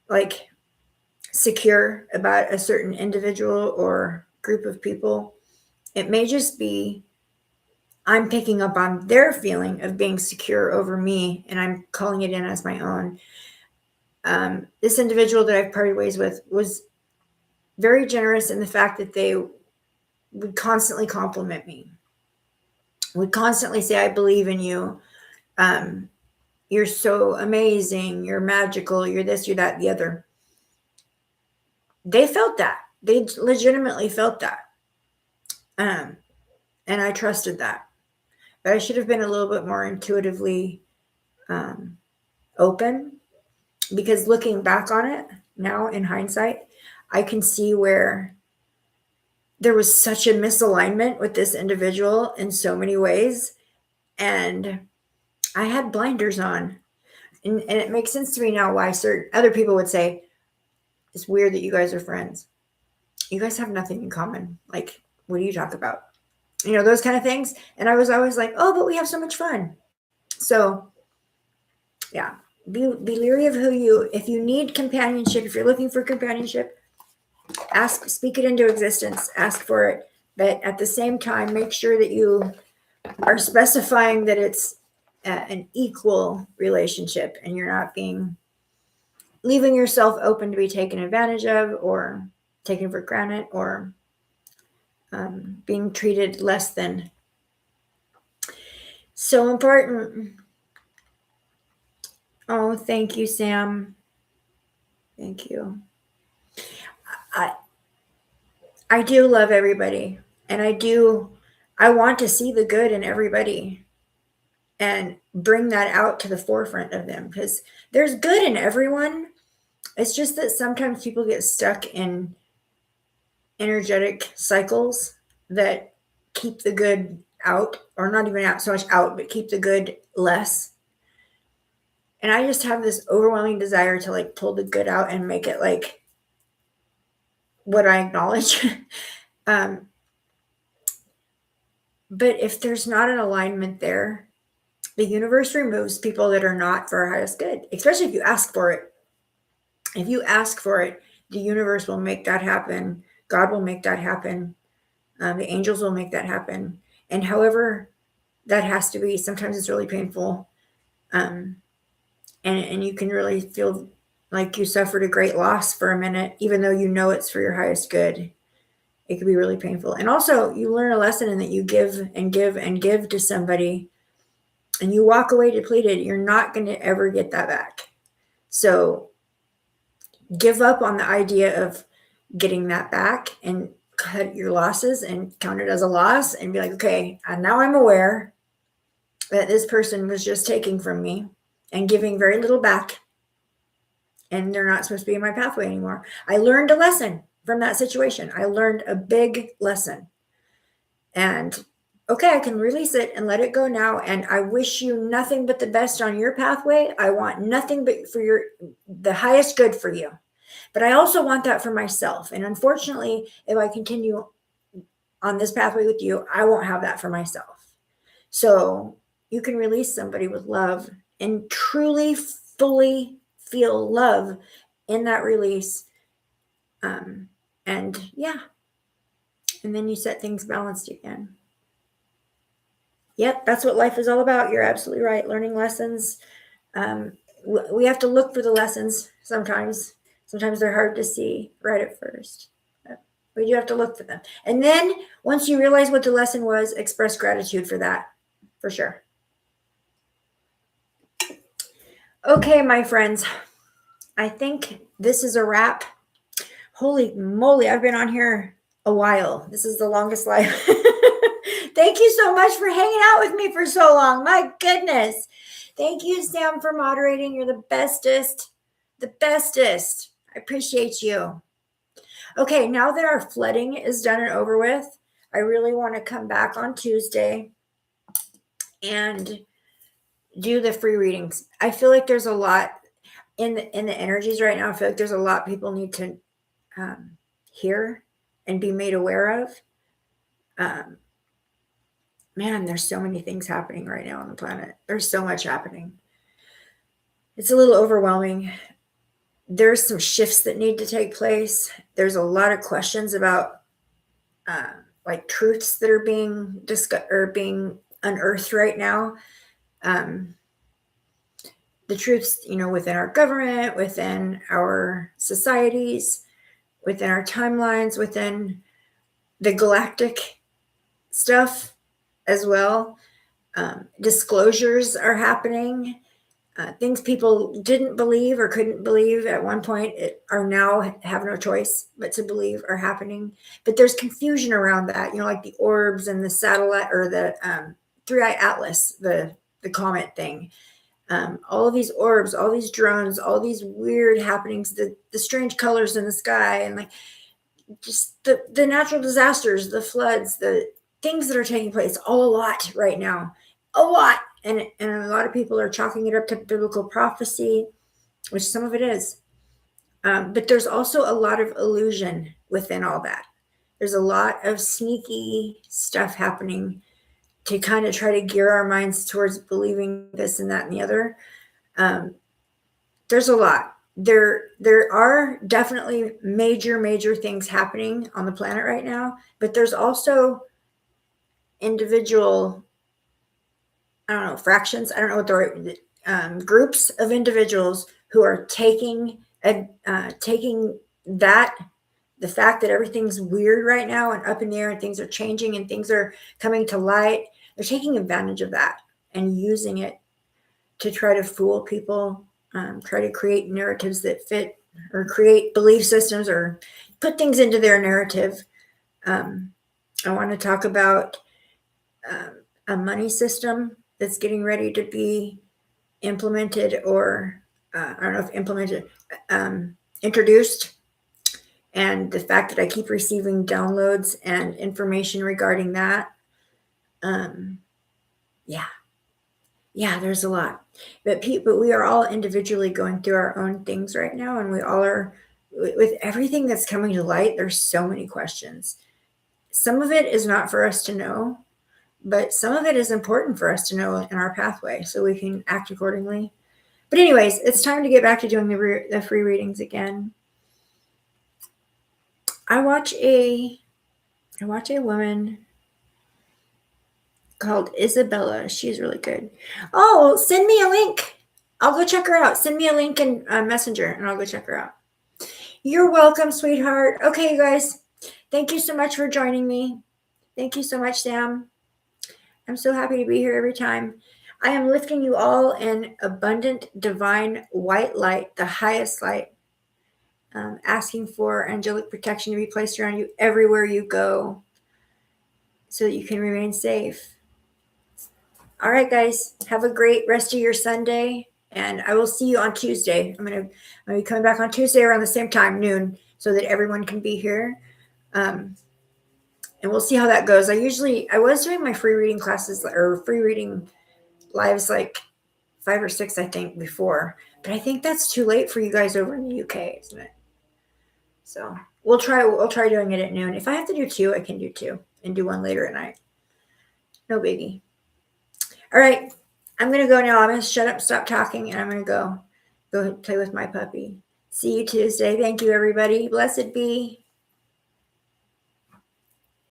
like secure about a certain individual or group of people, it may just be I'm picking up on their feeling of being secure over me, and I'm calling it in as my own. This individual that I've parted ways with was very generous in the fact that they would constantly compliment me, would constantly say, I believe in you. You're so amazing. You're magical. You're this, you're that, the other. They felt that. They legitimately felt that. And I trusted that. But I should have been a little bit more intuitively open, because looking back on it now in hindsight, I can see where there was such a misalignment with this individual in so many ways. And I had blinders on. And it makes sense to me now why certain other people would say, it's weird that you guys are friends. You guys have nothing in common. Like, what do you talk about? You know, those kind of things. And I was always like, oh, but we have so much fun. So yeah, be leery of if you need companionship, if you're looking for companionship, speak it into existence, ask for it. But at the same time, make sure that you are specifying that it's an equal relationship and you're not leaving yourself open to be taken advantage of or taken for granted or being treated less than. So important. Oh, thank you, Sam. Thank you. I do love everybody, and I want to see the good in everybody and bring that out to the forefront of them, because there's good in everyone. It's just that sometimes people get stuck in energetic cycles that keep the good out, or not even out so much out, but keep the good less. And I just have this overwhelming desire to like pull the good out and make it like what I acknowledge. But if there's not an alignment there, the universe removes people that are not for our highest good, especially if you ask for it. If you ask for it, the universe will make that happen. God will make that happen. The angels will make that happen. And however that has to be, sometimes it's really painful. And you can really feel like you suffered a great loss for a minute, even though you know it's for your highest good. It can be really painful. And also you learn a lesson in that you give and give and give to somebody and you walk away depleted. You're not going to ever get that back. So give up on the idea of getting that back and cut your losses and count it as a loss and be like, okay, and now I'm aware that this person was just taking from me and giving very little back, and they're not supposed to be in my pathway anymore. I learned a lesson from that situation. I learned a big lesson, and okay, I can release it and let it go now. And I wish you nothing but the best on your pathway. I want nothing but for the highest good for you. But I also want that for myself. And unfortunately, if I continue on this pathway with you, I won't have that for myself. So you can release somebody with love and truly, fully feel love in that release. And yeah. And then you set things balanced again. Yep, that's what life is all about. You're absolutely right. Learning lessons. We have to look for the lessons sometimes. Sometimes they're hard to see right at first. But you have to look for them. And then once you realize what the lesson was, express gratitude for that, for sure. Okay, my friends. I think this is a wrap. Holy moly, I've been on here a while. This is the longest live. Thank you so much for hanging out with me for so long. My goodness. Thank you, Sam, for moderating. You're the bestest. The bestest. I appreciate you. Okay, now that our flooding is done and over with, I really want to come back on Tuesday and do the free readings. I feel like there's a lot in the energies right now. I feel like there's a lot people need to hear and be made aware of. Man, there's so many things happening right now on the planet. There's so much happening. It's a little overwhelming. There's some shifts that need to take place. There's a lot of questions about like truths that are being discussed or being unearthed right now. The truths, within our government, within our societies, within our timelines, within the galactic stuff as well. Disclosures are happening. Things people didn't believe or couldn't believe at one point are now have no choice but to believe are happening. But there's confusion around that, like the orbs and the satellite or the three-eye atlas, the comet thing. All of these orbs, all these drones, all these weird happenings, the strange colors in the sky, and like just the natural disasters, the floods, the things that are taking place, all a lot right now, a lot. And a lot of people are chalking it up to biblical prophecy, which some of it is. But there's also a lot of illusion within all that. There's a lot of sneaky stuff happening to kind of try to gear our minds towards believing this and that and the other. There's a lot. There are definitely major things happening on the planet right now, but there's also individual, I don't know, fractions. I don't know what the right groups of individuals who are taking that, the fact that everything's weird right now and up in the air and things are changing and things are coming to light. They're taking advantage of that and using it to try to fool people, try to create narratives that fit or create belief systems or put things into their narrative. I want to talk about a money system that's getting ready to be implemented or I don't know if implemented, introduced. And the fact that I keep receiving downloads and information regarding that. Yeah, there's a lot. But we are all individually going through our own things right now. And we all are, with everything that's coming to light, there's so many questions. Some of it is not for us to know, but some of it is important for us to know in our pathway so we can act accordingly. But anyways, it's time to get back to doing the free readings again. I watch a woman called Isabella. She's really good. Oh, send me a link. I'll go check her out. Send me a link in Messenger and I'll go check her out. You're welcome, sweetheart. Okay, you guys. Thank you so much for joining me. Thank you so much, Sam. I'm so happy to be here every time. I am lifting you all in abundant, divine, white light, the highest light. Asking for angelic protection to be placed around you everywhere you go so that you can remain safe. All right, guys, have a great rest of your Sunday, and I will see you on Tuesday. I'm going to be coming back on Tuesday around the same time, noon, so that everyone can be here. And we'll see how that goes. I was doing my free reading classes or free reading lives like 5 or 6, I think, before, but I think that's too late for you guys over in the UK, isn't it? So we'll try doing it at noon. If I have to do 2, I can do 2 and do 1 later at night. No biggie. All right. I'm going to go now. I'm going to shut up, stop talking, and I'm going to go play with my puppy. See you Tuesday. Thank you, everybody. Blessed be.